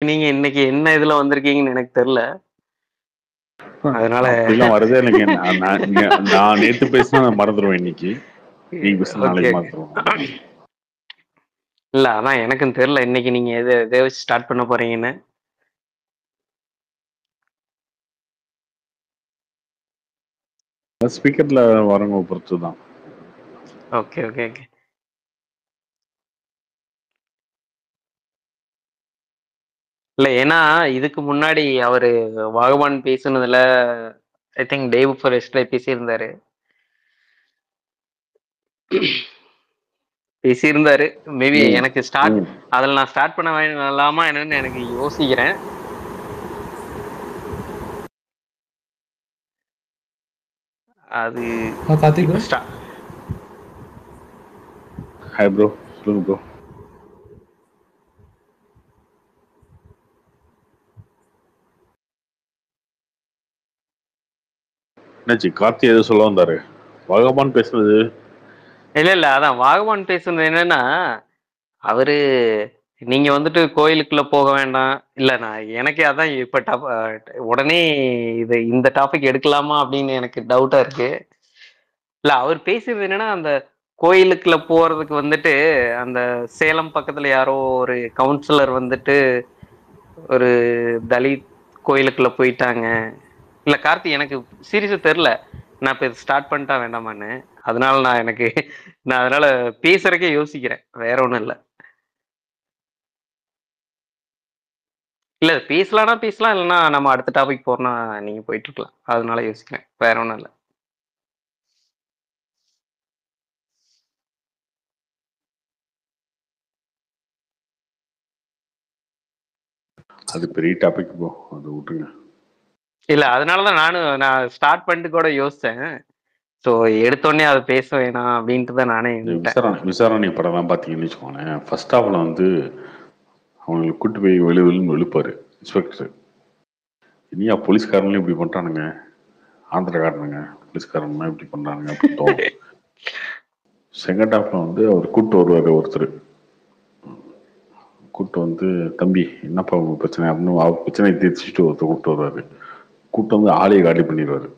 நீங்க இன்னைக்கு என்ன இதுல வந்திருக்கீங்கன்னு எனக்கு தெரியல. அதனால அப்படிலாம் வரதே இல்லைங்க. நான் நேத்து பேசினா நான் மறந்துடுவேன் இன்னைக்கு. நீங்க பேசினா ஓகே. நாளைக்கு மறந்துடுவேன். இல்ல அதான் எனக்கும் தெரியல இன்னைக்கு நீங்க எதை வச்சு ஸ்டார்ட் பண்ண போறீங்கன்னு. ஸ்பீக்கர்ல வரவங்க பொறுத்து தான். Okay okay okay. இல்ல ஏன்னா இதுக்கு முன்னாடி அவரு வாகவான் பேசுனதுல I think day before yesterday பேசியிருந்தாரு. மேபி எனக்கு அதுல நான் ஸ்டார்ட் பண்ண வேண்டாமா என்னன்னு எனக்கு யோசிக்கிறேன். அது ஹாய் ப்ரோ, சொல்லுங்க ப்ரோ. என்னாச்சு? கார்த்தி எது சொல்ல வந்தாரு? வாகவான் பேசுனது இல்ல அதான் வாகவான் பேசுனது என்னன்னா, அவரு நீங்க வந்துட்டு கோயிலுக்குள்ள போக வேண்டாம். இல்ல நான் எனக்கே அதான் இப்ப உடனே இந்த டாபிக் எடுக்கலாமா அப்படின்னு எனக்கு டவுட்டா இருக்கு. இல்ல அவர் பேசுறது என்னன்னா, அந்த கோயிலுக்குள்ள போறதுக்கு வந்துட்டு அந்த சேலம் பக்கத்துல யாரோ ஒரு கவுன்சிலர் வந்துட்டு ஒரு தலித் கோயிலுக்குள்ள போயிட்டாங்க. இல்ல கார்த்தி எனக்கு சீரியஸா தெரியல. நான் இப்ப ஸ்டார்ட் பண்ணிட்டா வேண்டாமான்னு. அதனால நான் அதனால பேசுறதுக்கே யோசிக்கிறேன். வேற ஒண்ணும் இல்ல. இல்ல பேசலாம்னா பேசலாம், இல்லைன்னா நம்ம அடுத்த டாபிக் போறோம்னா நீங்க போயிட்டு இருக்கலாம். அதனால யோசிக்கிறேன். வேற ஒண்ணும் இல்ல. அது பெரிய டாபிக் ப்ரோ, அது விட்டுருங்க. இல்ல அதனாலதான் நான் ஸ்டார்ட் பண்ணிட்டு கூட யோசிச்சேன். ஸோ எடுத்தோடனே அதை பேச வேணாம் அப்படின்ட்டு தான் நானே விசாரணை படம்லாம் பார்த்தீங்கன்னு வச்சுக்கோங்களேன், ஃபர்ஸ்ட் ஹாஃப்ல வந்து அவங்களுக்கு கூட்டு போய் வெளின்னு வெளுப்பாரு இன்ஸ்பெக்டர். இனியா போலீஸ்காரங்களும் இப்படி பண்றானுங்க, ஆந்திரக்காரனுங்க போலீஸ்காரங்க இப்படி பண்றானுங்க அப்படின்னு தோணும். செகண்ட் ஹாஃப்ல வந்து அவர் கூட்டு வருவாரு ஒருத்தர். கூட்டு வந்து தம்பி என்னப்பா உங்க பிரச்சனை அப்படின்னு அவர் பிரச்சனையை தீர்த்துட்டு ஒருத்தர் கூப்பிட்டு வருவாரு. கூட்டு வந்து ஆளையை காலி பண்ணிடுவாரு.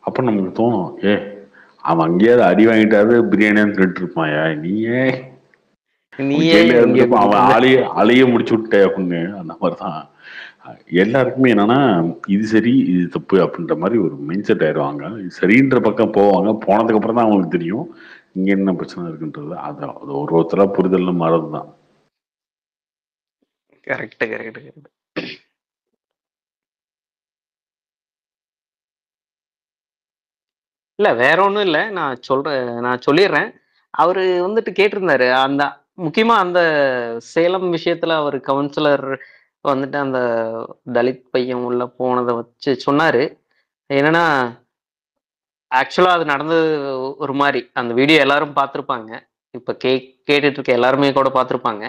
அப்ப நமக்கு தோணும் ஏ அவன் அங்கேயாவது அடி வாங்கிட்டாரு பிரியாணியான்னு சொல்லிட்டு இருப்பாயா நீயே ஜெயில இருந்துட்டு அவன் ஆளையே முடிச்சு விட்ட அப்படின்னு. அந்த மாதிரிதான் எல்லாருக்குமே என்னன்னா இது சரி இது தப்பு அப்படின்ற மாதிரி ஒரு மைண்ட் செட் ஆயிடுவாங்க. சரின்ற பக்கம் போவாங்க. போனதுக்கு அப்புறம் தான் அவங்களுக்கு தெரியும் இங்க என்ன பிரச்சனை இருக்குன்றது. அது ஒருத்தரா புரிதல்னு மாறதுதான். Correct correct correct. இல்ல வேற ஒண்ணும் இல்ல. நான் சொல்லிடுறேன். அவரு வந்துட்டு கேட்டிருந்தாரு அந்த முக்கியமா அந்த சேலம் விஷயத்துல அவர் கவுன்சிலர் வந்துட்டு அந்த தலித் பையன் உள்ள போனதை வச்சு சொன்னாரு. என்னன்னா ஆக்சுவலா அது நடந்தது ஒரு மாதிரி அந்த வீடியோ எல்லாரும் பார்த்திருப்பாங்க. இப்ப கேட்டுட்டு இருக்க எல்லாருமே கூட பார்த்திருப்பாங்க.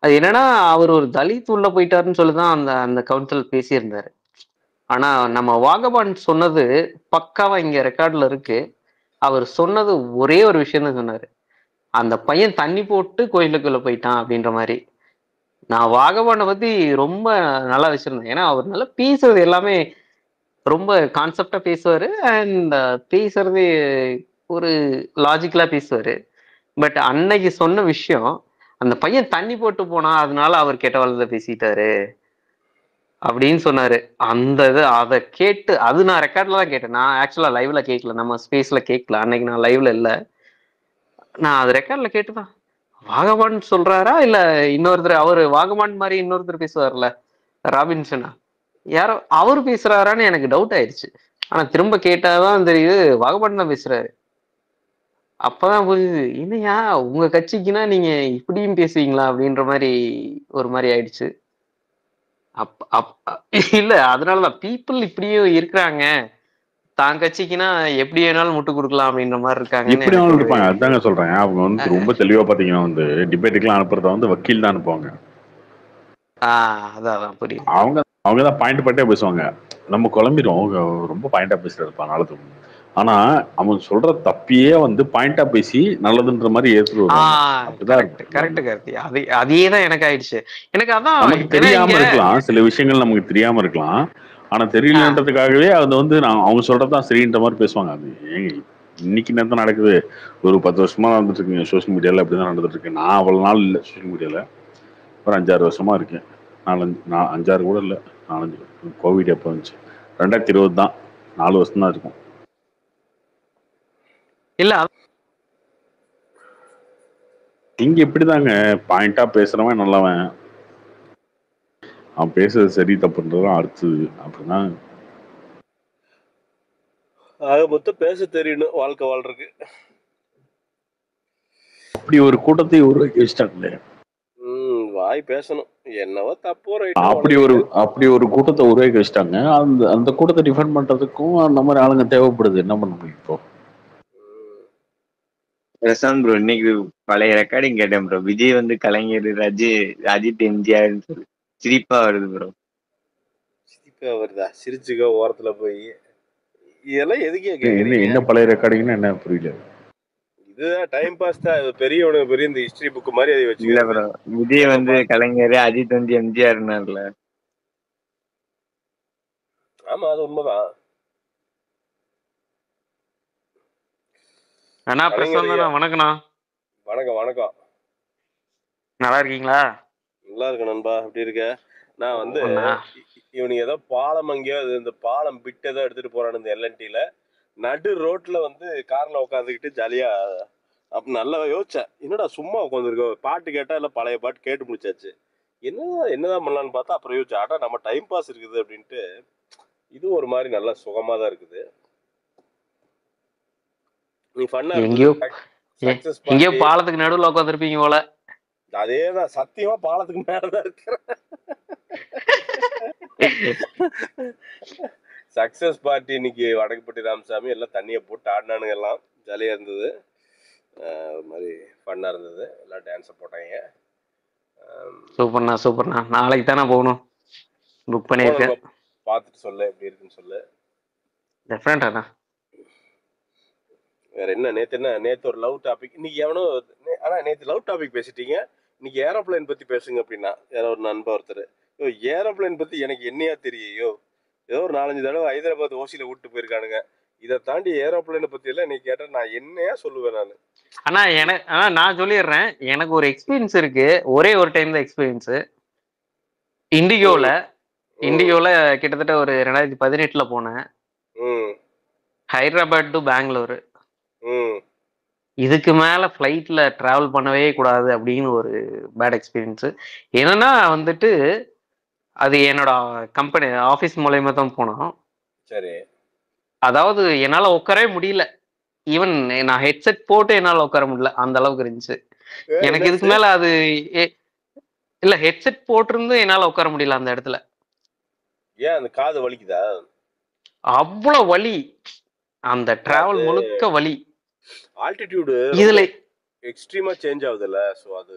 அது என்னன்னா அவர் ஒரு தலித் உள்ள போயிட்டாருன்னு சொல்லிதான் அந்த அந்த கவுன்சிலர் பேசியிருந்தாரு. ஆனா நம்ம வாகபான் சொன்னது பக்காவா இங்க ரெக்கார்ட்ல இருக்கு. அவர் சொன்னது ஒரே ஒரு விஷயம் தான் சொன்னாரு. அந்த பையன் தண்ணி போட்டு கோயிலுக்குள்ள போயிட்டான் அப்படின்ற மாதிரி. நான் வாகபானை பத்தி ரொம்ப நல்லா வச்சிருந்தேன். ஏன்னா அவர் நல்லா பேசுறது எல்லாமே ரொம்ப கான்செப்டா பேசுவாரு. அண்ட் பேசுறது ஒரு லாஜிக்கலா பேசுவாரு. பட் அன்னைக்கு சொன்ன விஷயம், அந்த பையன் தண்ணி போட்டு போனா அதனால அவர் கெட்ட வார்த்தை பேசிட்டாரு அப்படின்னு சொன்னாரு. அந்த இது அதை கேட்டு அது நான் ரெக்கார்ட்ல தான் கேட்டேன். நான் ஆக்சுவலா லைவ்ல கேட்கல, நம்ம ஸ்பேஸ்ல கேட்கல. அன்னைக்கு நான் லைவ்ல இல்ல. நான் அது ரெக்கார்ட்ல கேட்டுதான் வாகமான் சொல்றாரா இல்ல இன்னொருத்தர் அவரு வாகமான் மாதிரி இன்னொருத்தர் பேசுவார்ல ராபின்சனா யாரோ அவரு பேசுறாரான்னு எனக்கு டவுட் ஆயிடுச்சு. ஆனா திரும்ப கேட்டாதான் தெரியுது வாகமான் தான் பேசுறாரு. அப்பதான் புரியுது என்னையா உங்க கட்சிக்குன்னா நீங்க இப்படியும் பேசுவீங்களா அப்படின்ற மாதிரி ஒரு மாதிரி ஆயிடுச்சு. இல்ல அதனாலதான் பீப்புள் இப்படியும் இருக்கிறாங்க. தான் கட்சிக்குன்னா எப்படி வேணாலும் முட்டு கொடுக்கலாம் அப்படின்ற மாதிரி இருக்காங்கன்னு எப்படி எனக்கு ஒரு இருப்பாங்க. அதுதாங்க சொல்றேன். அவங்க வந்து ரொம்ப தெளிவா பாத்தீங்கன்னா வந்து டிபேட்டுக்கெல்லாம் அனுப்புறத வந்து வக்கீல் தான் அனுப்புவாங்க. அதான் புரியுது. அவங்கதான் பாயிண்ட் பேசுவாங்க. நம்ம குழம்பிடும் ரொம்ப பாயிண்டா பேசுறதுப்பா நல்லது. ஆனா அவன் சொல்ற தப்பியே வந்து பாயிண்டா பேசி நல்லதுன்ற மாதிரி ஏத்துட்டு வருவாங்க. அப்படிதான் கரெக்ட் இருக்கும் கரெக்ட் எல்லாமே. கார்த்தி. அதே தான் எனக்கு ஆயிடுச்சு. எனக்கு அதான். நமக்கு ஏன்னா இங்க தெரியாம இருக்கலாம், சில விஷயங்கள் நமக்கு தெரியாம இருக்கலாம். ஆனா ஆ, தெரியலன்றதுக்காகவே அது வந்து நான் அவங்க சொல்றதுதான் சரின்ற மாதிரி பேசுவாங்க. அது ஏங்க இன்னைக்கு நேரத்தான் நடக்குது. ஒரு 10 வருஷமா நடந்துட்டு இருக்குங்க சோஷியல் மீடியால. அப்படிதான் நடந்துட்டு இருக்கு. நான் அவ்வளவு நாள் இல்லை சோஷியல் மீடியால. ஒரு 5-6 வருஷமா இருக்கேன். 5-6 கூட இல்லை, 4-5. கோவிட் எப்போ வந்துச்சு? 2020 தான். 4 வருஷம் தான் இருக்கும். இல்ல இங்க இப்படிதாங்க, பாயிண்டா பேசுறவன் நல்லவன், அவன் பேசுறது சரி தப்புன்றதும் அடுத்தது. அப்படின்னா ஆக மொத்தம் பேச தெரியணும் வாழ்க்கை வாழ்றதுக்கு. அப்படி ஒரு கூட்டத்தை உருவாக்கி வச்சிட்டாங்களே. வாய் பேசணும், என்னவோ தப்போ ரைட்டோ. அப்படி ஒரு கூட்டத்தை உருவாக்கி வச்சிட்டாங்க. அந்த அந்த கூட்டத்தை டிஃபெண்ட் பண்றதுக்கும் அந்த மாதிரி ஆளுங்க தேவைப்படுது. என்ன பண்ண முடியும் இப்போ? பிரசாந்த் ப்ரோ, இன்னைக்கு பழைய ரெக்கார்டிங் கேட்டேன் ப்ரோ. விஜய் வந்து கலைஞர், அஜித், எம்ஜிஆர் சிரிப்பா வருது ப்ரோ. சிரிப்பா வருதா? சிரிச்சுக்கோ ஓரத்துல போய். இதெல்லாம் எதுக்கே என்ன கேக்குறீங்க? என்ன பழைய ரெக்கார்டிங்னா என்ன புரியல. இதுதான் டைம் பாஸ் தான். பெரியவனுக்கு பெரிய இந்த ஹிஸ்டரி புக் மாதிரி அதை இல்ல வச்சுக்கிறது. ப்ரோ, விஜய் வந்து கலைஞர், அஜித் வந்து எம்ஜிஆர்னார்ல. ஆமா, அது உண்மைதான். அண்ணா பிரசாந்த், வணக்கண்ணா. வணக்கம் வணக்கம். நல்லா இருக்கீங்களா? நல்லா இருக்கு நண்பா, எப்படி இருக்க? நான் வந்து இவனுக்கு ஏதோ பாலம் அங்கேயோ இந்த பாலம் பிட் ஏதோ எடுத்துட்டு போறானு இந்த எல்என்டில நடு ரோட்ல வந்து கார்ல உட்காந்துக்கிட்டு ஜாலியா. அப்ப நல்லா யோசிச்சேன், என்னடா சும்மா உட்காந்துருக்கோம், பாட்டு கேட்டா இல்ல பழைய பாட்டு கேட்டு முடிச்சாச்சு, என்னதான் பண்ணலான்னு பார்த்தா அப்புறம் யோசிச்சேன், ஆட்டா நம்ம டைம் பாஸ் இருக்குது அப்படின்ட்டு. இது ஒரு மாதிரி நல்லா சுகமா தான் இருக்குது. நீ ஃபன்னா எங்கேயோ பாலத்துக்கு நடுவுல உட்காந்துருப்பீங்க போல. அதேதான், சத்தியமா பாலத்துக்கு மேலதான் இருக்கிறேன். சக்சஸ் பார்ட்டி இன்னைக்கு வடக்குப்பட்டி ராமசாமி எல்லாம் தண்ணியை போட்டு ஆடினானுங்க, எல்லாம் ஜாலியா இருந்தது. ஒரு மாதிரி ஃபன்னா இருந்தது, எல்லாம் டான்ஸ் போட்டாங்க. சூப்பர்ண்ணா சூப்பர்ண்ணா. நாளைக்கு தானே போகணும், புக் பண்ணியிருக்கேன். பார்த்துட்டு சொல்லு எப்படி இருக்குன்னு சொல்லு. டெஃபரெண்டாண்ணா. வேற என்ன? நேத்து ஒரு லவ் டாபிக். இன்னைக்கு எவனோ, ஆனா நேத்து லவ் டாபிக் பேசிட்டீங்க, இன்னைக்கு ஏரோப்ளைன் பத்தி பேசுங்க அப்படின்னா யாரோ ஒரு நண்பர் ஒருத்தர், ஏரோப்ளைன் பத்தி எனக்கு என்னையா தெரியும், ஏதோ ஒரு 4-5 தடவை ஹைதராபாத் ஓசியில விட்டு போயிருக்கானுங்க, இதை தாண்டி ஏரோப்ளைனை பத்தி எல்லாம் இன்னைக்கு கேட்டா நான் என்னையா சொல்லுவேன் நானு? ஆனா நான் சொல்லிடுறேன், எனக்கு ஒரு எக்ஸ்பீரியன்ஸ் இருக்கு. ஒரே ஒரு டைம் தான் எக்ஸ்பீரியன்ஸ். இண்டிகோல கிட்டத்தட்ட ஒரு 2018 போனேன். ஹைதராபாத் டு பெங்களூரு. இதுக்கு மேல ஃபிளைட்ல டிராவல் பண்ணவே கூடாது அப்படின்னு ஒரு பேட் எக்ஸ்பீரியன்ஸ். என்னன்னா வந்துட்டு அது என்னோட கம்பெனி ஆபீஸ் மூலயமா தான் போனோம். சரி. அதாவது என்னால உட்காரவே முடியல. ஈவன் நான் ஹெட்செட் போட்டு என்னால உட்கார முடியல, அந்த அளவுக்கு இருந்துச்சு. எனக்கு இதுக்கு மேல அது இல்ல, ஹெட்செட் போட்டிருந்து என்னால உட்கார முடியல அந்த இடத்துல. ஏன் அந்த காது வலிக்குதா? அவ்வளவு வலி, அந்த டிராவல் முழுக்க வலி. ஆல்டிடியூட் இதுல எக்ஸ்ட்ரீமா சேஞ்ச் ஆகுதுல்ல, சோ அது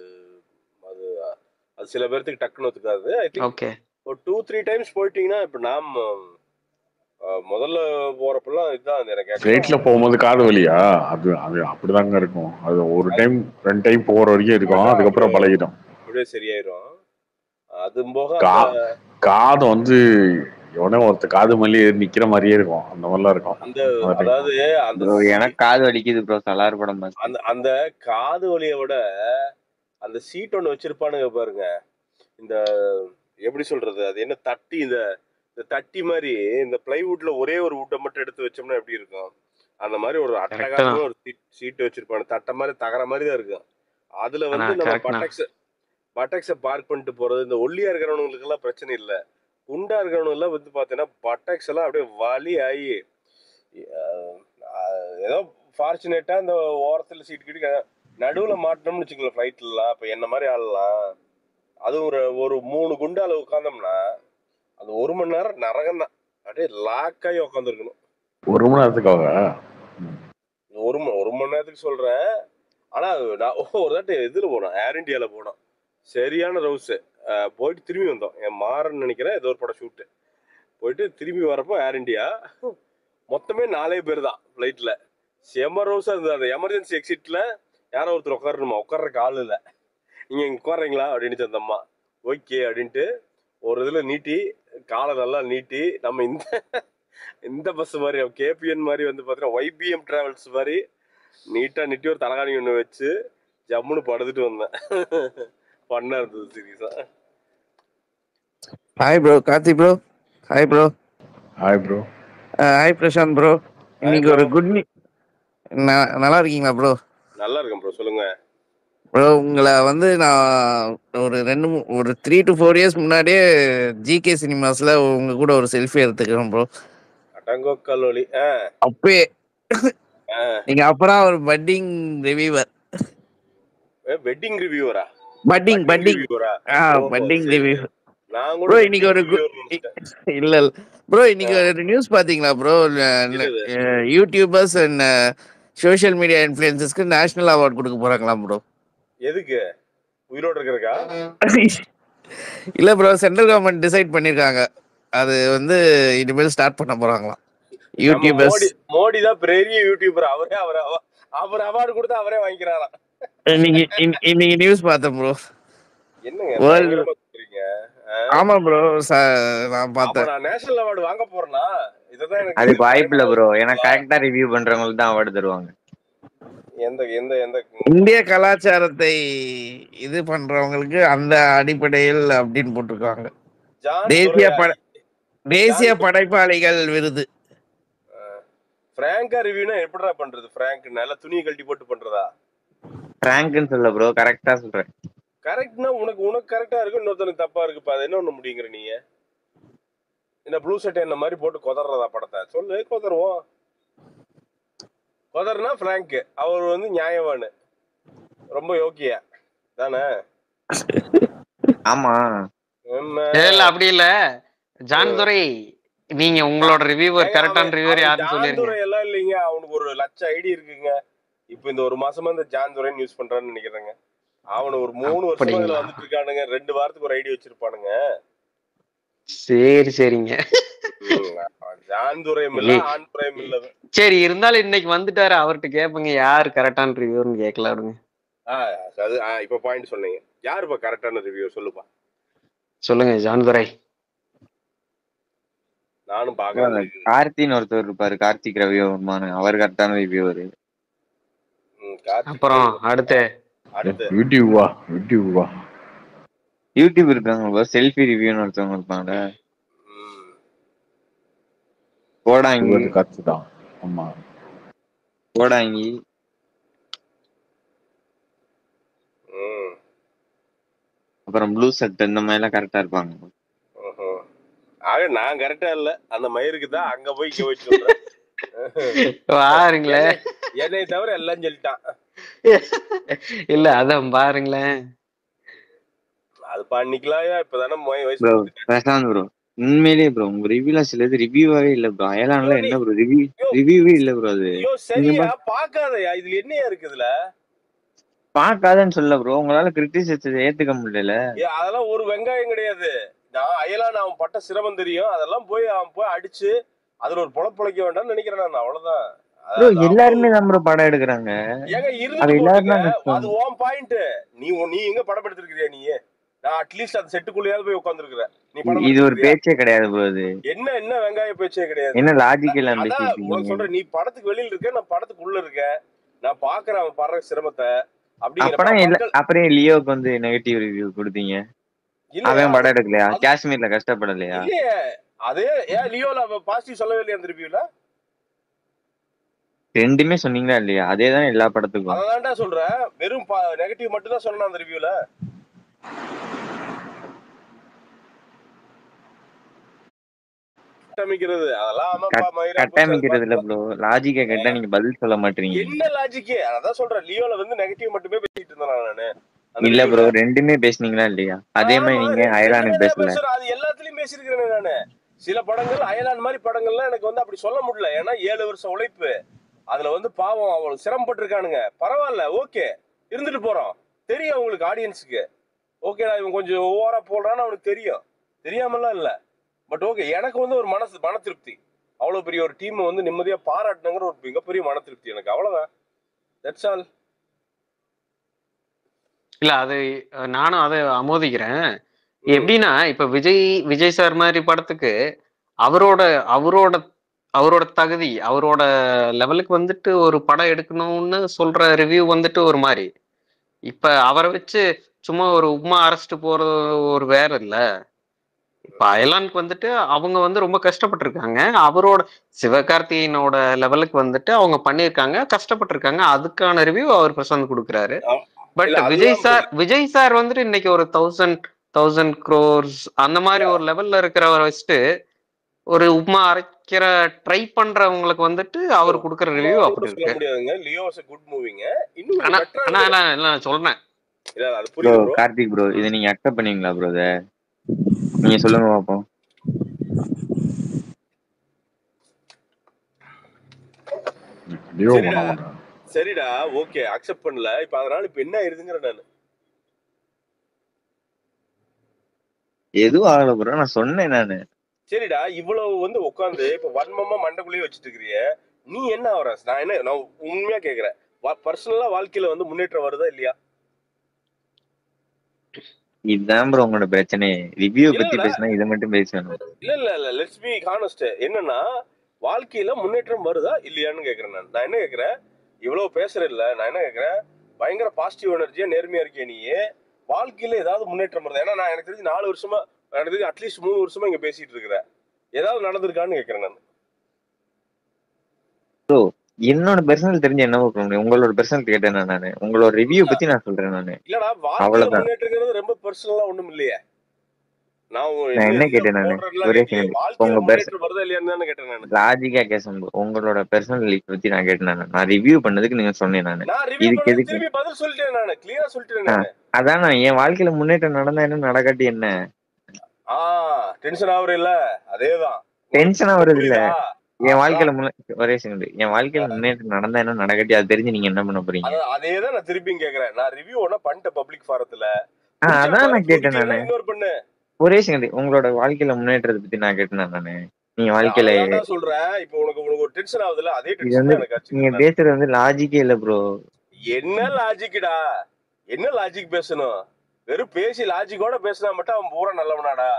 சில பேருக்கு டக்குன்னு ஒத்துக்காது. ஐ திங்க் ஒரு 2-3 டைம்ஸ் போயிட்டீங்கன்னா, இப்ப நாம் முதல்ல போறப்பெல்லாம் இதுதான் எனக்கு. ஃபிளைட்ல போகும்போது காது வலியா? அது அப்படிதாங்க இருக்கும். அது ஒரு டைம் 2 டைம் போற வரைக்கும் இருக்கும், அதுக்கப்புறம் பழகிடும், அப்படியே சரியாயிரும். அது போக காது வந்து எவனோ ஒருத்த காது மல்லி நிக்கிற மாதிரியே இருக்கும், அந்த மாதிரிலாம் இருக்கும். அதாவது அந்த எனக்கு காது வலிக்குது ப்ரோ, சலார் படம். அந்த காது வலியை விட அந்த சீட் ஒண்ணு வச்சிருப்பானுங்க பாருங்க, இந்த எப்படி சொல்றது, அது என்ன தட்டி, இந்த தட்டி மாதிரி இந்த பிளைவுட்ல ஒரே ஒரு வுட்டை மட்டும் எடுத்து வச்சோம்னா எப்படி இருக்கும், அந்த மாதிரி ஒரு அட்டகாசமா ஒரு சீட் வச்சிருப்பானு, தட்டை மாதிரி தகர மாதிரி தான் இருக்கும். அதுல வந்து நம்ம பட்டக்ஸ பார்க் பண்ணிட்டு போறது, இந்த ஒல்லியா இருக்கிறவங்களுக்கு எல்லாம் பிரச்சனை இல்லை. குண்டா இருக்கிறவங்க எல்லாம் வந்து பாத்தீங்கன்னா பட்டக்ஸ் எல்லாம் அப்படியே வலி ஆகி, ஏதோ ஃபார்ச்சுனேட்டா இந்த ஓரத்துல சீட் கிட்ட நடுவுல மாட்டோம்னு வச்சுக்கல ஃபிளைட்லாம். இப்ப என்ன மாதிரி ஆளலாம், அது ஒரு 3 குண்டால உட்காந்தோம்னா அது 1 மணி நேரம் நரகம் தான். அப்படியே லாக் ஆகி உட்காந்துருக்கணும். 1 மணி நேரத்துக்காக? 1 மணி நேரத்துக்கு சொல்றேன். ஆனா நான் ஒரு தாட்டி இதுல போனோம், ஏர் இண்டியால போனோம். சரியான ரவுஸ். போயிட்டு திரும்பி வந்தோம், என் மாறன்னு நினைக்கிறேன், ஏதோ ஒரு படம் ஷூட்டு. போயிட்டு திரும்பி வரப்போ ஏர் இண்டியா மொத்தமே 4 பேர் தான் ஃபிளைட்ல. செம ரோஸா இருந்தது. அந்த எமர்ஜென்சி எக்ஸிட்ல யாரோ ஒருத்தர் உட்காரணுமா, உட்கார்றக்கு ஆள் இல்ல. நீங்க இங்க உட்கார்றீங்களா அப்படின்ட்டு அந்த அம்மா. ஓகே அப்படின்ட்டு ஒரு இதுல நீட்டி காலை நல்லா நீட்டி நம்ம இந்த பஸ் மாதிரி கேபிஎன் மாதிரி வந்து பாத்தீங்கன்னா ஒய்பிஎம் டிராவல்ஸ் மாதிரி நீட்டா நீட்டி ஒரு தலகாணி ஒண்ணு வச்சு ஜம்முன்னு படுத்துட்டு வந்தேன். பண்ணா இருந்தது சீரியஸா. Hi bro, Karthi bro. Hi bro. Hi bro. Hi Prashanth bro. இன்னைக்கு ஒரு குட் நல்லா இருக்கீங்களா ப்ரோ? நல்லா இருக்கேன் ப்ரோ, சொல்லுங்க ப்ரோ. உங்களை வந்து நான் ஒரு 3 to 4 இயர்ஸ் முன்னாடியே ஜிகே சினிமாஸ்ல உங்க கூட ஒரு செல்ஃபி எடுத்துக்கிறேன் ப்ரோ. அடங்கோ கல்லூலி. அப்பயே நீங்க அப்புறம் ஒரு பட்டிங் ரிவ்யூவர். வெட்டிங் ரிவ்யூவரா? பட்டிங் ரிவ்யூவரா? பட்டிங் ரிவ்யூவர் நான் ப்ரோ. கூட இன்னைக்கு ஒரு இல்ல ப்ரோ, இன்னைக்கு ஒரு நியூஸ் பாத்தீங்களா bro? YouTubers and social media இன்ஃப்ளூயன்சர்ஸ்க்கு நேஷனல் அவார்ட் கொடுக்க போறாங்களாம் ப்ரோ. எதுக்கு? உயிரோட இருக்கிறக்கா? இல்ல ப்ரோ, சென்ட்ரல் கவர்மெண்ட் டிசைட் பண்ணிருக்காங்க. அது வந்து இனிமேல் ஸ்டார்ட் பண்ண போறாங்களாம் யூடியூபர்ஸ். மோடி தான் பெரிய யூடியூபர். அவர் அவார்டு கொடுத்தா அவரே வாங்கிக்கிறாராம். இன்னைக்கு நியூஸ் பார்த்தேன் ப்ரோ. என்னங்க? ஆமா ப்ரோ, நான் பார்த்தேன். நான் நேஷனல் அவார்டு வாங்க போறேனா? இதுதான் எனக்கு அது வாய்ப்பு இல்ல ப்ரோ. ஏன்னா கரெக்டா ரிவ்யூ பண்றவங்களுக்கு தான் அவார்டு தருவாங்க. எந்த எந்த எந்த இந்திய கலாச்சாரத்தை இது பண்றவங்களுக்கு அந்த அடிப்படையில் அப்படின்னு போட்டிருக்காங்க. தேசிய படைப்பாளிகள் விருது. பிராங்கா ரிவ்யூனா எப்படிடா பண்றது? பிராங்க் நல்ல துணியை கழட்டி போட்டு பண்றதா? பிராங்க்னு சொல்ல ப்ரோ, கரெக்டா சொல்றேன். கரெக்ட்னா உனக்கு கரெக்டா இருக்கு, இன்னொருத்தனுக்கு தப்பா இருக்குப்பா. அது என்ன ஒண்ணு முடியுங்கிற நீங்க? இந்த ப்ளூ சட்டை என்ன மாதிரி போட்டு கொதறதா படத்தை? சொல்லு, கொதருவோம். கொதர்னா பிராங்க். அவர் வந்து நியாயவானு, ரொம்ப யோக்கியா தானே? ஆமா. இல்ல அப்படி இல்ல ஜான் துரை, நீங்க உங்களோட ரிவ்யூவர் கரெக்டான ரிவ்யூவர் யாருன்னு சொல்லிருங்க. ஜான் துரை எல்லாம் இல்லைங்க, அவனுக்கு ஒரு 1,00,000 ஐடி இருக்குங்க. இப்ப இந்த ஒரு மாசமா இந்த ஜான் துரைன்னு யூஸ் பண்றான்னு நினைக்கிறேங்க. அவனு ஒரு 3 வருஷமா இதுல வந்துட்டு இருக்கானுங்க. 2 வாரத்துக்கு ஒரு ஐடி வச்சிருப்பானுங்க. சரிங்க. ஜான் துரையும் இல்ல, ஆன் துரையும் இல்ல. சரி, இருந்தாலும் இன்னைக்கு வந்துட்டாரு, அவர்கிட்ட கேப்பங்க யாரு கரெக்டான ரிவ்யூன்னு கேட்கல விடுங்க. அது இப்ப பாயிண்ட் சொன்னீங்க. யாருப்பா கரெக்டான ரிவ்யூ சொல்லுப்பா. சொல்லுங்க ஜான் துரை. நானும் பாக்குறேன். கார்த்தின்னு ஒருத்தர் இருப்பாரு, கார்த்திக் ரவிவர்மான். அவர் கரெக்டான ரிவ்யூவர். அப்புறம் அடுத்து யூடியூப் இருக்காங்க, செல்ஃபி ரிவ்யூன்னு ஒருத்தவங்க இருப்பாங்க. கோடாங்கி அப்புறம் ப்ளூ சட், இந்த மாதிரி எல்லாம் கரெக்டா இருப்பாங்க. ஆக நான் கரெக்டா இல்ல, அந்த மயிருக்கு தான் அங்க போய் இங்க போய் சொல்றேன். பாருங்களேன், என்னை தவிர எல்லாம் சொல்லிட்டான். இல்ல அதான் பாருங்களேன், அது பண்ணிக்கலாயா? இப்பதானே ப்ரோ பிரசாந்த் ப்ரோ, உண்மையிலேயே ப்ரோ உங்க ரிவ்யூல சிலது ரிவ்யூவாவே இல்ல ப்ரோ. அயலான்ல என்ன ப்ரோ ரிவ்யூவே இல்ல ப்ரோ. அது சரியா பாக்காதயா? இதுல என்னையா இருக்குதுல? பாக்காதன்னு சொல்ல ப்ரோ, உங்களால கிரிட்டிசிசத்தை ஏத்துக்க முடியல. அதெல்லாம் ஒரு வெங்காயம் கிடையாது. நான் அயலான் அவன் பட்ட சிரமம் தெரியும். அதெல்லாம் அவன் போய் அடிச்சு அதுல ஒரு பொழைக்க வேண்டாம்னு நினைக்கிறேன் நான். அவ்வளவுதான். எல்லாருமே நம்ம படம் எடுக்கிறாங்க. அது உன் பாயிண்ட். நீ எங்க படம் எடுத்திருக்கிறியா? நீ நான் அட்லீஸ்ட் அந்த செட்டுக்குள்ளேயாவது போய் உட்கார்ந்துருக்கிறேன். நீ படம் இது ஒரு பேச்சே கிடையாது ப்ரோ. இது என்ன வெங்காய பேச்சே கிடையாது. என்ன லாஜிக்கல்? அதான் சொல்றேன், நீ படத்துக்கு வெளியில இருக்க, நான் படத்துக்கு உள்ள இருக்கேன். நான் பாக்குறேன் அவன் படுற சிரமத்தை. அப்புறம் லியோக்கு வந்து நெகட்டிவ் ரிவ்யூ கொடுத்தீங்க. அவன் படம் எடுக்கலையா? காஷ்மீர்ல கஷ்டப்படலையா? இல்லையே. அதே லியோல பாசிட்டிவ் சொல்லவே இல்லையா அந்த ரிவ்யூல? ரெண்டுமே சொன்னீங்களா இல்லையா? அதேதான் எல்லா படத்துக்கும். அதான்டா சொல்றேன், வெறும் நெகட்டிவ் மட்டும் தான் சொன்னேன் அந்த ரிவ்யூல. கட்டமைக்கிறது இல்ல ப்ரோ, லாஜிக்கா கேட்டா நீங்க பதில் சொல்ல மாட்டீங்க. என்ன லாஜிக்? அதான் சொல்றேன், லியோல வந்து நெகட்டிவ் மட்டுமே பேசிட்டு இருந்தேன் நானு. இல்ல ப்ரோ, ரெண்டுமே பேசுனீங்களா இல்லையா? அதே மாதிரி நீங்க அயலான் பேசல. அது எல்லாத்துலயும் பேசிருக்கிறேன் நானு. சில படங்கள் அயலான் மாதிரி படங்கள்லாம் எனக்கு வந்து அப்படி சொல்ல முடியல. ஏன்னா 7 வருஷம் உழைப்பு அதுல வந்து பாவம், அவங்களுக்கு சிரமப்பட்டு இருக்கானுங்க. பரவாயில்ல, ஓகே, இருந்துட்டு போறோம். தெரியும் அவங்களுக்கு, ஆடியன்ஸுக்கு. ஓகேடா இவன் கொஞ்சம் ஓவரா போடுறான்னு அவனுக்கு தெரியும், தெரியாமலாம் இல்ல. பட் ஓகே, எனக்கு வந்து ஒரு மன திருப்தி. அவ்வளவு பெரிய ஒரு டீம் வந்து நிம்மதியா பாராட்டினங்கிற ஒரு மிகப்பெரிய மன திருப்தி எனக்கு. அவ்வளவுதான். That's all. இல்ல அது நானும் அதை ஆமோதிக்கிறேன். எப்படின்னா இப்ப விஜய் சார் மாதிரி படத்துக்கு அவரோட அவரோட அவரோட தகுதி அவரோட லெவலுக்கு வந்துட்டு ஒரு படம் எடுக்கணும்னு சொல்ற ரிவ்யூ வந்துட்டு ஒரு மாதிரி. இப்ப அவரை வச்சு சும்மா ஒரு உமா அரைச்சிட்டு போறது ஒரு வேற இல்ல. இப்ப அயலானுக்கு வந்துட்டு அவங்க வந்து ரொம்ப கஷ்டப்பட்டிருக்காங்க. அவரோட சிவகார்த்திகேயனோட லெவலுக்கு வந்துட்டு அவங்க பண்ணியிருக்காங்க, கஷ்டப்பட்டிருக்காங்க. அதுக்கான ரிவ்யூ அவர் பிரசாந்த் கொடுக்குறாரு. பட் விஜய் சார் வந்துட்டு இன்னைக்கு ஒரு 1000 crores அந்த மாதிரி ஒரு லெவல்ல இருக்கிறவரை வச்சுட்டு ஒரு உப்மா அரைக்கிற ட்ரை பண்றவங்களுக்கு வந்துட்டு அவர் கொடுக்குற ரிவ்யூ அப்படி இருக்கு. Leo was a good movieங்க. நான் சொல்றேன் ப்ரோ கார்த்திக் ப்ரோ, இதை நீங்க அக்செப்ட் பண்ணீங்களா ப்ரோ? இதை நீங்க சொல்லுங்க பாப்போம். சரிடா, ஓகே அக்செப்ட் பண்ணல. இப்ப அதனால இப்ப என்ன ஆயிருதுங்கிற நானு எதுவும் ஆகல ப்ரோ, நான் சொன்னேன் நானு. சரிடா, இவ்வளவு வந்து உட்காந்து இப்ப வன்மமா மண்டக்குள்ளேயே வச்சுட்டு இருக்கிறிய, நீ என்ன ஆவற? நான் உண்மையா கேக்குறேன், பர்சனலா வாழ்க்கையில வந்து முன்னேற்றம் வருதா இல்லையா? இதுதான் ப்ரோ உங்களோட பிரச்சனை. ரிவ்யூ பத்தி பேசினா இதை மட்டும் பேசணும். இல்ல லெட்ஸ் பி ஹானஸ்ட். என்னன்னா வாழ்க்கையில முன்னேற்றம் வருதா இல்லையான்னு கேக்குறேன் நான் என்ன கேக்குறேன், இவ்வளவு பேசுற இல்ல, நான் என்ன கேக்குறேன், பயங்கர பாசிட்டிவ் எனர்ஜியா நேர்மையா இருக்கே நீ, வாழ்க்கையில ஏதாவது முன்னேற்றம் வருதா? ஏன்னா நான் எனக்கு தெரிஞ்சு 4 வருஷமா, எனக்கு தெரிஞ்சு அட்லீஸ்ட் 3 வருஷமா இங்க பேசிட்டு இருக்கிறேன், ஏதாவது நடந்திருக்கான்னு கேக்குறேன் நான். ப்ரோ என்னோட பர்சனல் தெரிஞ்சு என்ன பண்ண, உங்களோட பர்சனல் கேட்டேன் நானு, உங்களோட ரிவ்யூ பத்தி நான் சொல்றேன் நானு. இல்லடா, வாழ்க்கையில முன்னேற்றங்கிறது ரொம்ப பர்சனலா ஒண்ணும் இல்லையே. நான் என்ன கேட்டேன் நானு, ஒரே செகண்ட், உங்க லாஜிக்கா கேசம் உங்களோட பர்சனல் லைஃப் பத்தி நான் கேட்டேன் நானு. நான் ரிவ்யூ பண்ணதுக்கு நீங்க சொன்னேன் நானு. இதுக்கு எதுக்கு பதில் சொல்லிட்டேன் நானு, கிளியரா சொல்லிட்டேன். அதான் நான் என் வாழ்க்கையில முன்னேற்றம் நடந்தா என்ன நடக்காட்டி என்ன டென்ஷன் ஆவற இல்ல? அதேதான் டென்ஷன் ஆவறது இல்ல. என் வாழ்க்கையில ஒரே செகண்ட், என் வாழ்க்கையில முன்னேற்றம் நடந்தா என்ன நடக்காட்டி அது தெரிஞ்சு நீங்க என்ன பண்ண போறீங்க? அதேதான் நான் திருப்பியும் கேக்குறேன். நான் ரிவ்யூ ஒண்ணா பண்ணிட்டேன் பப்ளிக் ஃபாரத்துல. அதான் நான் கேட்டேன் நானு. ஒரே செகண்ட், உங்களோட வாழ்க்கையில முன்னேற்றத்தை பத்தி நான் கேட்டேன் நானு. நீங்க வாழ்க்கையில சொல்றேன், இப்போ உனக்கு ஒரு டென்ஷன் ஆகுதுல, அதே டென்ஷன் எனக்கு ஆச்சு. நீங்க பேசுறது வந்து லாஜிக்கே இல்ல ப்ரோ. என்ன லாஜிக்டா? என்ன லாஜிக் பேசணும்? வெறும் பேசி லாஜிக்கோட பேசினா மட்டும் அவன் பூரா நல்லவனாடா?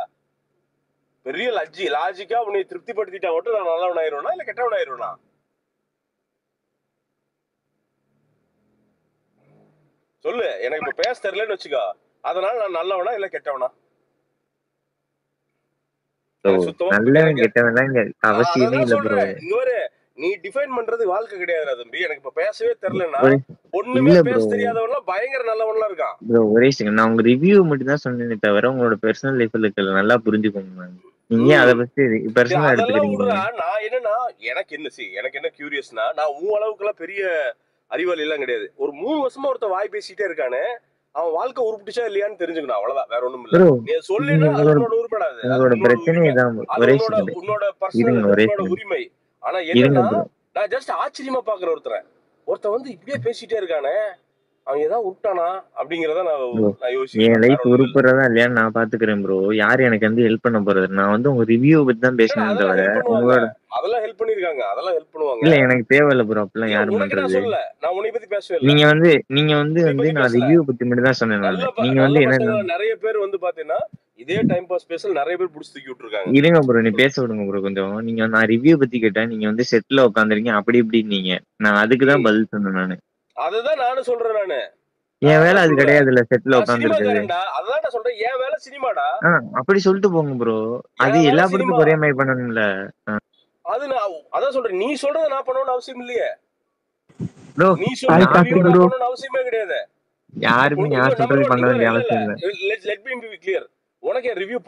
பெரிய லாஜிக்கா உன்னை திருப்திப்படுத்திட்டா மட்டும் நான் நல்லவன் ஆயிருவேனா இல்ல கெட்டவன் ஆயிருவேனா? சொல்லு. எனக்கு இப்ப பேச தெரியலன்னு வச்சுக்கோ, அதனால நான் நல்லவனா இல்ல கெட்டவனா? நல்லவன் கெட்டவன் அவசியமே இல்ல ப்ரோ. நீ டிஃபைன் பண்றது வாழ்க்கை கிடையாதுடா தம்பி. எனக்கு இப்ப பேசவே தெரியலன்னா ஒண்ணுமே பேச தெரியாதவன்லாம் பயங்கர நல்லவன்லாம் இருக்கான் ப்ரோ. ஒரே செகண்ட், நான் உங்க ரிவ்யூ மட்டும் தான் சொன்னேனே தவிர உங்களோட பர்சனல் லைஃப்ல இருக்க நல்லா புரிஞ்சுக்கோங்க. நீங்க அத பத்தி பர்சனலா எடுத்துக்கிறீங்க. நான் என்னன்னா, எனக்கு என்ன கியூரியஸ்னா, நான் உன் அளவுக்கு எல்லாம் பெரிய அறிவாளி எல்லாம் கிடையாது. ஒரு 3 வருஷமா ஒருத்த வாய் பேசிட்டே இருக்கானே, அவன் வாழ்க்கை உருப்பிட்டுச்சா இல்லையான்னு தெரிஞ்சுக்கணும், அவ்வளவுதான், வேற ஒண்ணும் இல்ல. நீ சொல்லினா அது உன்னோட உருப்படாது. உங்களோட பிரச்சனை இதான். ஒரே செகண்ட், உன்னோட பர்சனல் உன்னோட உரிமை. ஆனா என்னன்னா, நான் ஜஸ்ட் ஆச்சரியமா பாக்குற ஒருத்தன் வந்து இப்படியே பேசிட்டே இருக்கானே, அவன் ஏதாவது விட்டானா அப்படிங்கறத நான் யோசிக்கிறேன். என் லைஃப் உருப்புறதா இல்லையான்னு நான் பாத்துக்கிறேன் ப்ரோ. யாரு எனக்கு வந்து ஹெல்ப் பண்ண போறது? நான் வந்து உங்க ரிவ்யூ பத்தி தான் பேசணும் தவிர உங்களோட அதெல்லாம் ஹெல்ப் பண்ணிருக்காங்க, அதெல்லாம் ஹெல்ப் பண்ணுவாங்க. இல்ல எனக்கு தேவையில்ல ப்ரோ, அப்பெல்லாம் யாரும் பண்றது. நான் உன்னை பத்தி பேசவே இல்ல. நீங்க வந்து நான் ரிவ்யூ பத்தி மட்டும் தான் சொன்னேன். நீங்க வந்து என்ன நிறைய பேர் வந்து பாத்தீங்கன்னா இதே டைம் பாஸ் பேசல நிறைய பேர் புடிச்சு தூக்கி விட்டுருக்காங்க. இருங்க ப்ரோ, நீ பேச விடுங்க ப்ரோ கொஞ்சம். நீங்க நான் ரிவ்யூ பத்தி கேட்டேன், நீங்க வந்து செட்ல உட்காந்துருக்கீங்க அப்படி இப்படி. நான் அதுக்குதான் பதில் சொன்னேன் நானு. அதுதான் நானும் சொல்றேன். நானு என் வேலை அது கிடையாது இல்ல, செட்ல உட்காந்துருக்கேன். அதான் சொல்றேன், என் வேலை சினிமாடா. அப்படி சொல்லிட்டு போங்க ப்ரோ. அது எல்லா படத்துக்கும் ஒரே மாதிரி பண்ணணும்ல. அது நான் அதான் சொல்றேன், நீ சொல்றத நான் பண்ணணும்னு அவசியம் இல்லையே ப்ரோ. நீ சொல்றது அவசியமே கிடையாது. யாருமே யார் சொல்றது பண்ண வேண்டிய அவசியம் இல்ல. Let me be clear. உனக்கு ரிவ்யூ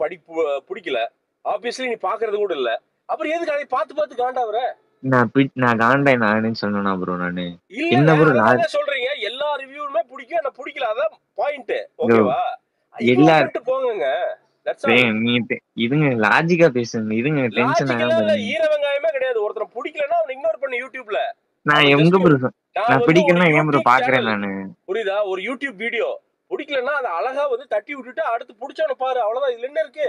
பிடிக்கல, ஆப்வியஸ்லி நீ பாக்குறது கூட இல்ல, அப்புறம் எதுக்கு அதை பார்த்து காண்டாவற? நான் காண்டேன் நானு சொன்னா ப்ரோ. நானு என்ன ப்ரோ சொல்றீங்க? எல்லா ரிவ்யூவுமே பிடிக்கும், என்ன பிடிக்கல, அதான் பாயிண்ட். ஓகேவா? எல்லாரும் போங்க. இதுங்க லாஜிக்கா பேசுங்க. இதுங்க டென்ஷன் ஆகாம. ஈர வெங்காயமே கிடையாது. ஒருத்தர பிடிக்கலன்னா அவனை இக்னோர் பண்ணு யூடியூப்ல. நான் எங்க ப்ரோ நான் பிடிக்கலன்னா ஏன் ப்ரோ பாக்குறேன் நானு? புரியுதா? ஒரு யூடியூப் வீடியோ பிடிக்கலன்னா அதை அழகா வந்து தட்டி விட்டுட்டு அடுத்து பிடிச்சவன பாரு, அவ்வளவுதான். இதுல என்ன இருக்கு?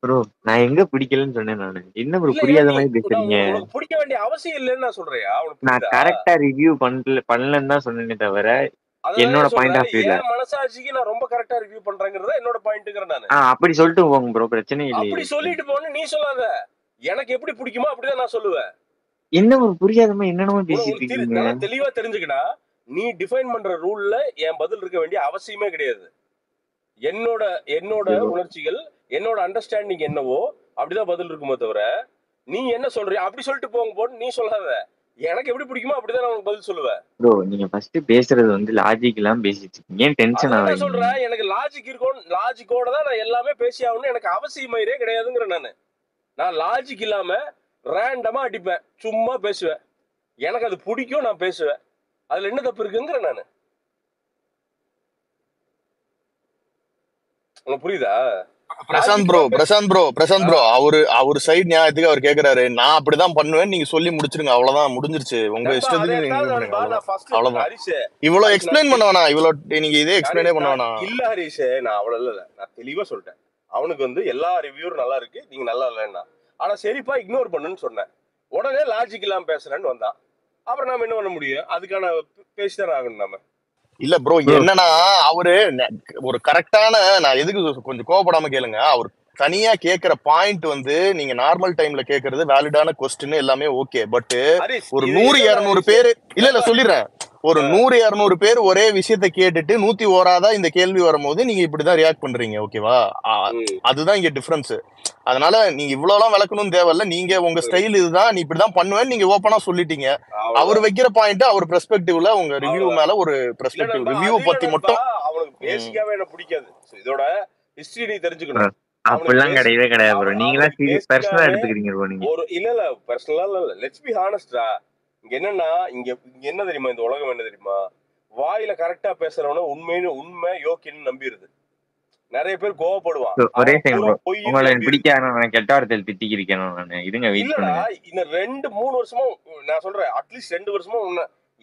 ப்ரோ நான் எங்க பிடிக்கலன்னு சொன்னேன் நானு. என்ன ப்ரோ இல்லையா புரியாத நீ மாதிரி பேசுறீங்க? உனக்கு பிடிக்க வேண்டிய அவசியம் இல்லைன்னு நான் சொல்றியா? உனக்கு நான் புரியுதா? கரெக்டா ரிவ்யூ பண்ணலன்னு தான் சொன்னேனே தவிர என்னோட அதான் பாயிண்ட் சொல்றேன். ஆஃப் வியூல ஏன் மனசாட்சிக்கு நான் ரொம்ப கரெக்டா ரிவ்யூ பண்றேங்கிறத என்னோட பாயிண்ட்ங்கிறேன் நானு. அப்படி சொல்லிட்டு போங்க ப்ரோ, பிரச்சனை அப்படி இல்லையே. சொல்லிட்டு போன்னு நீ சொல்லாத. எனக்கு எப்படி பிடிக்குமோ அப்படிதான் நான் சொல்லுவேன். என்ன ஒரு புரியாதமா என்னென்னமோ பேசிட்டு இருக்கீங்க. நல்லா தெளிவா தெரிஞ்சுக்கடா. நீ டிஃபைன் பண்ற ரூல்ல என் பதில் இருக்க வேண்டிய அவசியமே கிடையாது. என்னோட என்னோட உணர்ச்சிகள், என்னோட அண்டர்ஸ்டாண்டிங் என்னவோ அப்படிதான் பதில் இருக்குமோ தவிர நீ என்ன சொல்றியா அப்படி சொல்லிட்டு போங்க போன்னு நீ சொல்லாத. எனக்கு எப்படி பிடிக்குமோ அப்படிதான் நான் உனக்கு பதில் சொல்லுவேன். ப்ரோ நீங்க ஃபர்ஸ்ட் பேசுறது வந்து லாஜிக் எல்லாம் பேசிட்டு இருக்கீங்க. ஏன் டென்ஷன் அதான் ஆவறீங்க? சொல்றேன். எனக்கு லாஜிக் இருக்கும். லாஜிக்கோட தான் நான் எல்லாமே பேசி ஆகணும்னு எனக்கு அவசியமே கிடையாதுங்கிற நானு. நான் லாஜிக் இல்லாம ரேண்டமா அடிப்பேன், சும்மா பேசுவேன். எனக்கு அது பிடிக்கும், நான் பேசுவேன். அதுல என்ன தப்பு இருக்குங்கிற நானு. உனக்கு புரியுதா? பிரசாந்த் ப்ரோ அவரு சைடு நியாயத்துக்கு அவர் கேக்குறாரு. நான் அப்படிதான் பண்ணுவேன், நீங்க சொல்லி முடிச்சிருங்க, அவ்வளவுதான், முடிஞ்சிருச்சு. உங்க இஷ்டத்துக்கு நீங்க அவ்வளவுதான். இவ்வளவு எக்ஸ்பிளைன் பண்ண வேணாம். இவ்வளவு நீங்க இதே எக்ஸ்பிளைனே பண்ண வேணாம். இல்ல ஹரிஷ், நான் அவ்வளவு இல்ல. நான் தெளிவா சொல்லிட்டேன். அவனுக்கு வந்து எல்லா ரிவ்யூரும் நல்லா இருக்கு, நீங்க நல்லா இல்லைன்னா. ஆனா சரிப்பா இக்னோர் பண்ணுன்னு சொன்னேன். உடனே லாஜிக் இல்லாம பேசுறேன்னு வந்தான். அப்புறம் நாம என்ன பண்ண முடியும்? அதுக்கான பேசிதான் ஆகணும் நாம. இல்ல ப்ரோ, என்னன்னா அவரு ஒரு கரெக்டான, நான் எதுக்கு கொஞ்சம் கோவப்படாம கேளுங்க, அவர் தனியா கேக்குற பாயிண்ட் வந்து நீங்க நார்மல் டைம்ல கேக்குறது வேலிடான கொஸ்டின் எல்லாமே ஓகே. பட் ஒரு 100-200 பேரு இல்ல சொல்லிடுறேன், ஒரு 100-200 பேர் ஒரே விஷயத்த கேட்டுட்டு 101 இந்த கேள்வி வரும்போது நீங்க இப்படிதான் ரியாக்ட் பண்றீங்க. ஓகேவா? அதுதான் இங்க டிஃபரன்ஸ். அதனால நீங்க இவ்வளவு எல்லாம் விளக்கணும் தேவையில்ல. நீங்க உங்க ஸ்டைல் இதுதான், நீ இப்படிதான் பண்ணுவேன்னு நீங்க ஓப்பனா சொல்லிட்டீங்க. அவர் வைக்கிற பாயிண்ட் அவர் பெர்ஸ்பெக்டிவ்ல, உங்க ரிவ்யூ மேல ஒரு பெர்ஸ்பெக்டிவ், ரிவ்யூ பத்தி மட்டும். அவனுக்கு பேசிக்காவே என்ன பிடிக்காது. இதோட ஹிஸ்டரி நீ தெரிஞ்சுக்கணும். அப்படிலாம் கிடையவே கிடையாது ப்ரோ. நீங்களா பர்சனலா எடுத்துக்கிறீங்க ப்ரோ. நீங்க ஒரு இல்ல பர்சனலா இல்ல. லெட்ஸ் பி ஹானஸ்டா. இங்க என்னன்னா, இங்க என்ன தெரியுமா, இந்த உலகம் என்ன தெரியுமா, வாயில கரெக்டா பேசுறவன உண்மை யோக்கியன்னு நம்பிடுது. நிறைய பேர் கோவப்படுவான். ஒரே டைம் ப்ரோ, உங்களை பிடிக்காத கெட்ட வார்த்தையில் திட்டிக்கிறேன் நான். இருங்க வெயிட் பண்ணுங்க. இந்த 2-3 வருஷமா நான் சொல்றேன், அட்லீஸ்ட் 2 வருஷமா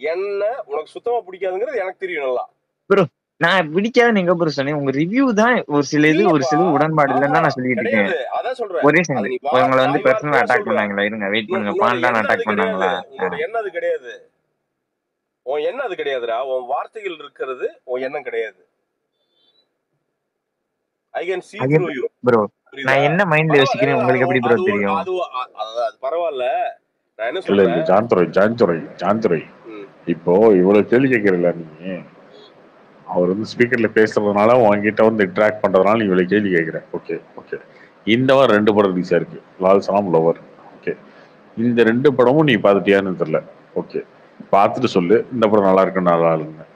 என்ன உனக்கு சுத்தமா பிடிக்காதுங்கிறது எனக்கு தெரியும் நல்லா. ப்ரோ நான் பிடிக்காத நீங்க ப்ரோ சொன்னேன். உங்க ரிவ்யூ தான் ஒரு சில உடன்பாடு இல்லைன்னு தான் நான் சொல்லிட்டு இருக்கேன். அதான் சொல்றேன். ஒரே செகண்ட், உங்களை வந்து பர்சனலா அட்டாக் பண்ணாங்களா? இருங்க வெயிட் பண்ணுங்க. பாண்டான அட்டாக் பண்ணாங்களா? உன்னோட எண்ணம் அது கிடையாது. உன் எண்ணம் அது கிடையாதுடா. உன் வார்த்தைகள் இருக்கிறது உன் எண்ணம் கிடையாது. I can see through you. Bro நான் என்ன மைண்ட்ல யோசிக்கிறேன் உங்களுக்கு எப்படி ப்ரோ தெரியும்? அது பரவாயில்ல. நான் என்ன சொல்றேன், ஜான்துரை இப்போ இவ்வளவு கேள்வி கேட்கறல நீ, அவர் வந்து ஸ்பீக்கர்ல பேசுறதுனால உங்ககிட்ட வந்து இன்டராக்ட் பண்றதுனால நீ இவ்வளவு கேள்வி கேட்கிற. Okay okay. இந்த வாரம் 2 படம் ரிலீஸா இருக்கு, லால் சலாம் லவர். ஓகே, இந்த 2 படமும் நீ பார்த்துட்டியான்னு தெரியல. ஓகே, பார்த்துட்டு சொல்லு இந்த படம் நல்லா இருக்கு நல்லா இல்லைன்னு.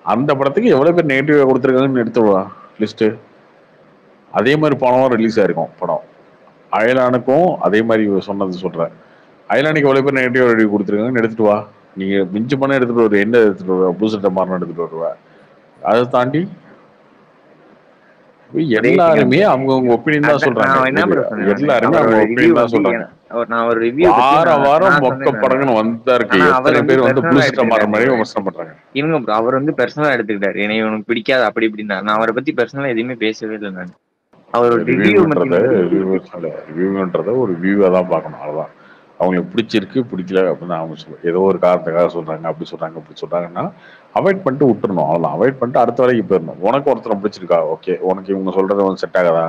அந்த படத்துக்கு எவ்வளவு பேர் நெகட்டிவா கொடுத்துருக்காங்கன்னு எடுத்துவா லிஸ்ட். அதே மாதிரி போன வாரம் ரிலீஸ் ஆயிருக்கும் படம். அயலானுக்கும் அதே மாதிரி சொன்னது சொல்றேன். அயலானுக்கு எவ்வளவு பேர் நெகட்டிவ் ரிவ்யூ கொடுத்துருக்காங்கன்னு எடுத்துட்டு வா. நீங்க மிஞ்சு பண்ண எடுத்துட்டு வருவ, என்ன எடுத்துட்டு வருவ, பூசட்ட மாறணும் எடுத்துட்டு வருவ. அதை தாண்டி எல்லாருமே அவங்கவுங்க ஒப்பீனியன் தான் சொல்றாங்க. எல்லாருமே அவங்க ஒப்பீனியன் தான் சொல்றாங்க. வார வாரம் மொக்க படங்கன்னு வந்தா இருக்கு. எத்தனை பேர் வந்து பூசட்ட மாற மாதிரி விமர்சனம் பண்றாங்க. இவங்க ப்ரோ அவர் வந்து பர்சனலா எடுத்துக்கிட்டாரு. எனக்கு இவனுக்கு பிடிக்காது அப்படி இப்படின்னா. நான் அவரை பத்தி பர்சனலா எதுவுமே பேசவே இல்லை. நான் அவர் ரிவ்யூன்றத ஒரு வியூவா தான் பார்க்கணும். அவ்வளவுதான். அவங்களுக்கு பிடிச்சிருக்கு பிடிக்கல அப்படின்னு அவங்க சொல்லுவாங்க. ஏதோ ஒரு காரணத்துக்காக சொல்றாங்க, அப்படி சொல்றாங்க அப்படி சொல்றாங்கன்னா அவாய்ட் பண்ணிட்டு விட்டுறணும். அவ்வளவுதான். அவாய்ட் பண்ணிட்டு அடுத்த வரைக்கும் போயிடணும். உனக்கு ஒருத்தரை பிடிச்சிருக்கா, ஓகே, உனக்கு இவங்க சொல்றது வந்து செட் ஆகாதா,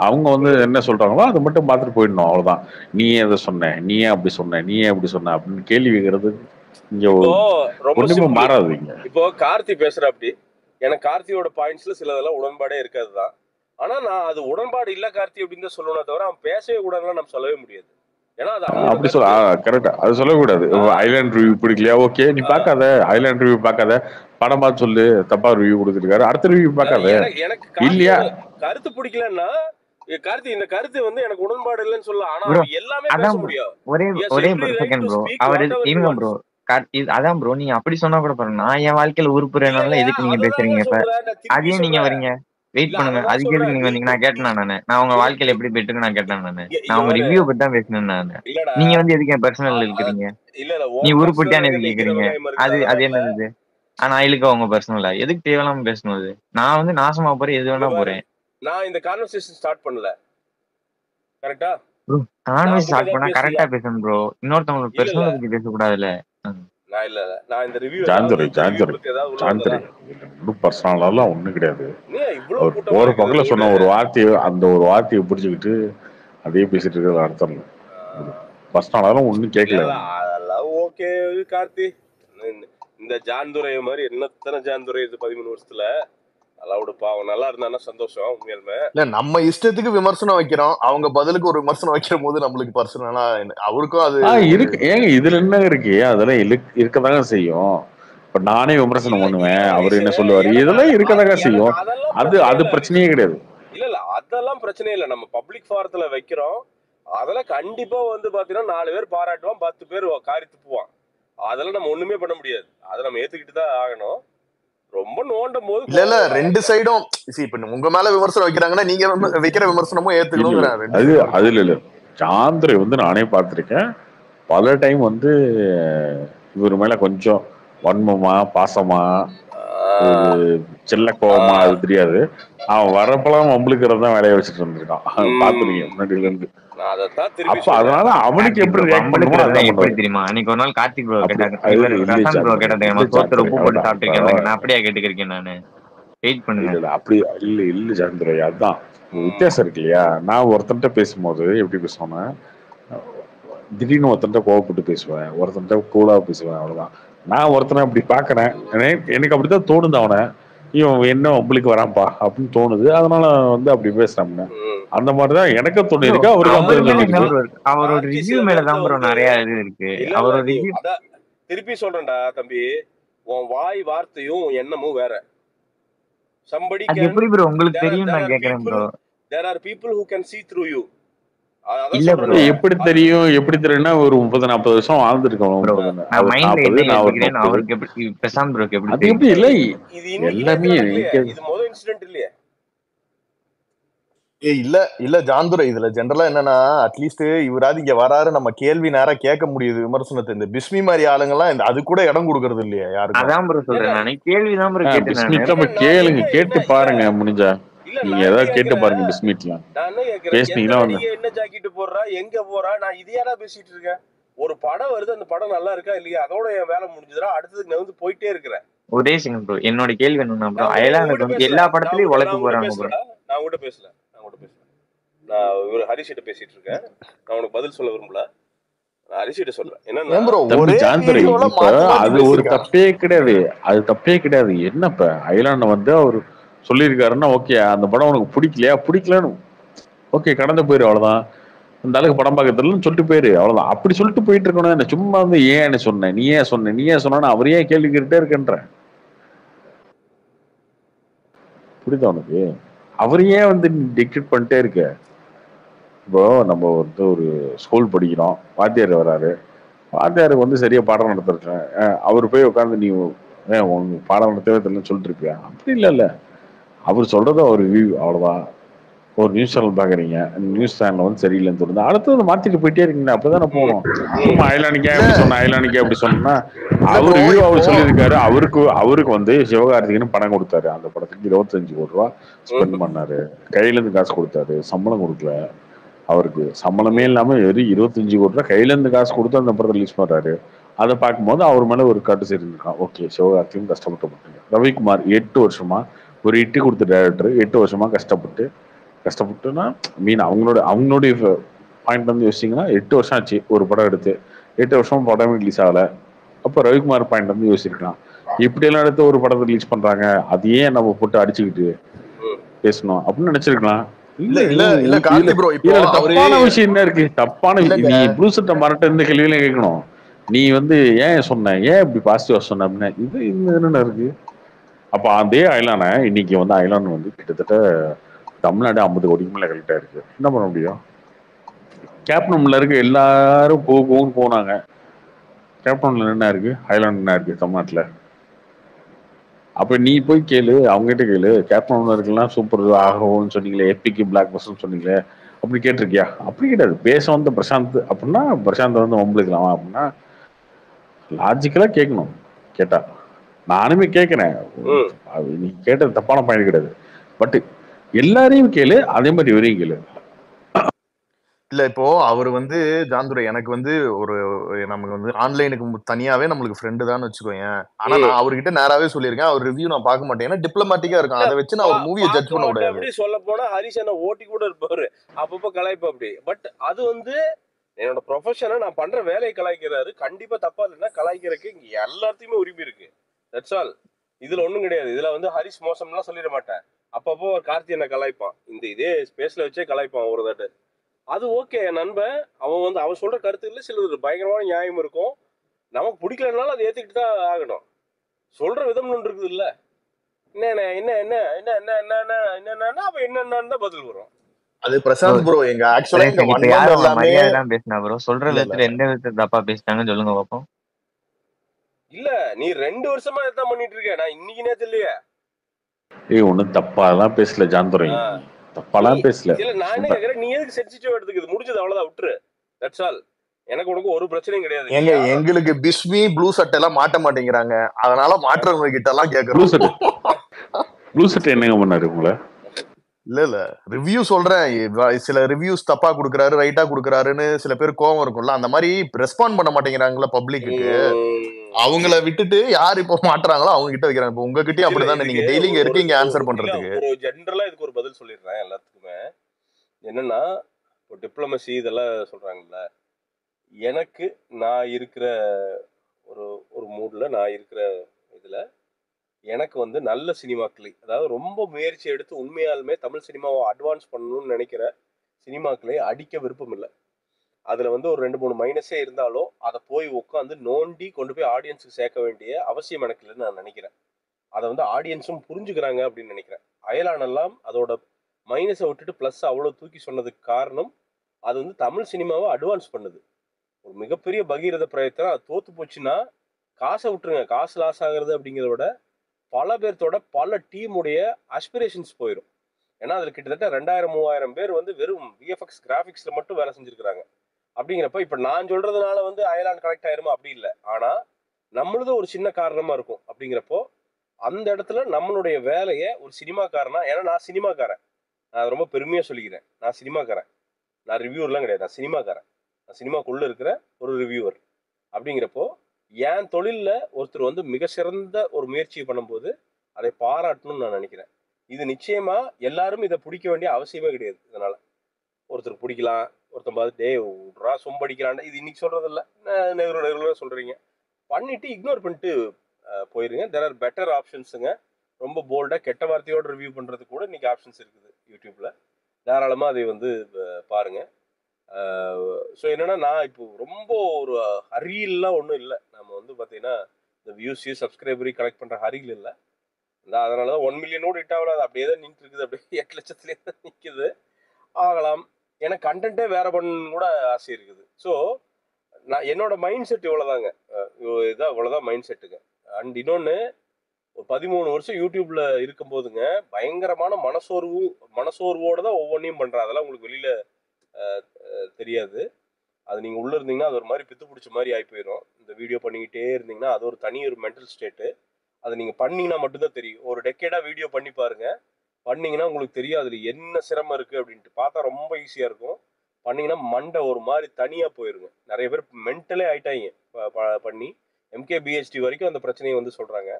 அவங்க வந்து என்ன சொல்றாங்களோ அதை மட்டும் பார்த்துட்டு போயிடணும். அவ்வளவுதான். நீ எதை சொன்ன, நீ ஏன் அப்படி சொன்ன, நீ ஏன் அப்படி சொன்ன அப்படின்னு கேள்வி கேட்கறது இங்க ஒண்ணுமே மாறாது. இங்க இப்போ கார்த்தி பேசுற அப்படி எனக்கு கார்த்தியோட பாயிண்ட்ஸ்ல சிலதெல்லாம் உடன்பாடே இருக்காதுதான். ஆனா நான் அது உடன்பாடு இல்ல கார்த்தி அப்படின்னு தான் சொல்லணும் தவிர அவன் பேசவே கூடாதுன்னு நம்ம சொல்லவே முடியாது. அப்படி சொல்ல கரெக்டா அது சொல்லக்கூடாது. ஐலாண்ட் ரிவ்யூ பிடிக்கலையா, ஓகே நீ பார்க்காத, ஐலாண்ட் ரிவ்யூ பார்க்காத, படம் பார்த்து சொல்லு, தப்பா ரிவ்யூ கொடுத்துருக்காரு, அடுத்த ரிவ்யூ பார்க்காத. இல்லையா கருத்து பிடிக்கலன்னா கார்த்தி இந்த கருத்து வந்து எனக்கு உடன்பாடு இல்லைன்னு சொல்ல. ஆனா எல்லாமே பேச முடியும். ஒரே செகண்ட் ப்ரோ, அவர் இருங்க ப்ரோ. அதான் ப்ரோ, நீங்க அப்படி சொன்னா கூட பாருங்க. நான் என் வாழ்க்கையில உருப்புறேனால எதுக்கு நீங்க பேசுறீங்க? இப்ப அதே நீங்க வரீங்க, வெயிட் பண்ணுங்க. அதுக்கு எதுக்கு நீங்க வந்தீங்க? நான் கேட்டேன் நான் உங்க வாழ்க்கையில எப்படி போயிட்டு நான் கேட்டேன். நான் உங்க ரிவ்யூ பத்தி தான் பேசினேன். நீங்க வந்து எதுக்கு என் பர்சனல் இருக்கிறீங்க? நீ உருப்பிட்டான்னு எதுக்கு கேக்குறீங்க? அது என்னது? ஆனா இழுக்க உங்க பர்சனலா எதுக்கு தேவையில்லாம பேசணும்? அது நான் வந்து நாசமா போறேன், எது வேணா போறேன். நான் இந்த கான்வர்சேஷன் ஸ்டார்ட் பண்ணல. கரெக்டா? நான்வெஜ் சாப்பிட்டா கரெக்டா பேசணும் ப்ரோ. இன்னொருத்தவங்களுக்கு பெர்சனல் பத்தி பேசக்கூடாதுல்ல. நான் இல்ல நான் இந்த ரிவ்யூ ஜான்துரை ஜான்துரை பர்சனலாலாம் ஒண்ணும் கிடையாது. இவ்வளவு அவர் போற பக்கத்துல சொன்ன ஒரு வார்த்தையை அந்த ஒரு வார்த்தையை பிடிச்சுக்கிட்டு அதே பேசிட்டு இருக்கிறது அர்த்தம் இல்லை. பர்சனலாலும் ஒண்ணும் கேட்கல. அதெல்லாம் ஓகே கார்த்தி. இந்த ஜான்துரை மாதிரி என்னத்தனை ஜான்துரை இது 13 வருஷத்துல பாவம் நல்லா இருந்தானா சந்தோஷம். உண்மையாலுமே இல்ல நம்ம இஷ்டத்துக்கு விமர்சனம் வைக்கிறோம், அவங்க பதிலுக்கு ஒரு விமர்சனம் வைக்கிற போது நம்மளுக்கு பர்சனலா அவருக்கும் அது இருக்கு. ஏங்க இதுல என்ன இருக்கு? அதெல்லாம் இருக்கதாங்க செய்யும். இப்ப நானே விமர்சனம் பண்ணுவேன், அவரு என்ன சொல்லுவாரு, இதெல்லாம் இருக்கதாங்க செய்யும். அது பிரச்சனையே கிடையாது. இல்ல அதெல்லாம் பிரச்சனையே இல்ல. நம்ம பப்ளிக் ஃபாரத்துல வைக்கிறோம், அதெல்லாம் கண்டிப்பா பாத்தீங்கன்னா 4 பேர் பாராட்டுவான், 10 பேர் காரி துப்புவான். அதெல்லாம் நம்ம ஒண்ணுமே பண்ண முடியாது. அதை நம்ம ஏத்துக்கிட்டு தான் ஆகணும். ரொம்ப நோண்டும் போது இல்ல 2 சைடும் இப்ப உங்க மேல விமர்சனம் வைக்கிறாங்கன்னா நீங்க வைக்கிற விமர்சனமும் ஏத்துக்கணும். அதுல இல்ல சாந்திரை நானே பார்த்திருக்கேன் பல டைம் இவர் மேல கொஞ்சம் வன்மமா பாசமா ஒரு செல்ல கோபமா அது தெரியாது. அவன் வரப்பெல்லாம் வம்பளுக்குறது தான் வேலையை வச்சுட்டு இருந்திருக்கான். பாத்துருக்கீங்க முன்னாடில இருந்து. அப்ப அதனால அவனுக்கு எப்படி ரியாக்ட் பண்ணுவான் எப்படி தெரியுமா? அன்னைக்கு ஒரு நாள் கார்த்திக் ப்ரோ கேட்டாங்க, ப்ரோ கேட்டாங்க சோத்துல உப்பு போட்டு சாப்பிட்டுருக்கேன். நான் அப்படியே கேட்டுக்கிறேன். நானு வெயிட் பண்ணுங்க. அப்படி இல்ல சந்திரை, அதுதான் வித்தியாசம் இருக்கு இல்லையா? நான் ஒருத்தன்ட்ட பேசும்போது எப்படி பேசுவேன்னா, திடீர்னு ஒருத்தன்ட்ட கோவப்பட்டு பேசுவேன், ஒருத்தன்ட்ட கூலா பேசுவேன், அவ்வளவுதான். நான் ஒருத்தனை அப்படி பாக்குறேன், எனக்கு அப்படித்தான் தோணுது. அவனை இவன் என்ன உங்களுக்கு வரான்ப்பா அப்படின்னு தோணுது, அதனால அப்படி பேசுறாங்க. அந்த மாதிரிதான் எனக்கு தோணிருக்கு. அவரோட ரிவ்யூ மேலதான் ப்ரோ நிறைய இது இருக்கு. அவரோட ரிவ்யூ திருப்பி சொல்றேன்டா தம்பி, உன் வாய் வார்த்தையும் எண்ணமும் வேற. somebody can, எப்படி ப்ரோ உங்களுக்கு தெரியும்? நான் கேக்குறேன் bro. there are people who can see through you. இல்ல ப்ரோ, எப்படி தெரியும்னா ஒரு 30-40 வருஷம் வாழ்ந்துருக்கோம். நான் மைண்ட்ல என்ன யோசிக்கிறேன் அவருக்கு எப்படி பிரசாந்த் ப்ரோக்கு எப்படி அது எப்படி இல்ல எல்லாமே இது முதல் இன்சிடென்ட் இல்லையே. இல்ல ஜான்துரை, இதுல ஜெனரலா என்னன்னா அட்லீஸ்ட் இவராது இங்க வராரு, நம்ம கேள்வி நேரம் கேட்க முடியுது விமர்சனத்தை. இந்த பிஸ்மி மாதிரி ஆளுங்கெல்லாம் அது கூட இடம் கொடுக்கறது இல்லையா யாருக்கும்? அதான் ப்ரோ சொல்றேன் நானே, கேள்விதான் ப்ரோ கேட்டேன். கேளுங்க, கேட்டு பாருங்க முடிஞ்சா. நீங்க ஏதாவது கேட்டு பாருங்க பிஸ்மிட்லாம். என்ன ஜாக்கெட் போடுறா, எங்க போறா, நான் இதையாடா பேசிட்டு இருக்கேன். ஒரு படம் வருது, அந்த படம் நல்லா இருக்கா இல்லையா, அதோட என் வேலை முடிஞ்சதுடா, அடுத்ததுக்கு நான் போயிட்டே இருக்கிறேன். ஒரே செகண்ட் ப்ரோ, என்னோட கேள்வி என்னன்னா ப்ரோ, அயலானுக்கு எல்லா படத்துலயும் உழைப்பு போறாங்க ப்ரோ. நான் உங்ககிட்ட பேசல, நான் ஒரு ஹரிஷிட்ட பேசிட்டு இருக்கேன். நான் உனக்கு பதில் சொல்ல விரும்பல, நான் ஹரிஷிட்ட சொல்றேன். அது ஒரு தப்பே கிடையாது, அது தப்பே கிடையாது. என்னப்ப அயலான அவரு சொல்லியிருக்காருன்னா ஓகே, அந்த படம் உனக்கு பிடிக்கலன்னு ஓகே, கடந்து போயிரு, அவ்வளவுதான். அந்த அளவுக்கு படம் பார்க்கறதுலன்னு சொல்லிட்டு போயிரு, அவ்வளவுதான். அப்படி சொல்லிட்டு போயிட்டு இருக்கணும். சும்மா ஏன் சொன்னேன், நீ ஏன் சொன்னா அவரே கேள்வி கேட்டுட்டே இருக்கன்ற. புரியுதா உனக்கு? அவரையே டிக்டேட் பண்ணிட்டே இருக்க. இப்போ நம்ம ஒரு ஸ்கூல் படிக்கிறோம், வாத்தியார் வர்றாரு, வாத்தியாருக்கு சரியா பாடம் நடத்துறேன், அவரு போய் உட்காந்து நீ உனக்கு பாடம் நடத்தவே தெரியலன்னு சொல்லிட்டு இருப்பியா? அப்படி இல்ல, அவர் சொல்றத ஒரு வியூ, அவ்வளவுதான். ஒரு நியூஸ் சேனல் பாக்குறீங்க, நியூஸ் சேனல் சரியில்லைன்னு தோணுது, அடுத்தது மாத்திட்டு போயிட்டே இருக்கீங்க. அப்பதானே போகணும். சும்மா அயலானிக்கா அப்படி சொன்னா அவர் வியூ அவர் சொல்லியிருக்காரு. அவருக்கு சிவகார்த்திகேயன் பணம் கொடுத்தாரு, அந்த படத்துக்கு 25 கோடி ரூபா ஸ்பெண்ட் பண்ணாரு, கையில இருந்து காசு கொடுத்தாரு, சம்பளம் கொடுக்கல. அவருக்கு சம்பளமே இல்லாம வெறும் 25 கோடி ரூபா கையில இருந்து காசு கொடுத்து அந்த படத்தை ரிலீஸ் பண்றாரு. அதை பார்க்கும்போது அவர் மேல ஒரு கட்டு சரிருக்கான். ஓகே, சிவகார்த்திகேயன் கஷ்டப்பட்டு, ரவிக்குமார் 8 வருஷமா ஒரு இட்டி கொடுத்த டைரக்டர் 8 வருஷமா கஷ்டப்பட்டுன்னா அவங்களுடைய பாயிண்ட் யோசிச்சிங்கன்னா 8 வருஷம் ஆச்சு ஒரு படம் எடுத்து, 8 வருஷம் படமே ரிலீஸ் ஆகல. அப்ப ரவிக்குமார் பாயிண்ட் யோசிச்சிருக்கலாம், இப்படி எல்லாம் எடுத்து ஒரு படத்தை ரிலீஸ் பண்றாங்க, அதையே நம்ம போட்டு அடிச்சுக்கிட்டு பேசணும் அப்படின்னு நினைச்சிருக்கலாம். தப்பான விஷயம் என்ன இருக்கு? தப்பான நீ ப்ளூசட்ட மரட்ட இந்த கேள்வியில கேட்கணும். நீ ஏன் சொன்ன, ஏன் இப்படி பாசிட்டிவா சொன்ன அப்படின்னா இது என்ன இருக்கு? அப்ப அதே அயலான இன்னைக்கு அயலான் கிட்டத்தட்ட தமிழ்நாடு 50 கோடிக்கு மேல கலெக்ட் ஆயிருக்கு. என்ன பண்ண முடியும்? கேப்டன்ல இருக்க எல்லாரும் போனாங்க. கேப்டன்ல என்ன இருக்கு, அயலான் என்ன இருக்கு தமிழ்நாட்டுல? அப்ப நீ போய் கேளு, அவங்ககிட்ட கேளு, கேப்டன் இருக்கலாம் சூப்பர் ஆகும்னு சொன்னீங்களே, எப்பிக்கு பிளாக் பஸ்ட்னு சொன்னீங்களே, அப்படி கேட்டிருக்கியா? அப்படி கிடையாது. பேச பிரசாந்த் அப்படின்னா பிரசாந்த் வம்பளுக்கலாமா அப்படின்னா லாஜிக்கலா கேட்கணும். கேட்டா நானுமே கேட்கிறேன், நீ கேட்டது தப்பான பாயிண்ட் கிடையாது. பட் எல்லாரையும் கேளு, அதே மாதிரி இவரையும் கேளு. இல்ல இப்போ அவர் வந்து ஜாந்துரை எனக்கு வந்து ஒரு நமக்கு வந்து ஆன்லைனுக்கு தனியாவே நம்மளுக்கு ஃப்ரெண்டு தான் வச்சுக்கோங்க. ஆனா நான் அவர்கிட்ட நேராவே சொல்லியிருக்கேன், அவர் ரிவ்யூ நான் பார்க்க மாட்டேன், ஏன்னா டிப்ளமேட்டிக்கா இருக்கும். அதை வச்சு நான் ஒரு மூவியை ஜட்ஜ் பண்ண முடியாது. அப்படி சொல்ல போனா ஹரிஷ் அண்ணா ஓட்டி கூட இருப்பாரு, அப்பப்போ கலாய்ப்பு அப்படி. பட் அது வந்து என்னோட ப்ரொஃபஷனை நான் பண்ற வேலையை கலாய்க்கிறாரு. கண்டிப்பா தப்பா இல்லைன்னா கலாய்க்கிறதுக்கு இங்க எல்லாத்தையுமே உரிமை இருக்கு. That's all. இதுல ஒண்ணும் கிடையாது. இதுல வந்து ஹரிஷ் மோசம்லாம் சொல்லிட மாட்டேன். அப்பப்போ கார்த்தி என்ன கலாய்ப்பான், இந்த இதே ஸ்பேஸ்ல வச்சே கலாய்ப்பான் ஒரு தட்டு. அது ஓகே, என் நண்பன் அவன் வந்து அவன் சொல்ற கருத்துக்கள் சில பயங்கரமான நியாயம் இருக்கும். நமக்கு பிடிக்கலனாலும் அதை ஏத்துக்கிட்டு தான் ஆகணும். சொல்ற விதம் ஒன்று இருக்குது இல்ல, என்ன என்ன என்ன என்ன என்ன என்ன என்ன என்ன அப்ப என்னன்னு தான் பதில் வரும். அது பிரசாந்த் ப்ரோ, எங்க ஆக்சுவலா இங்க வன்மம் எல்லாமே பேசினா ப்ரோ. சொல்ற விதத்துல எந்த விதத்துல தப்பா பேசிட்டாங்கன்னு சொல்லுங்க பாப்போம். இல்ல நீ 2 வருஷமா இதான் பண்ணிட்டு இருக்க, நான் இன்னைக்கு நேத்து இல்லையா? ஒண்ணும் தப்பாதான் பேசல ஜாந்துரை, தப்பாலாம் பேசல. இல்ல நான் என்ன கேக்குறேன், நீ எதுக்கு சென்சிட்டிவ் எடுத்துக்குது? முடிஞ்சது அவ்வளவுதான், விட்டுரு. That's all. எனக்கு உனக்கு ஒரு பிரச்சனையும் கிடையாது. ஏங்க எங்களுக்கு பிஸ்மி ப்ளூ சட்டை எல்லாம் மாட்ட மாட்டேங்கிறாங்க, அதனால மாற்றவங்க கிட்ட எல்லாம் கேக்குறோம். ப்ளூ சட்டை என்னங்க பண்ணாரு உங்களை? இல்ல ரிவ்யூ சொல்றேன், சில ரிவ்யூஸ் தப்பா குடுக்குறாரு ரைட்டா குடுக்குறாருன்னு சில பேர் கோவம் இருக்கும்ல, அந்த மாதிரி ரெஸ்பாண்ட் பண்ண மாட்டேங்கிறாங்களா பப்ளிக்கு. அவங்கள விட்டுட்டு யார் இப்போ மாட்டுறாங்களோ அவங்க கிட்ட வைக்கிறாங்க. இப்போ உங்ககிட்டயும் அப்படிதான், நீங்க டெய்லி இங்க இருக்கீங்க ஆன்சர் பண்றதுக்கு. ஒரு ஜெனரலா இதுக்கு ஒரு பதில் சொல்லிடுறேன் எல்லாத்துக்குமே. என்னன்னா இப்போ டிப்ளமசி இதெல்லாம் சொல்றாங்கல்ல, எனக்கு நான் இருக்கிற ஒரு மூட்ல, நான் இருக்கிற இதுல எனக்கு வந்து நல்ல சினிமாக்களை, அதாவது ரொம்ப முயற்சி எடுத்து உண்மையாலுமே தமிழ் சினிமாவை அட்வான்ஸ் பண்ணணும்னு நினைக்கிற சினிமாக்களை அடிக்க விருப்பம் இல்லை. அதுல வந்து ஒரு 2-3 மைனஸே இருந்தாலும் அதை போய் உட்காந்து நோண்டி கொண்டு போய் ஆடியன்ஸுக்கு சேர்க்க வேண்டிய அவசியம் எனக்கு இல்லைன்னு நான் நினைக்கிறேன். அதை வந்து ஆடியன்ஸும் புரிஞ்சுக்கிறாங்க அப்படின்னு நினைக்கிறேன். அயலானெல்லாம் அதோட மைனஸை விட்டுட்டு ப்ளஸ் அவ்வளோ தூக்கி சொன்னதுக்கு காரணம் அது வந்து தமிழ் சினிமாவை அட்வான்ஸ் பண்ணுது. ஒரு மிகப்பெரிய பகீரத பிரயத்தனம். அது தோத்து போச்சுன்னா காசை விட்டுருங்க, காசு லாஸ் ஆகுறது அப்படிங்கிறத விட பல பேர்த்தோட பல டீமுடைய அஸ்பிரேஷன்ஸ் போயிடும். ஏன்னா அதில் கிட்டத்தட்ட 2000-3000 பேர் வந்து வெறும் விஎஃப்எக்ஸ் கிராஃபிக்ஸில் மட்டும் வேலை செஞ்சுருக்கிறாங்க. அப்படிங்கிறப்ப இப்போ நான் சொல்றதுனால வந்து அயலான் கரெக்ட் ஆயிருமா? அப்படி இல்லை. ஆனால் நம்மளது ஒரு சின்ன காரணமாக இருக்கும். அப்படிங்கிறப்போ அந்த இடத்துல நம்மளுடைய வேலையை ஒரு சினிமாக்காரனா, ஏன்னா நான் சினிமாக்காரன், நான் ரொம்ப பெருமையாக சொல்லிக்கிறேன், நான் சினிமாக்காரன், நான் ரிவ்யூவர்லாம் கிடையாது, நான் சினிமாக்காரன், நான் சினிமாக்குள்ளே இருக்கிற ஒரு ரிவ்யூவர். அப்படிங்கிறப்போ என் தொழிலில் ஒருத்தர் வந்து மிக சிறந்த ஒரு முயற்சியை பண்ணும்போது அதை பாராட்டணும்னு நான் நினைக்கிறேன். இது நிச்சயமா எல்லாரும் இதை பிடிக்க வேண்டிய அவசியமே கிடையாது. இதனால ஒருத்தர் பிடிக்கலாம், ஒருத்தன் பார்த்து டே விட்றா சொம்படிக்கிறான்டா, இது இன்னைக்கு சொல்றது இல்லை, நெருங்குற சொல்றீங்க, பண்ணிட்டு இக்னோர் பண்ணிட்டு போயிருங்க. தெர் ஆர் பெட்டர் ஆப்ஷன்ஸுங்க. ரொம்ப போல்டா கெட்ட வார்த்தையோட ரிவ்யூ பண்றது கூட இன்னைக்கு ஆப்ஷன்ஸ் இருக்குது யூடியூப்ல, தாராளமா அதை வந்து பாருங்க. ஸோ என்னன்னா நான் இப்போ ரொம்ப ஒரு ஹரியெல்லாம் ஒன்றும் இல்லை. நம்ம வந்து பார்த்தீங்கன்னா இந்த வியூஸ் சப்ஸ்கிரைபரி கலெக்ட் பண்ணுற ஹரியில் இல்லை. அதனால தான் 1 மில்லியனோடு ஹிட் ஆகல, அது அப்படியே தான் நின்று இருக்குது, அப்படியே 8 லட்சத்துலேயே தான் நிற்குது. ஆகலாம், எனக்கு கண்டென்ட்டே வேற பண்ணு கூட ஆசை இருக்குது. ஸோ நான் என்னோட மைண்ட் செட் இவ்வளோதாங்க, இதான் இவ்வளோதான் மைண்ட் செட்டுங்க. அண்ட் இன்னொன்று, ஒரு 13 வருஷம் யூடியூப்ல இருக்கும் போதுங்க பயங்கரமான மனசோர்வோட தான் ஒவ்வொன்றையும் பண்றேன். அதெல்லாம் உங்களுக்கு வெளியில தெரியாது. அது நீங்க உள்ள இருந்தீங்கன்னா அது ஒரு மாதிரி பித்து பிடிச்ச மாதிரி ஆகி போயிடும். இந்த வீடியோ பண்ணிக்கிட்டே இருந்தீங்கன்னா அது ஒரு தனி ஒரு மென்டல் ஸ்டேட்டு. அதை நீங்க பண்ணீங்கன்னா மட்டும்தான் தெரியும். ஒரு டெக்கேடா வீடியோ பண்ணி பாருங்க, பண்ணீங்கன்னா உங்களுக்கு தெரியும் அதுல என்ன சிரமம் இருக்கு அப்படின்ட்டு. பார்த்தா ரொம்ப ஈஸியா இருக்கும், பண்ணீங்கன்னா மண்டை ஒரு மாதிரி தனியா போயிருங்க. நிறைய பேர் மென்டலே ஆயிட்டாங்க பண்ணி. MKBHD வரைக்கும் அந்த பிரச்சனையை வந்து சொல்றாங்க.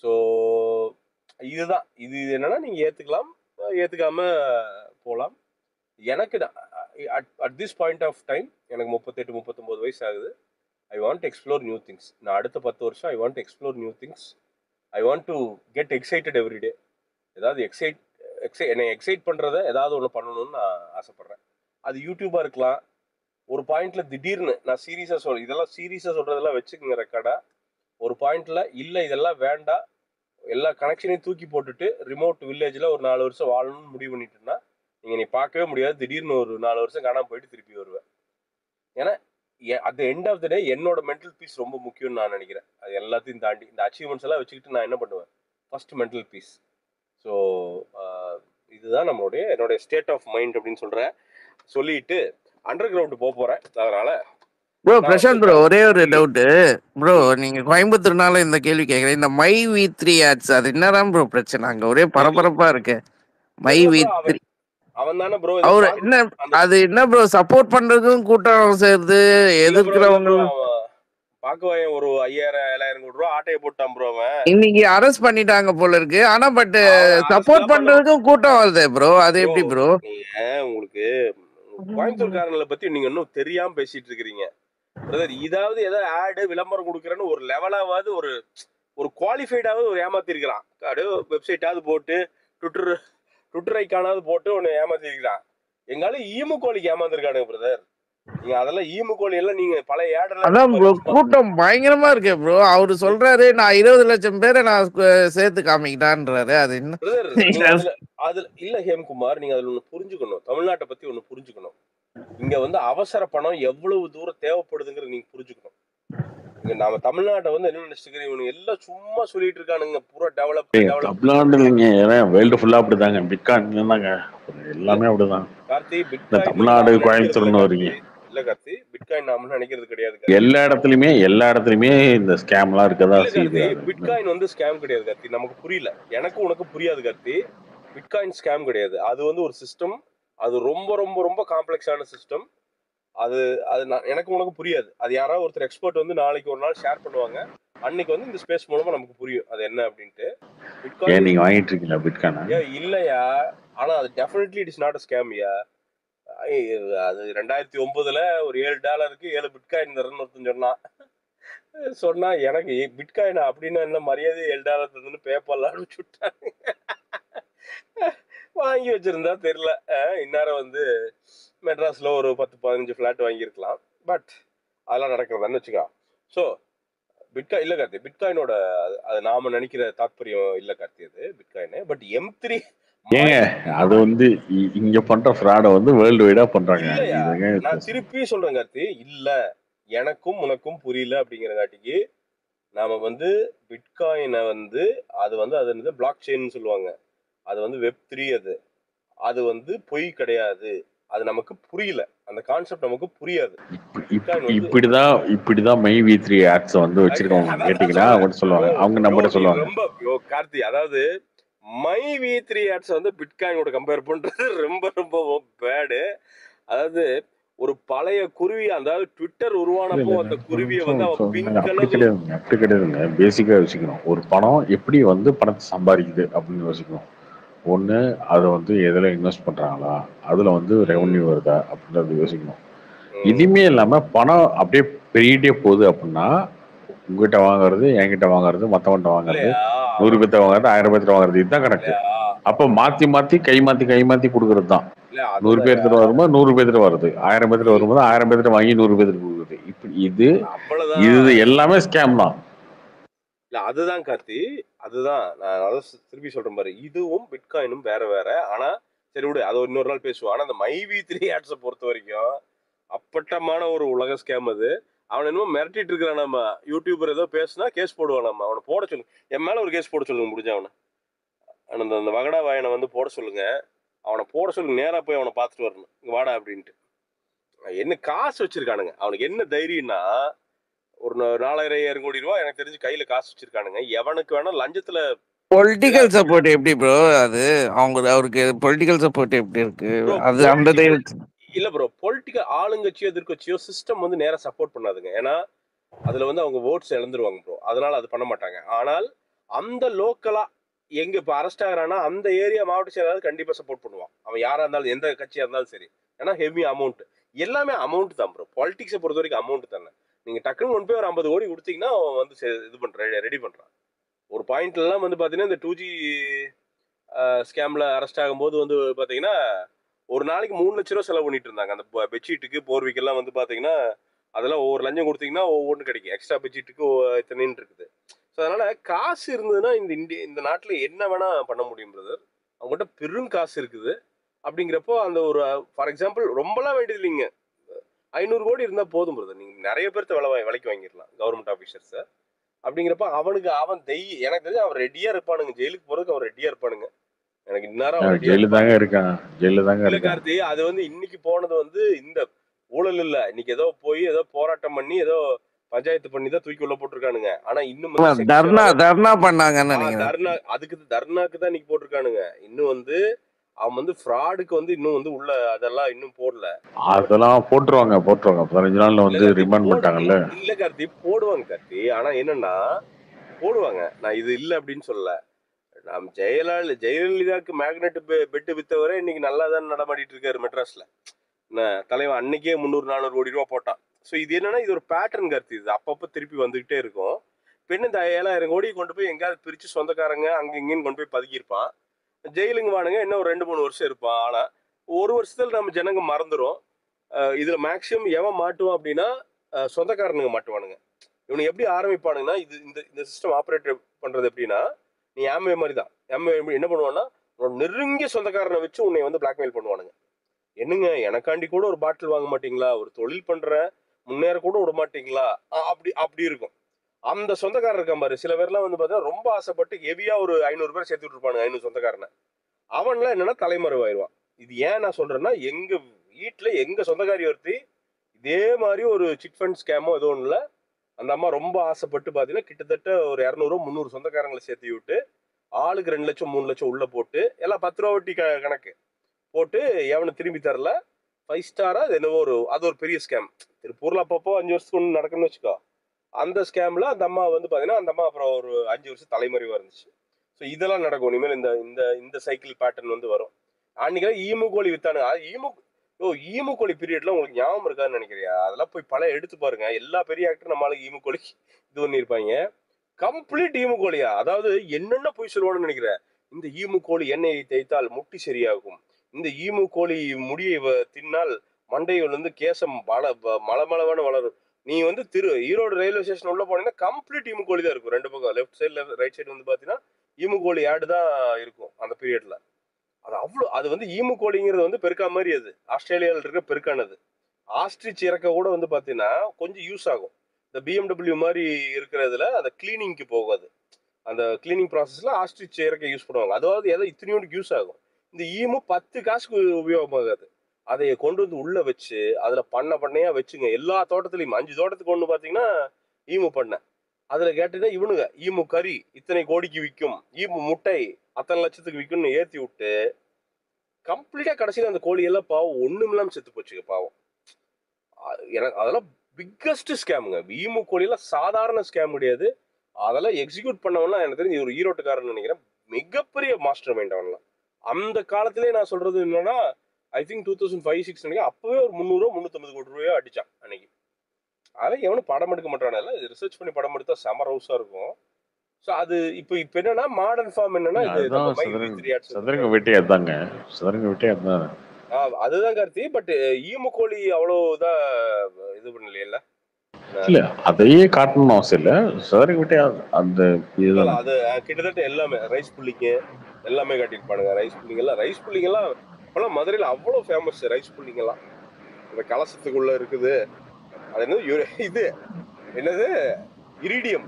ஸோ இதுதான், இது என்னன்னா நீங்க ஏத்துக்கலாம், ஏத்துக்காம போகலாம். எனக்கு at this point of time எனக்கு 38-39 வயசு ஆகுது. I want explore new things. நான் அடுத்த 10 வருஷம் I want explore new things. I want to get excited everyday. ஏதாவது என்னை எக்ஸைட் பண்ணுறத ஏதாவது ஒன்று பண்ணணும்னு நான் ஆசைப்பட்றேன். அது யூடியூபாக இருக்கலாம். ஒரு பாயிண்ட்ல திடீர்னு நான் சீரியஸாக இதெல்லாம் சீரியஸாக சொல்கிறதெல்லாம் வச்சுக்கோங்க ரெக்கார்டாக. ஒரு பாயிண்ட்ல இல்லை இதெல்லாம் வேண்டாம், எல்லா கனெக்ஷனையும் தூக்கி போட்டுட்டு ரிமோட் வில்லேஜில் ஒரு 4 வருஷம் வாழணும்னு முடிவு பண்ணிட்டுன்னா நீங்கள் நீ பார்க்கவே முடியாது. திடீர்னு ஒரு 4 வருஷம் காணாமல் போயிட்டு திருப்பி வருவேன். ஏன்னா at the end of the day என்னோட மென்டல் பீஸ் ரொம்ப முக்கியம்னு நான் நினைக்கிறேன். அது எல்லாத்தையும் தாண்டி இந்த அச்சீவ்மெண்ட்ஸ் எல்லாம் வச்சுக்கிட்டு நான் என்ன பண்ணுவேன், ஃபர்ஸ்ட் மென்டல் பீஸ். ஸோ இதுதான் என்னுடைய ஸ்டேட் ஆஃப் மைண்ட் அப்படின்னு சொல்லிட்டு அண்டர் கிரவுண்ட் போறேன். அதனால ப்ரோ பிரசாந்த் ப்ரோ, ஒரே ஒரு டவுட் ப்ரோ, நீங்க கோயம்புத்தூர்னால இந்த கேள்வி கேட்குறேன். இந்த மை V3 ஆட்ஸ் அது என்னதான் ப்ரோ பிரச்சனை? அங்க ஒரே பரபரப்பா இருக்கு. மை V3 அவன் தானே ப்ரோ அவரு என்ன அது என்ன ப்ரோ சப்போர்ட் பண்றதுக்கும் கூட்டம் சேர்ந்து எதிர்க்கிறவங்க பாக்குவாயன் ஒரு 5000-7000 கோடி ரூபா ஆட்டையை போட்டான் ப்ரோ அவன். இன்னைக்கு அரெஸ்ட் பண்ணிட்டாங்க போல இருக்கு. ஆனா பட் சப்போர்ட் பண்றதுக்கும் கூட்டம் வருது ப்ரோ. அது எப்படி ப்ரோ? உங்களுக்கு கோயம்புத்தூர்காரங்களை பத்தி நீங்க இன்னும் தெரியாம பேசிட்டு இருக்கிறீங்க பிரதர். இதாவது ஏதாவது ஆடு விளம்பரம் கொடுக்குறேன்னு ஒரு லெவலாவது ஒரு குவாலிஃபைடாவது ஒரு ஏமாத்திருக்கிறான். வெப்சைட்டாவது போட்டு ட்விட்டர் ஐக்கானாவது போட்டு ஒன்னு ஏமாத்திருக்கிறான். எங்கால ஈமு கோழிக்கு ஏமாந்துருக்கானுங்க பிரதர். நீங்க அதெல்லாம் ஈமு கோழி எல்லாம் நீங்க பழைய அதான் ப்ரோ கூட்டம் பயங்கரமா இருக்கே ப்ரோ. அவரு சொல்றாரு நான் 20 லட்சம் பேரை நான் சேர்த்து காமிக்கிட்டான்றாரு. அது என்ன அதுல இல்ல ஹேம்குமார், நீங்க அதுல ஒண்ணு புரிஞ்சுக்கணும். தமிழ்நாட்டை பத்தி ஒண்ணு புரிஞ்சுக்கணும். இங்க வந்து அவசர பணம் எவ்வளவு தூரம் தேவைப்படுதுங்கிறது நீங்க புரிஞ்சுக்கணும். இங்க நாம தமிழ்நாட்டை வந்து என்ன நினைச்சுக்கிறோம், இவனுங்க எல்லாம் சும்மா சொல்லிட்டு இருக்கானுங்க பூரா டெவலப் தமிழ்நாடு இல்லைங்க, ஏன்னா வேர்ல்டு ஃபுல்லா அப்படிதாங்க. பிட்காயின் தாங்க எல்லாமே அப்படிதான். கார்த்தி தமிழ்நாடு கோயம்புத்தூர்னு வரீங்க இல்ல கார்த்தி, பிட்காயின் நாம நினைக்கிறது கிடையாது. எல்லா இடத்துலயுமே இந்த ஸ்கேம் எல்லாம் இருக்கதா செய்யுது. பிட்காயின் வந்து ஸ்கேம் கிடையாது கார்த்தி, நமக்கு புரியல. எனக்கு உனக்கு புரியாது கார்த்தி. பிட்காயின் ஸ்கேம் கிடையாது. அது வந்து ஒரு சிஸ்டம். அது ரொம்ப ரொம்ப ரொம்ப காம்ப்ளெக்ஸான சிஸ்டம். அது எனக்கு உனக்கு புரியாது. அது யாராவது ஒருத்தர் எக்ஸ்பர்ட் வந்து நாளைக்கு ஒரு நாள் ஷேர் பண்ணுவாங்க. அன்னைக்கு வந்து இந்த ஸ்பேஸ் மூலமா நமக்கு புரியும் அது என்ன அப்படின்ட்டு. பிட்காயின் நீங்க வாங்கிட்டு இருக்கீங்களா பிட்காயின்? இல்லையா, ஆனா அது definitely it is not a scam யா. அது 2009ல ஒரு $7 7 பிட்காயின் தரணும்னு சொன்னா எனக்கு பிட்காயின் அப்படின்னா என்ன மரியாதை $7 தந்துன்னு பேப்பர்ல அனுப்பிச்சு விட்டாங்க. வாங்கி வச்சிருந்தா தெரியல, இந்நேரம் வந்து மெட்ராஸ்ல ஒரு 10-15 ஃபிளாட் வாங்கியிருக்கலாம். பட் அதெல்லாம் நடக்கிறதான்னு வச்சுக்கா. ஸோ பிட்காயின் இல்ல கார்த்தி, பிட்காயினோட அது நாம நினைக்கிற தாற்பயம் இல்ல கார்த்தி அது பிட்காயின். பட் M3 ஏங்க அது வந்து இங்க பண்ற ஃப்ராட வந்து வேர்ல்டு வைடா பண்றாங்க. நான் திருப்பி சொல்றேன் கார்த்தி, இல்ல எனக்கும் உனக்கும் புரியல அப்படிங்கிறங்காட்டிக்கு நாம வந்து பிட்காயினை வந்து அது வந்து அது வந்து பிளாக் செயின் சொல்லுவாங்க. அது வந்து Web3. அது வந்து பொய் கிடையாது. அது நமக்கு புரியல, அந்த கான்செப்ட் நமக்கு புரியாது. இப்படிதான் மை V3 ஆட்ஸ் வந்து வச்சிருக்கவங்க கேட்டீங்கன்னா அவங்க சொல்லுவாங்க, அவங்க நம்பர சொல்லுவாங்க. ரொம்ப கார்த்தி, அதாவது மை V3 ஆட்ஸ் வந்து பிட்காயினோட கம்பேர் பண்றது ரொம்ப ரொம்ப பேடு. அதாவது ஒரு பழைய குருவி, அதாவது ட்விட்டர் உருவானப்போ அந்த குருவியை வந்து அப்படி கிடையாதுங்க. பேசிக்கா யோசிக்கணும். ஒரு பணம் எப்படி வந்து பணத்தை சம்பாதிக்குது அப்படின்னு யோசிக்கணும். ஒன்று அதை வந்து எதில் இன்வெஸ்ட் பண்ணுறாங்களா, அதில் வந்து ரெவன்யூ வருதா அப்படின்றத யோசிக்கணும். இதுவுமே இல்லாமல் பணம் அப்படியே பெருகிட்டே போகுது அப்படின்னா உங்ககிட்ட வாங்குறது, என்கிட்ட வாங்குறது, மற்றவன்கிட்ட வாங்குறது, 100 பேர்த்த வாங்குறது, 1000 பேர்த்த வாங்குறது, இதுதான் கணக்கு. அப்போ மாற்றி கை மாற்றி கொடுக்கறது தான். 100 பேர்த்திட்ட வரும்போது 100 பேர்த்திட்ட வருது, 1000 பேர்த்திட்ட வரும்போது 1000 பேர்த்திட்ட வாங்கி 100 பேர்த்திட்ட கொடுக்குறது. இப்படி இது எல்லாமே ஸ்கேம் தான். அதுதான் கார்த்தி, அதுதான் நான் அதை திருப்பி சொல்றேன் பாரு. இதுவும் பிட்காயினும் வேற வேற. ஆனா சரி விடு, அதை இன்னொரு நாள் பேசுவோம். ஆனா அந்த மை V3 ஆட்ஸை பொறுத்த வரைக்கும் அப்பட்டமான ஒரு உலக ஸ்கேம் அது. அவன் என்னமோ மிரட்டிட்டு இருக்கிறான். நம்ம யூடியூபர் ஏதோ பேசுனா கேஸ் போடுவான். நம்ம அவனை போட சொல்லுங்க, என் மேல ஒரு கேஸ் போட சொல்லுங்க முடிஞ்ச அவனை. அந்த வகடா வாயனை வந்து போட சொல்லுங்க, அவனை போட சொல்லுங்க. நேரா போய் அவனை பார்த்துட்டு வரணும், வாடா அப்படின்ட்டு. என்ன காசு வச்சிருக்கானுங்க அவனுக்கு, என்ன தைரியம்னா ஒரு 4000 கோடி ரூபாய் எனக்கு தெரிஞ்சு கையில காசு வச்சிருக்கானுங்க. எவனுக்கு வேணா லஞ்சத்துல பொலிட்டிக்கல் சப்போர்ட் எப்படி ப்ரோ? அது அவருக்கு பொலிட்டிக்கல் சப்போர்ட் எப்படி இருக்கு? அது அந்த இல்ல ப்ரோ, பொலிட்டிக்கல் ஆளுங்கட்சியோ எதிர்கட்சியோ சிஸ்டம் வந்து நேரா சப்போர்ட் பண்ணாதுங்க. ஏன்னா அதுல வந்து அவங்க ஓட்ஸ் இழந்துருவாங்க ப்ரோ. அதனால அது பண்ண மாட்டாங்க. ஆனால் அந்த லோக்கலா எங்க இப்ப அரெஸ்ட் ஆகிறானா அந்த ஏரியா மாவட்ட செயலாளர் கண்டிப்பா சப்போர்ட் பண்ணுவான். அவன் யாரா இருந்தாலும் எந்த கட்சியா இருந்தாலும் சரி. ஏன்னா ஹெவி அமௌண்ட், எல்லாமே அமௌண்ட் தான் ப்ரோ. பாலிடிக்ஸை பொறுத்த வரைக்கும் அமௌண்ட் தானே. நீங்க டக்குன்னு கொண்டு போய் ஒரு 50 கோடி கொடுத்தீங்கன்னா அவன் வந்து இது பண்ற ரெடி பண்றான். ஒரு பாயிண்ட்ல எல்லாம் வந்து பாத்தீங்கன்னா இந்த 2G ஸ்கேம்ல அரெஸ்ட் ஆகும்போது வந்து பாத்தீங்கன்னா ஒரு நாளைக்கு 3 லட்ச ரூபா செலவு பண்ணிட்டு இருந்தாங்க. அந்த பெட்ஷீட்டுக்கு போர்விக்கெல்லாம் வந்து பாத்தீங்கன்னா அதெல்லாம் ஒவ்வொரு லஞ்சம் கொடுத்தீங்கன்னா ஒவ்வொன்று கிடைக்கும். எக்ஸ்ட்ரா பெட்ஷீட்டுக்கு இத்தனைன்னு இருக்குது. ஸோ அதனால காசு இருந்ததுன்னா இந்த நாட்டில் என்ன வேணா பண்ண முடியும் பிரதர். அவங்ககிட்ட பெரும் காசு இருக்குது. அப்படிங்கிறப்போ அந்த ஒரு ஃபார் எக்ஸாம்பிள் ரொம்பலாம் வேண்டியது இல்லைங்க, 500 கோடி இருந்தால் போதும் பிரதர். நீங்கள் நிறைய பேர்த்த விலைக்கு வாங்கிடலாம் கவர்மெண்ட் ஆஃபீஸர்ஸை. அப்படிங்கிறப்ப அவனுக்கு அவன் எனக்கு தெரிஞ்சு அவன் ரெடியா இருப்பானுங்க. ஜெயிலுக்கு போறதுக்கு அவன் ரெடியா இருப்பானுங்க. எனக்கு இந்நேரம் கார்த்தி அது வந்து இன்னைக்கு போனது வந்து இந்த ஊழல் இல்ல, இன்னைக்கு ஏதோ போய் ஏதோ போராட்டம் பண்ணி ஏதோ பஞ்சாயத்து பண்ணி தான் தூக்கி உள்ள போட்டிருக்கானுங்க. ஆனா இன்னும் தர்ணா பண்ணாங்க. அதுக்கு தர்ணாக்கு தான் இன்னைக்கு போட்டிருக்கானுங்க. இன்னும் வந்து அவன் வந்து ஃப்ராடுக்கு வந்து இன்னும் வந்து உள்ள அதெல்லாம் இன்னும் போடல. அதெல்லாம் போட்டுருவாங்க 15 நாள்ல வந்து ரிமாண்ட் பண்ணிட்டாங்கல்ல. இல்ல கார்த்தி, போடுவாங்க கார்த்தி. ஆனா என்னன்னா போடுவாங்க, நான் இது இல்ல அப்படின்னு சொல்லல. நாம் ஜெயலலிதாவுக்கு மேக்னெட் பெட்டு வித்தவரை இன்னைக்கு நல்லா தான் நடமாடிட்டு இருக்காரு மெட்ராஸ்ல. தலைவன் அன்னைக்கே 300-400 கோடி ரூபா போட்டான். ஸோ இது என்னன்னா இது ஒரு பேட்டர்ன் கார்த்தி. இது அப்பப்போ திருப்பி வந்துகிட்டே இருக்கும். பின்ன இந்த 7000 கோடி கொண்டு போய் எங்கேயாவது பிரிச்சு சொந்தக்காரங்க அங்க இங்கேன்னு கொண்டு போய் பதுக்கியிருப்பான். ஜெயிலுங்க வானுங்க இன்னும் ஒரு 2-3 வருஷம் இருப்பான். ஆனா ஒரு வருஷத்துல நம்ம ஜனங்க மறந்துடும். இதுல மேக்சிமம் எவன் மாட்டுவான் அப்படின்னா சொந்தக்காரனுங்க மாட்டுவானுங்க. இவனுக்கு எப்படி ஆரம்பிப்பானுங்கன்னா இது இந்த சிஸ்டம் ஆப்ரேட் பண்றது எப்படின்னா, நீ ஆம்வே மாதிரி தான். ஆம்வே என்ன பண்ணுவான்னா நெருங்கிய சொந்தக்காரனை வச்சு உன்னை வந்து பிளாக்மெயில் பண்ணுவானுங்க. என்னங்க எனக்காண்டி கூட ஒரு பாட்டில் வாங்க மாட்டீங்களா, ஒரு தொழில் பண்ற முன்னேற கூட விட மாட்டீங்களா, அப்படி இருக்கும். அந்த சொந்தக்காரர் இருக்கான் பாரு, சில பேர்லாம் வந்து பார்த்தா ரொம்ப ஆசைப்பட்டு ஹெவியா ஒரு 500 பேர் சேர்த்து விட்டுருப்பானுங்க 500 சொந்தக்காரனை. அவன்லாம் என்னன்னா தலைமறைவாயிருவான். இது ஏன் நான் சொல்றேன்னா, எங்க வீட்டுல எங்க சொந்தக்காரி ஒருத்தி இதே மாதிரி ஒரு சிட் ஃபண்ட் ஸ்கேமோ ஏதோ ஒண்ணுல அந்த அம்மா ரொம்ப ஆசைப்பட்டு பாத்தீங்கன்னா கிட்டத்தட்ட ஒரு 200-300 சொந்தக்காரங்களை சேர்த்து விட்டு ஆளுக்கு 2 லட்சம் 3 லட்சம் உள்ள போட்டு எல்லாம் 10 ரூபா வட்டி கணக்கு போட்டு எவனை திரும்பி தரல. 5 ஸ்டாரா என்னவோ அது ஒரு பெரிய ஸ்கேம். திருப்பூர்ல அப்பப்போ 5 வருஷத்துக்கு ஒன்று நடக்குன்னு வச்சுக்கோ. அந்த ஸ்கேம்ல அந்த அம்மா வந்து பாத்தீங்கன்னா அந்த அம்மா அப்புறம் ஒரு 5 வருஷம் தலைமறைவா இருந்துச்சு. ஸோ இதெல்லாம் நடக்கும் இனிமேல். இந்த சைக்கிள் பேட்டர்ன் வந்து வரும். அன்னைக்கு ஈமு கோழி வித்தானுங்க. ஈமு கோழி பீரியட்ல உங்களுக்கு ஞாபகம் இருக்கான்னு நினைக்கிறியா? அதெல்லாம் போய் பழைய எடுத்து பாருங்க. எல்லா பெரிய ஆக்டரும் நம்மளுக்கு ஈமு கோழி இது பண்ணிருப்பாங்க. கம்ப்ளீட் ஈமு கோழியா? அதாவது என்னென்ன போய் சொல்லுவான்னு நினைக்கிறேன். இந்த ஈமு கோழி எண்ணெயை தேய்த்தால் முட்டி சரியாகும், இந்த ஈமு கோழி முடியை தின்னால் மண்டையில் வந்து கேசம் மலமளவான வளரும். நீ வந்து ஈரோடு ரயில்வே ஸ்டேஷன் உள்ள போனீங்கன்னா கம்ப்ளீட் ஈமு கோழி தான் இருக்கும். 2 பக்கம் லெஃப்ட் சைட்ல ரைட் சைடு வந்து பாத்தீங்கன்னா ஈமு கோழி ஆடு தான் இருக்கும் அந்த பீரியட்ல. அது வந்து ஈமு கோழிங்கிறது வந்து பெருக்கா மாதிரி, அது ஆஸ்திரேலியாவில் இருக்க பெருக்கானது. ஆஸ்ட்ரிச் இறக்க கூட வந்து பாத்தீங்கன்னா கொஞ்சம் யூஸ் ஆகும். இந்த BMW மாதிரி இருக்கிறதுல அந்த கிளீனிங்க்கு போகாது. அந்த கிளீனிங் ப்ராசஸ்ல ஆஸ்ட்ரிச் இறக்க யூஸ் பண்ணுவாங்க. அதாவது ஏதோ இத்தனையோடு யூஸ் ஆகும். இந்த ஈமு 10 காசுக்கு உபயோகமாகாது. அதை கொண்டு வந்து உள்ள வச்சு அதுல பண்ணையா வச்சுங்க. எல்லா தோட்டத்திலையும் 5 தோட்டத்துக்கு ஒண்ணு பாத்தீங்கன்னா ஈமு பண்ண. அதுல கேட்டீங்கன்னா இவனுங்க ஈமு கறி இத்தனை கோடிக்கு விற்கும், ஈமு முட்டை அத்தனை லட்சத்துக்கு விற்கும்னு ஏத்தி விட்டு கம்ப்ளீட்டா கடைசியில அந்த கோழி எல்லாம் பாவம் ஒண்ணுமில்லாம செத்து போச்சுங்க பாவம். எனக்கு அதெல்லாம் பிக்கஸ்ட் ஸ்கேமுங்க. ஈமு கோழி எல்லாம் சாதாரண ஸ்கேம் கிடையாது. அதெல்லாம் எக்ஸிக்யூட் பண்ணவனா எனக்கு தெரிஞ்சு ஒரு ஈரோட்டுக்காரன் நினைக்கிறேன். மிகப்பெரிய மாஸ்டர் மைண்ட் அவன்லாம். அந்த காலத்திலேயே நான் சொல்றது என்னன்னா ஐ திங்க் 2005-06 நினைக்கிறேன். அப்பவே ஒரு 300-350 கோடி ரூபாயோ அடிச்சான் அன்னைக்கு. அதை எவனும் படம் எடுக்க மாட்டானு ரிசர்ச் பண்ணி படம் எடுத்தா செம ரவுஸா இருக்கும். ஸோ அது இப்போ என்னன்னா மாடர்ன் ஃபார்ம் என்னன்னா சதுரங்க வேட்டையா தாங்க. சதுரங்க வேட்டையா தான் அதுதான் கார்த்தி. பட் ஈமு கோழி அவ்வளவுதான் இது பண்ணலையில. இல்ல அதையே காட்டணும் அவசியம் இல்ல. சதுரங்க வேட்டையா அந்த அது கிட்டத்தட்ட எல்லாமே ரைஸ் புல்லிங்க எல்லாமே காட்டியிருப்பானுங்க. ரைஸ் புல்லிங்க எல்லாம் இப்பெல்லாம் மதுரையில அவ்வளவு ஃபேமஸ். ரைஸ் புல்லிங்க எல்லாம் இந்த கலசத்துக்குள்ள இருக்குது. அது என்னது இது என்னது இரிடியம்,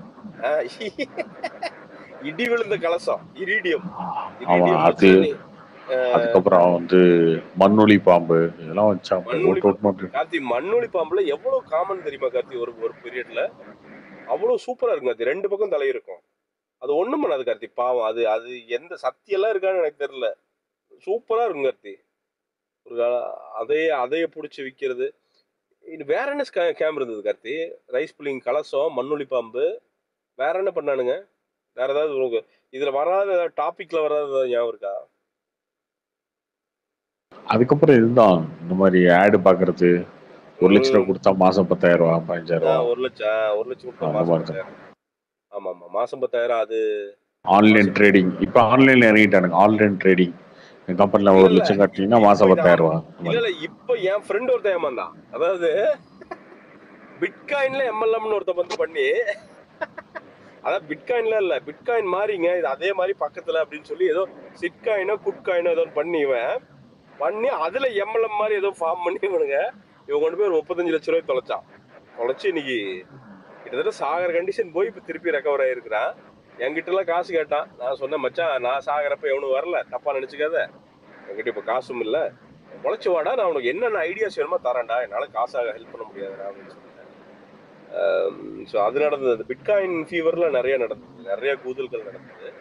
இடி விழுந்த கலசம் இரிடியம். அதுக்கப்புறம் வந்து மண்ணொலி பாம்பு இதெல்லாம் வச்சா கார்த்தி. மண்ணொலி பாம்புல எவ்வளவு காமன் தெரியுமா கார்த்தி? ஒரு பீரியட்ல அவ்வளவு சூப்பரா இருக்கும் கார்த்தி. 2 பக்கம் தலை இருக்கும். அது ஒண்ணும் பண்ணாது கார்த்தி பாவம். அது எந்த சக்தி எல்லாம் இருக்கான்னு எனக்கு தெரியல. சூப்பரா இருக்கும் கார்த்தி. ஒரு அதைய புடிச்சு விக்கிறது. வேற என்ன கேம் இருந்தது கார்த்தி? ரைஸ் புல்லிங், கலசம், மண்ணொலி பாம்பு, வேற என்ன பண்ணானுங்க? வேற ஏதாவது இதுல வராத டாபிக்ல வராத ஞாபகம் இருக்கா? அதுக்கப்புறம் இதுதான் இந்த மாதிரி ஆடு பாக்குறது. 1 லட்சம் ரூபாய் கொடுத்தா மாசம் 10,000 ரூபாய் 15,000 ரூபாய். 1 லட்சம் கொடுத்தா மாசம் 10,000. ஆமா மாசம் 10,000. அது ஆன்லைன் ட்ரேடிங். இப்ப ஆன்லைன்ல இறங்கிட்டானுங்க. ஆன்லைன் ட்ரேடிங் கம்பெனில 1 லட்சம் கட்டினீங்கன்னா மாசம் 10,000 ரூபாய். இல்ல இப்ப என் ஃப்ரெண்ட் ஒருத்தன் ஏமாந்தான். அதாவது பிட்காயின்ல MLMன்னு ஒருத்தன் வந்து பண்ணி, அதான் பிட்காயின்ல இல்ல பிட்காயின் மாறிங்க இது அதே மாதிரி பக்கத்துல அப்படின்னு சொல்லி ஏதோ சிட்காயினோ குட்காயினோ ஏதோ பண்ணி அதுல MLM மாதிரி ஏதோ ஃபார்ம் பண்ணி இவன் கொண்டு போய் ஒரு 35 லட்சம் ரூபாய் தொலைச்சு இன்னைக்கு கிட்டத்தட்ட சாகர கண்டிஷன் போய் இப்ப திருப்பி ரெக்கவர் ஆயிருக்கிறான். என்கிட்ட எல்லாம் காசு கேட்டான். நான் சொன்னேன் மச்சான் நான் சாகரப்ப எவனும் வரல, தப்பா நினைச்சுக்காத, என்கிட்ட இப்ப காசும் இல்ல, உழைச்சு வாடா, நான் உனக்கு என்னென்ன ஐடியாஸ் வேணுமோ தரேன்டா, என்னால காசாக ஹெல்ப் பண்ண முடியாதுடா அப்படின்னு சொல்லிட்டேன். ஸோ அது நடந்தது. அந்த பிட்காயின் ஃபீவர்ல நிறைய நடந்தது, நிறைய கூதல்கள் நடந்தது.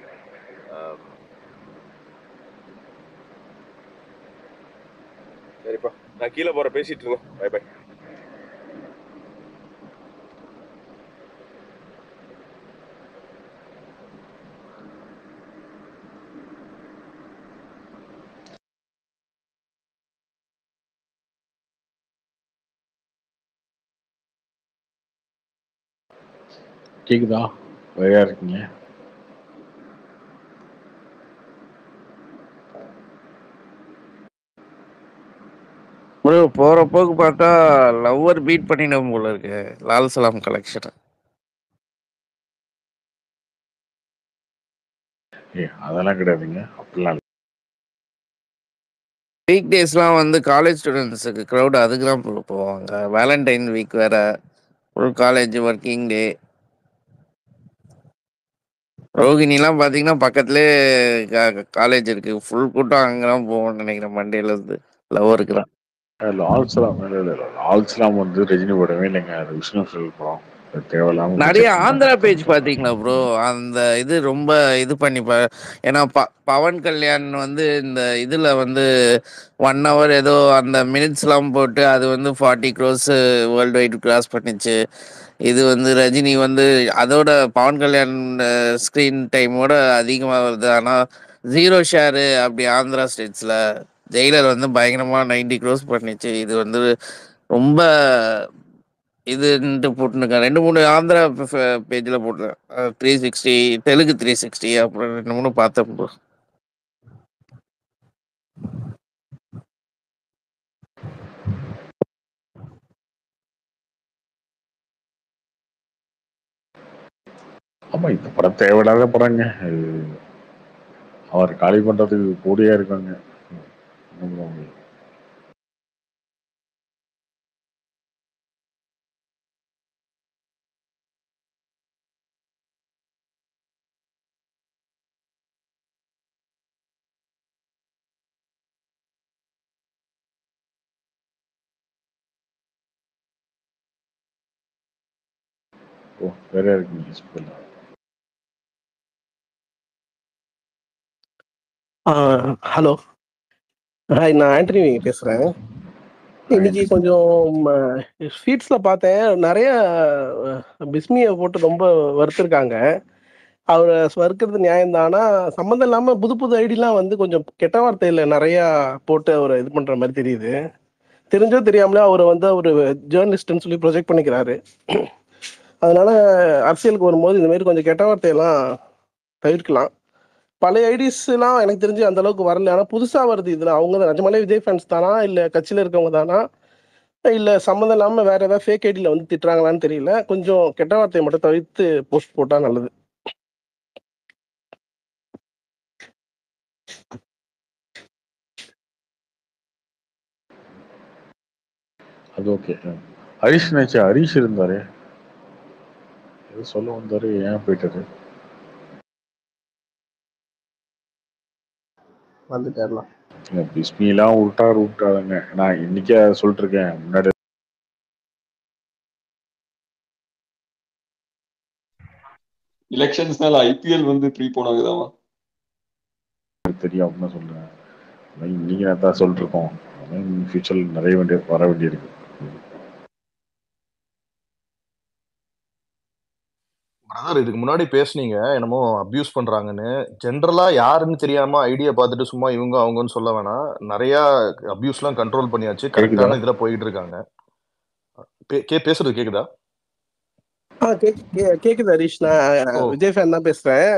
சரிப்பா, நான் கீழே போற பேசிட்டு இருங்க. Bye bye. கேக்குதா? வேறையா இருக்கீங்க? ப்ரோ போற போக்கு பார்த்தா லவ்வர் பீட் பண்ணிடும் போல இருக்கு லால் சலாம் கலெக்ஷன். அதெல்லாம் கிடையாதுங்க, அப்படிலாம் வீக் டேஸ்லாம் வந்து காலேஜ் ஸ்டூடெண்ட்ஸுக்கு க்ரௌட் அதுக்கு தான் போவாங்க. வேலண்டைன் வீக் வேற, ஃபுல் காலேஜ் ஒர்க்கிங் டே. ரோகிணிலாம் பார்த்தீங்கன்னா பக்கத்துலேயே காலேஜ் இருக்கு, ஃபுல் கூட்டம் அங்கே தான் போவோம்னு நினைக்கிறேன் மண்டேலேருந்து லவ்வருக்கு தான். லால் சலாம் லால் சலாம் வந்து ரஜினி படமே இல்லைங்க, அது விஷ்ணு படம். தேவையில்லாம நிறைய ஆந்திரா பேஜ் பார்த்தீங்களா ப்ரோ? அந்த இது ரொம்ப இது பண்ணி ஏன்னா பவன் கல்யாண் வந்து இந்த இதில் வந்து 1 hour ஏதோ அந்த மினிட்ஸ்லாம் போட்டு அது வந்து 40 crores வேர்ல்டு வைடு கிராஸ் பண்ணிச்சு. இது வந்து ரஜினி வந்து அதோட பவன் கல்யாண் ஸ்க்ரீன் டைமோட அதிகமாக வருது, ஆனால் 0 ஷேரு அப்படி ஆந்திரா ஸ்டேட்ஸில். ஜெயிலர் வந்து பயங்கரமாக 90 crores பண்ணிச்சு. இது வந்து ரொம்ப இதுன்ட்டு போட்டுருக்கேன். 2-3 ஆந்திரா பேஜில் போட்டேன். 360 தெலுங்கு 360 அப்புறம் 2-3 பார்த்தேன் ப்ரோ. ஆமா, இந்த படம் தேவையில்லாத படங்க. அவர் காலி பண்றதுக்கு கூடியா இருக்காங்க. வேற இருக்குங்க. ஹலோ, ஹாய், நான் ஆண்டனி பேசுகிறேன். இன்னைக்கு கொஞ்சம் ஸ்வீட்ஸில் பார்த்தேன், நிறைய பிஸ்மியை போட்டு ரொம்ப வறுத்துருக்காங்க. அவர் வறுக்கிறது நியாயம்தானா? சம்மந்தம் இல்லாமல் புது புது ஐடிலாம் வந்து கொஞ்சம் கெட்ட வார்த்தையில் நிறையா போட்டு அவர் இது பண்ணுற மாதிரி தெரியுது. தெரிஞ்சோ தெரியாமலே அவர் வந்து ஒரு ஜேர்னலிஸ்ட்னு சொல்லி ப்ரொஜெக்ட் பண்ணிக்கிறாரு. அதனால அரசியலுக்கு வரும்போது இந்த மாதிரி கொஞ்சம் கெட்ட வார்த்தையெல்லாம் தவிர்க்கலாம். பழைய ஐடிஸ்லாம் எனக்கு தெரிஞ்சு அந்த அளவுக்கு வரல, ஆனால் புதுசாக வருது. இதில் அவங்க தான் நிஜமாலே விஜய் ஃபேன்ஸ் தானா, இல்லை கட்சியில் இருக்கவங்க தானா, இல்லை சம்மந்தம் இல்லாமல் வேற ஏதாவது ஃபேக் ஐடியில் வந்து திட்டுறாங்களான்னு தெரியல. கொஞ்சம் கெட்ட வார்த்தையை மட்டும் தவிர்த்து போஸ்ட் போட்டால் நல்லது. அது ஓகே. ஹரிஷ் நினைச்சா ஹரிஷ் இருந்தாரு, ஏதோ சொல்ல வந்தாரு, ஏன் போயிட்டாரு? வந்துட்டேர்லாம். பிஸ்மிலாம் விட்டாதுங்க. நான் இன்னைக்கே சொல்லிட்டு இருக்கேன். முன்னாடி எலெக்ஷன்ஸ்னால ஐபிஎல் வந்து ப்ரீபோன் ஆகுதாமா தெரியும் அப்படின்னு சொல்றேன். இன்னைக்கு நான் தான் சொல்லிட்டு இருக்கோம். ஃபியூச்சர்ல நிறைய வர வேண்டியிருக்கு. பிரதர், இதுக்கு முன்னாடி பேசுனீங்க என்னமோ அபியூஸ் பண்றாங்கன்னு. ஜென்ரலா யாருன்னு தெரியாம ஐடியா பார்த்துட்டு சும்மா இவங்க அவங்கன்னு சொல்ல வேணாம். நிறைய அபியூஸ்லாம் கண்ட்ரோல் பண்ணியாச்சு, கரெக்டான இதுல போயிட்டு இருக்காங்க. பேசுறது கேக்குதா? கேக்குது ஹரிஷ், நான் விஜய் ஃபேன் தான் பேசுறேன்.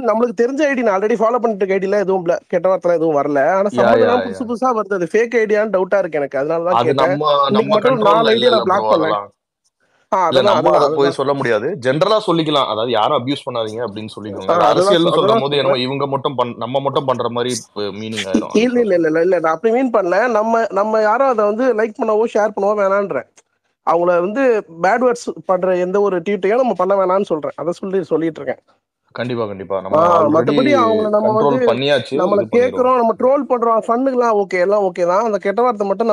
நம்மளுக்கு தெரிஞ்ச ஐடி நான் ஆல்ரெடி ஃபாலோ பண்ணிட்டு இருக்க ஐடியில எதுவும் கெட்ட வார்த்தை எதுவும் வரல. ஆனா சம்பந்தம் புதுசு புதுசா வருது, அது ஃபேக் ஐடியான்னு டவுட்டா இருக்கு எனக்கு. அதனாலதான் கேட்டேன். இன்னைக்கு மட்டும் 4 ஐடியா நான் பிளாக் பண்ணேன். போய் சொல்ல முடியாது, ஜெனரலா சொல்லிக்கலாம். அதாவது யாரும் அபியூஸ் பண்ணாதீங்க அப்படின்னு சொல்லிக்கோங்க. அரசியல் சொல்லும் போது என்னமோ இவங்க மட்டும் நம்ம மட்டும் பண்ற மாதிரி மீனிங் ஆயிடும். இல்ல நான் அப்படி மீன் பண்ணல. நம்ம யாரும் அதை வந்து லைக் பண்ணவோ ஷேர் பண்ணவோ வேணான்றேன். அவங்கள வந்து பேட் வேர்ட்ஸ் பண்ற எந்த ஒரு ட்வீட்டையும் நம்ம பண்ண வேணாம்னு சொல்றேன். அதை சொல்லிட்டு இருக்கேன். கண்டிப்பா மற்றபடி அவங்கள நம்ம வந்து நம்மள கேட்கிறோம், நம்ம ட்ரோல் பண்றோம், ஃபன்னுக்குலாம் ஓகே, எல்லாம் ஓகே தான். அந்த கெட்ட வார்த்தை மட்டும்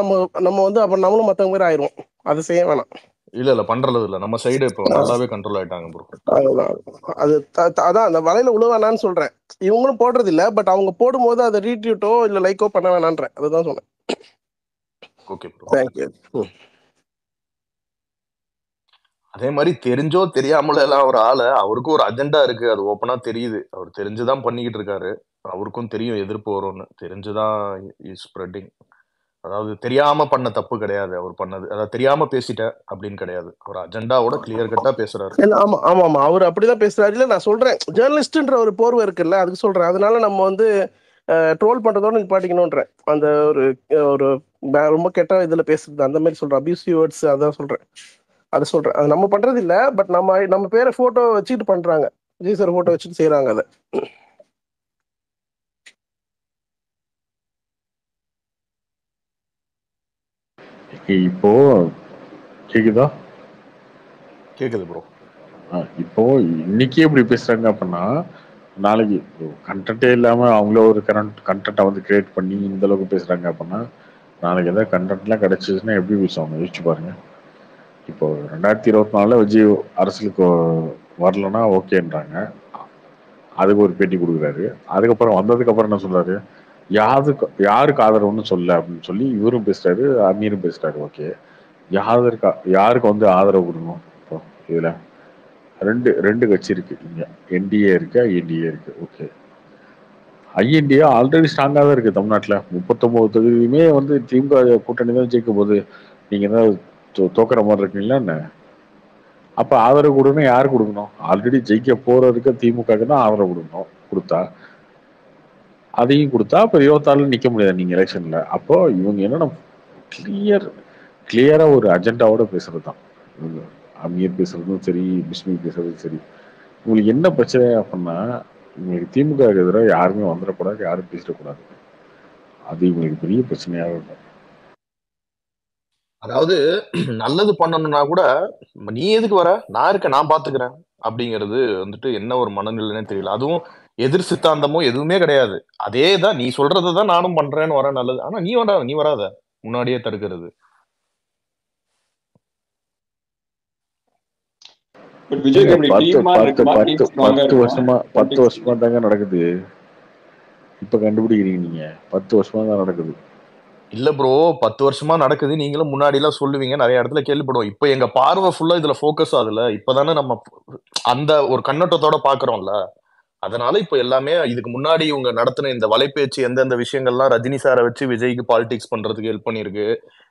நம்ம வந்து அப்புறம் நம்மளும் மத்தவங்க மாதிரி ஆயிரும். அது செய்ய வேணாம். இல்ல பண்றது இல்ல, நம்ம சைடு இப்போ நல்லாவே கண்ட்ரோல் ஆயிட்டாங்க ப்ரோ. அதான் அந்த வலையில உழுவானான்னு சொல்றேன். இவங்களும் போடுறது இல்ல, பட் அவங்க போடும்போது அதை ரீட்வீட்டோ இல்ல லைக்கோ பண்ண வேணான்றேன். அதுதான் சொன்னேன். Okay bro. தேங்க்யூ. அதே மாதிரி தெரிஞ்சோ தெரியாமல எல்லாம் ஒரு ஆளு, அவருக்கும் ஒரு அஜெண்டா இருக்கு, அது ஓப்பனா தெரியுது. அவர் தெரிஞ்சுதான் பண்ணிக்கிட்டு இருக்காரு. அவருக்கும் தெரியும் எதிர்ப்பு வரும்னு, தெரிஞ்சுதான் ஸ்ப்ரெட்டிங். அதாவது தெரியாம பண்ண தப்பு கிடையாது அவர் பண்ணது, அதாவது தெரியாம பேசிட்டேன் அப்படின்னு கிடையாது, ஒரு அஜெண்டாவோட கிளியர் கட்டா பேசுறாரு. ஆமா ஆமா ஆமா, அவர் அப்படிதான் பேசுறாரு. இல்ல நான் சொல்றேன், ஜேர்னலிஸ்ட்ன்ற ஒரு போர்வை இருக்குல்ல, அதுக்கு சொல்றேன். அதனால நம்ம வந்து ட்ரோல் பண்றதோட நிப்பாட்டிக்கணும்ன்றேன். அந்த ஒரு ஒரு ரொம்ப கெட்ட இதுல பேசுறது அந்த மாதிரி சொல்றேன், அபியூசிவ் வேர்ட்ஸ், அதான் சொல்றேன். அதை சொல்றேன், அது நம்ம பண்றது இல்ல. பட் நம்ம பேரை போட்டோ வச்சுட்டு பண்றாங்க, விஜய் சார் போட்டோ வச்சுட்டு செய்யறாங்க அதை. இப்போ கேக்குதா? கேக்குது ப்ரோ. இப்போ இன்னைக்கு எப்படி பேசுறாங்க அப்படின்னா, நாளைக்கு கண்டென்ட்டே இல்லாம அவங்கள ஒரு கண்டென்ட்டை வந்து கிரியேட் பண்ணி இந்த அளவுக்கு பேசுறாங்க அப்படின்னா, நாளைக்கு ஏதாவது கண்டென்ட்லாம் கிடைச்சிச்சுன்னா எப்படி பேசுவாங்க யோசிச்சு பாருங்க. இப்போ 2024 விஜய் அரசியலுக்கு வரலன்னா ஓகேன்றாங்க, அதுக்கு ஒரு பேட்டி கொடுக்குறாரு. அதுக்கப்புறம் வந்ததுக்கு அப்புறம் என்ன சொல்றாரு, யாருக்கு ஆதரவுன்னு சொல்ல அப்படின்னு சொல்லி இவரும் பேசுறாரு, அமீரும் பேசுறாரு. ஓகே, யாருக்கு வந்து ஆதரவு கொடுக்கணும்? இப்போ இதுல ரெண்டு கட்சி இருக்கு இங்க, என்டிஏ இருக்கு, ஐஎன்டிஏ இருக்கு. ஓகே, ஐஎன்டிஏ ஆல்ரெடி ஸ்ட்ராங்கா தான் இருக்கு தமிழ்நாட்டுல. 39 தொகுதியுமே வந்து திமுக கூட்டணி தான் ஜெயிக்க போகுது. நீங்க தான் தோக்குற மாதிரி இருக்கீங்களா என்ன? அப்ப ஆதரவு கொடுக்கணும், யாரு கொடுக்கணும்? ஆல்ரெடி ஜெயிக்க போறதுக்கு திமுக தான் ஆதரவு கொடுக்கணும். கொடுத்தா அதையும் கொடுத்தா அப்ப 26 நிக்க முடியாது நீங்க எலெக்ஷன்ல. அப்போ இவங்க என்னன்னா கிளியரா ஒரு அஜெண்டாவோட பேசுறது தான். அமீர் பேசுறதும் சரி, பிஸ்மி பேசுறதும் சரி. உங்களுக்கு என்ன பிரச்சனை அப்படின்னா, உங்களுக்கு திமுக எதிராக யாருமே வந்துடக்கூடாது, யாரும் பேசிடக்கூடாது. அது இவங்களுக்கு பெரிய பிரச்சனையாக இருக்கும். அதாவது நல்லது பண்ணணும்னா கூட நீ எதுக்கு வர, நான் இருக்கேன், நான் பாத்துக்கிறேன் அப்படிங்கிறது வந்துட்டு என்ன ஒரு மனநிலைன்னே தெரியல. அதுவும் எதிர் சித்தாந்தமோ எதுவுமே கிடையாது, அதே தான் நீ சொல்றதுதான் நானும் பண்றேன்னு வரேன், நல்லது. ஆனா நீ வராத முன்னாடியே தடுக்கிறது. விஜய் அப்படி பத்து வருஷமா தாங்க நடக்குது. இப்ப கண்டுபிடிக்கிறீங்க நீங்க, 10 வருஷமா தான் நடக்குது. இல்ல ப்ரோ, 10 வருஷமா நடக்குது, நீங்களும் முன்னாடி எல்லாம் சொல்லுவீங்க, நிறைய இடத்துல கேள்விப்படுவோம். இப்ப எங்க பார்வை ஃபுல்லா இதுல போக்கஸ் ஆகுதுல, இப்பதானே நம்ம அந்த ஒரு கண்ணோட்டத்தோட பாக்குறோம்ல. அதனால இப்ப எல்லாமே இதுக்கு முன்னாடி இவங்க நடத்தின இந்த வலைபேச்சு எந்தெந்த விஷயங்கள்லாம் ரஜினி சாரை வச்சு விஜய்க்கு பாலிடிக்ஸ் பண்றதுக்கு ஹெல்ப் பண்ணிருக்கு,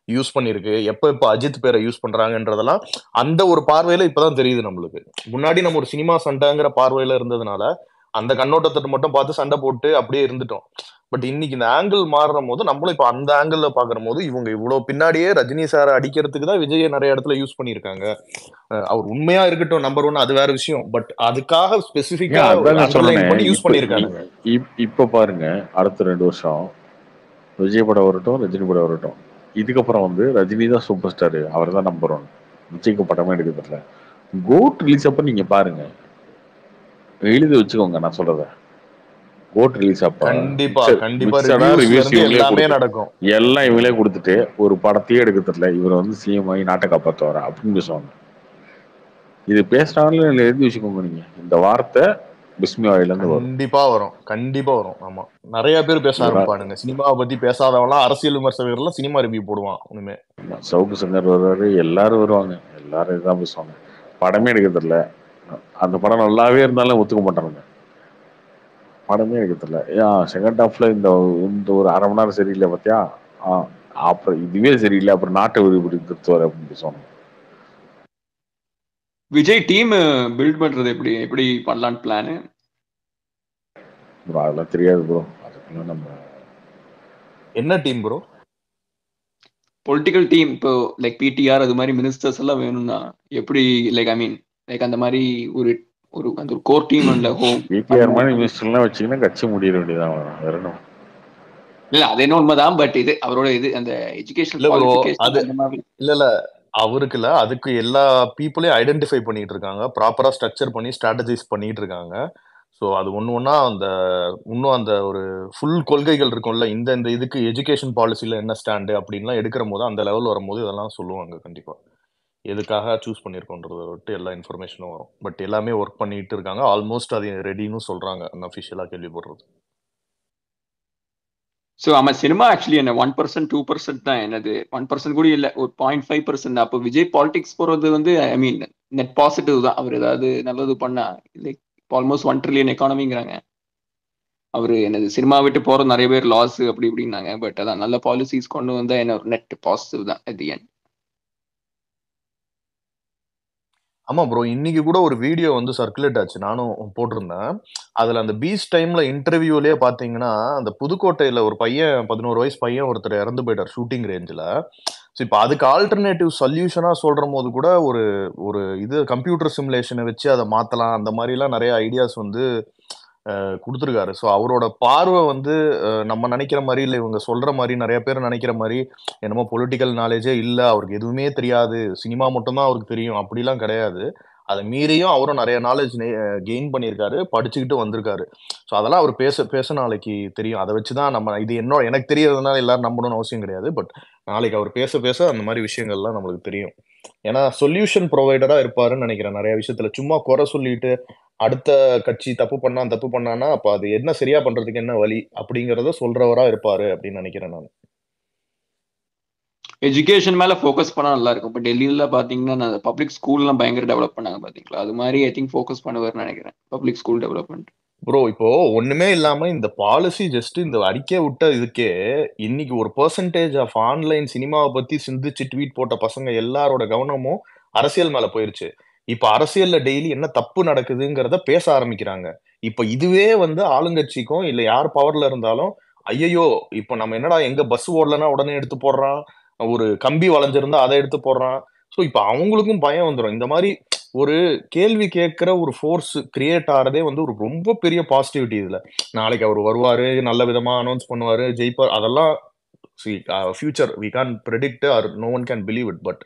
யூஸ் பண்ணிருக்கு, எப்ப அஜித் பேரை யூஸ் பண்றாங்கன்றதெல்லாம் அந்த ஒரு பார்வையில இப்பதான் தெரியுது நம்மளுக்கு. முன்னாடி நம்ம ஒரு சினிமா சண்டைங்கிற பார்வையில இருந்ததுனால அந்த கண்ணோட்டத்தை மட்டும் பார்த்து சண்டை போட்டு அப்படியே இருந்துட்டோம். பட் இன்னைக்கு இந்த ஆங்கிள் மாறுற போது நம்மளும் இப்ப அந்த ஆங்கிள் பாக்குற போது இவங்க இவ்வளவு பின்னாடியே ரஜினி சாரை அடிக்கிறதுக்கு தான் விஜயை நிறைய இடத்துல யூஸ் பண்ணிருக்காங்க. அவர் உண்மையா இருக்கட்டும், நம்பர் 1 அது வேற விஷயம். பட் அதுக்காக ஸ்பெசிபிக்கா அண்டர்லைன் பண்ணி யூஸ் பண்ணிருக்காங்க. இப்ப பாருங்க, அடுத்த 2 வருஷம் விஜய் படம் வரட்டும், ரஜினி படம் வரட்டும், இதுக்கப்புறம் வந்து ரஜினி தான் சூப்பர் ஸ்டார், அவர் தான் நம்பர் 1. விஜய்க்கு படமே எடுக்கிறதுல கோட் ரிலீஸ் அப்ப நீங்க பாருங்க, எழுதி வச்சுக்கோங்க நான் சொல்றத. கோட் ரிலீஸ் அப்ப கண்டிப்பா எல்லாமே நடக்கும், எல்லாம் இவங்களே கொடுத்துட்டு ஒரு படத்தையே எடுக்கிறதுல இவர் வந்து சிஎம் ஆகி நாட்டை காப்பாற்றுவாரா அப்படின்னு பேசுவாங்க. இது பேசுறாங்கன்னு எழுதி வச்சுக்கோங்க நீங்க. இந்த வார்த்தை பிஸ்மி வாயில இருந்து கண்டிப்பா வரும். ஆமா, நிறைய பேர் பேச ஆரம்பிப்பானுங்க. சினிமாவை பத்தி பேசாதவங்களாம் அரசியல் விமர்சகர்கள் சினிமா ரிவ்யூ போடுவான். உண்மை சவுக்கு சங்கர் வருவாரு, எல்லாரும் வருவாங்க, எல்லாரும் இதுதான் பேசுவாங்க. படமே எடுக்கிறதில்ல, அந்த படம் நல்லாவே இருந்தாலும் ஒத்துக்க மாட்டாங்க, படமே எடுக்கிறதில்ல. ஏன் செகண்ட் ஹாஃப்ல இந்த ஒரு அரை மணி நேரம் சரியில்லை பார்த்தியா, அப்புறம் இதுவே சரியில்லை, அப்புறம் நாட்டை விடுபடி திருத்துவார் அப்படின்னு பேசுவாங்க. விஜய் டீம் பில்ட் பண்றது எப்படி பண்ணலான்னு பிளானு ப்ரோ? அதெல்லாம் தெரியாது ப்ரோ. அதுக்குள்ள நம்ம என்ன டீம் ப்ரோ? Political team. இப்போ லைக் பிடிஆர் அது மாதிரி மினிஸ்டர்ஸ் எல்லாம் வேணும்னா எப்படி, லைக் ஐ மீன் லைக் அந்த மாதிரி ஒரு ஒரு அந்த ஒரு கோர் டீம் இல்ல ஹோம் பிடிஆர் மாதிரி மினிஸ்டர்லாம் வச்சீங்கன்னா கட்சி முடிய வேண்டியதான் வேற என்ன. இல்ல அது என்ன உண்மைதான், பட் இது அவரோட இது அந்த எஜுகேஷன் இல்ல அவருக்கு இல்ல, அதுக்கு எல்லா பீப்புளையும் ஐடென்டிஃபை பண்ணிட்டு இருக்காங்க, ப்ராப்பரா ஸ்ட்ரக்சர் பண்ணி ஸ்ட்ராட்டஜைஸ் பண்ணிட்டு இருக்காங்க. ஸோ அது ஒன்னா இன்னும் அந்த ஒரு ஃபுல் கொள்கைகள் இருக்கும்ல, இந்த இதுக்கு எஜுகேஷன் பாலிசில என்ன ஸ்டாண்டு அப்படின்லாம் எடுக்கிற போது அந்த லெவல் வரும்போது இதெல்லாம் சொல்லுவாங்க கண்டிப்பா, எதுக்காக சூஸ் பண்ணியிருக்கோன்றதை விட்டு எல்லா இன்ஃபர்மேஷனும் வரும். பட் எல்லாமே ஒர்க் பண்ணிட்டு இருக்காங்க, ஆல்மோஸ்ட் அது ரெடின்னு சொல்றாங்க அஃபிஷியலா கேள்விப்படுறது. ஸோ ஆமாம் சினிமா ஆக்சுவலி என்ன 1% 2% தான் என்னது 1% கூட இல்லை ஒரு 0.5%. அப்போ விஜய் பாலிடிக்ஸ் போகிறது வந்து ஐ மீன் நெட் பாசிட்டிவ் தான். அவர் ஏதாவது நல்லது பண்ணா லைக் ஆல்மோஸ்ட் 1 trillion எக்கானமிங்கிறாங்க. அவர் என்னது சினிமா விட்டு போகிற நிறைய பேர் லாஸ் அப்படி இப்படின்னாங்க. பட் அதான் நல்ல பாலிசிஸ் கொண்டு வந்தால் என்ன ஒரு நெட் பாசிட்டிவ் தான் அட் தி எண்ட். ஆமா ப்ரோ, இன்னைக்கு கூட ஒரு வீடியோ வந்து சர்க்குலேட் ஆச்சு, நானும் போட்டிருந்தேன். அதுல அந்த பீச் டைம்ல இன்டர்வியூலயே பாத்தீங்கன்னா அந்த புதுக்கோட்டையில ஒரு பையன் 11 வயசு பையன் ஒருத்தர் இறந்து போயிட்டார் ஷூட்டிங் ரேஞ்சில். ஸோ இப்போ அதுக்கு ஆல்டர்னேட்டிவ் சொல்யூஷனா சொல்ற போது கூட ஒரு ஒரு இது கம்ப்யூட்டர் சிமுலேஷனை வச்சு அதை மாத்தலாம், அந்த மாதிரிலாம் நிறைய ஐடியாஸ் வந்து கொடுத்துருக்காரு. ஸோ அவரோட பார்வை வந்து நம்ம நினைக்கிற மாதிரி இல்லை, இவங்க சொல்ற மாதிரி நிறைய பேர் நினைக்கிற மாதிரி என்னமோ பொலிட்டிக்கல் நாலேஜே இல்லை, அவருக்கு எதுவுமே தெரியாது, சினிமா மட்டும்தான் அவருக்கு தெரியும் அப்படிலாம் கிடையாது. அதை மீறியும் அவரும் நிறைய நாலேஜ் கெயின் பண்ணியிருக்காரு, படிச்சுக்கிட்டு வந்திருக்காரு. ஸோ அதெல்லாம் அவர் பேச பேச நாளைக்கு தெரியும். அதை வச்சுதான் நம்ம இது எனக்கு தெரியறதுனால எல்லாரும் நம்பணும்னு அவசியம் கிடையாது. பட் நாளைக்கு அவர் பேச பேச அந்த மாதிரி விஷயங்கள்லாம் நம்மளுக்கு தெரியும். ஏன்னா சொல்யூஷன் ப்ரொவைடரா இருப்பாருன்னு நினைக்கிறேன் நிறைய விஷயத்துல. சும்மா குறை சொல்லிட்டு அடுத்த கட்சி தப்பு பண்ணான்னா அப்ப அது என்ன சரியா பண்றதுக்கு என்ன வழி அப்படிங்கறத சொல்றவரா இருப்பாரு அப்படின்னு நினைக்கிறேன் நான். எஜுகேஷன் மேல ஃபோக்கஸ் பண்ணா நல்லா இருக்கும். இப்போ டெல்லியில பாத்தீங்கன்னா பப்ளிக் ஸ்கூல்லாம் பயங்கர டெவலப் பண்ணாங்க பாத்தீங்களா, அது மாதிரி ஐ திங்க் ஃபோக்கஸ் பண்ணுவார்னு நினைக்கிறேன் பப்ளிக் ஸ்கூல் டெவலப்மெண்ட். ப்ரோ இப்போ ஒண்ணுமே இல்லாம இந்த பாலிசி ஜஸ்ட் இந்த அறிக்கை விட்ட இதுக்கே இன்னைக்கு ஒரு பெர்சன்டேஜ் ஆஃப் ஆன்லைன் சினிமாவை பத்தி சிந்திச்சு ட்வீட் போட்ட பசங்க எல்லாரோட கவனமும் அரசியல் மேல போயிருச்சு. இப்ப அரசியல்ல டெய்லி என்ன தப்பு நடக்குதுங்கிறத பேச ஆரம்பிக்கிறாங்க. இப்ப இதுவே வந்து ஆளுங்கட்சிக்கும் இல்ல யார் பவர்ல இருந்தாலும் ஐயோ இப்ப நம்ம என்னடா எங்க பஸ் ஓடலன்னா உடனே எடுத்து போடுறான், ஒரு கம்பி வளைஞ்சிருந்தா அதை எடுத்து போடுறான். ஸோ இப்ப அவங்களுக்கும் பயம் வந்துடும். இந்த மாதிரி ஒரு கேள்வி கேட்கிற ஒரு ஃபோர்ஸ் கிரியேட் ஆறதே வந்து ஒரு ரொம்ப பெரிய பாசிட்டிவிட்டி இதுல. நாளைக்கு அவர் வருவாரு, நல்ல விதமா அனௌன்ஸ் பண்ணுவாரு, ஜெயிப்பார், அதெல்லாம் future we can't predict or no one can believe it. But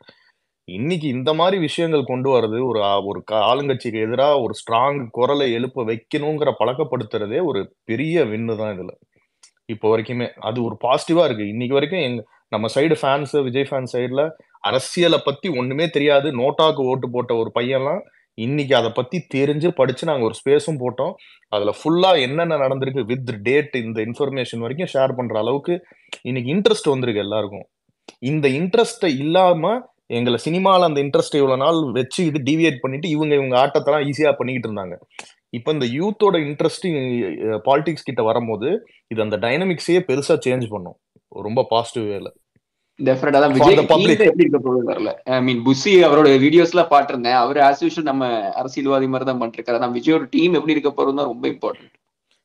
இன்னைக்கு இந்த மாதிரி விஷயங்கள் கொண்டு வர்றது ஒரு ஒரு ஆளுங்கட்சிக்கு எதிராக ஒரு ஸ்ட்ராங் குரலை எழுப்ப வைக்கணுங்கிற பழக்கப்படுத்துறதே ஒரு பெரிய வின்னு தான் இதுல. இப்போ வரைக்குமே அது ஒரு பாசிட்டிவா இருக்கு. இன்னைக்கு வரைக்கும் நம்ம சைடு ஃபேன்ஸ், விஜய் ஃபேன் சைடுல அரசியலை பத்தி ஒண்ணுமே தெரியாது, நோட்டாக்கு ஓட்டு போட்ட ஒரு பையன்லாம் இன்னைக்கு அதை பத்தி தெரிஞ்சு படிச்சு நாங்க ஒரு ஸ்பேஸும் போட்டோம். அதுல ஃபுல்லா என்னென்ன நடந்திருக்கு வித் டேட் இந்த இன்ஃபர்மேஷன் வரைக்கும் ஷேர் பண்ற அளவுக்கு இன்னைக்கு இன்ட்ரெஸ்ட் வந்திருக்கு எல்லாருக்கும். இந்த இன்ட்ரெஸ்ட் இல்லாம எங்களை சினிமால அந்த இன்ட்ரெஸ்ட் இவ்வளவு நாள் வச்சு இது டிவியேட் பண்ணிட்டு இவங்க ஆட்டத்தெல்லாம் ஈஸியா பண்ணிக்கிட்டு இருந்தாங்க. இப்ப இந்த யூத்தோட இன்ட்ரெஸ்ட் பாலிடிக்ஸ் கிட்ட வரும்போது இது அந்த டைனமிக்ஸையே பெருசா சேஞ்ச் பண்ணும் ரொம்ப பாசிட்டிவ் வேல. டெஃபினட்டா தான் விஜய் எப்படி இருக்க போகுது வரல. ஐ மீன் புஷி அவரோட வீடியோஸ்லாம் பாட்டிருந்தேன். அவர் ஆஸ் யூஷுவல் நம்ம அரசியல்வாதி மாதிரி தான் பண்ணிருக்காரு. நம்ம விஜயோட டீம் எப்படி இருக்க போறது தான் ரொம்ப இம்பார்ட்டன்ட்.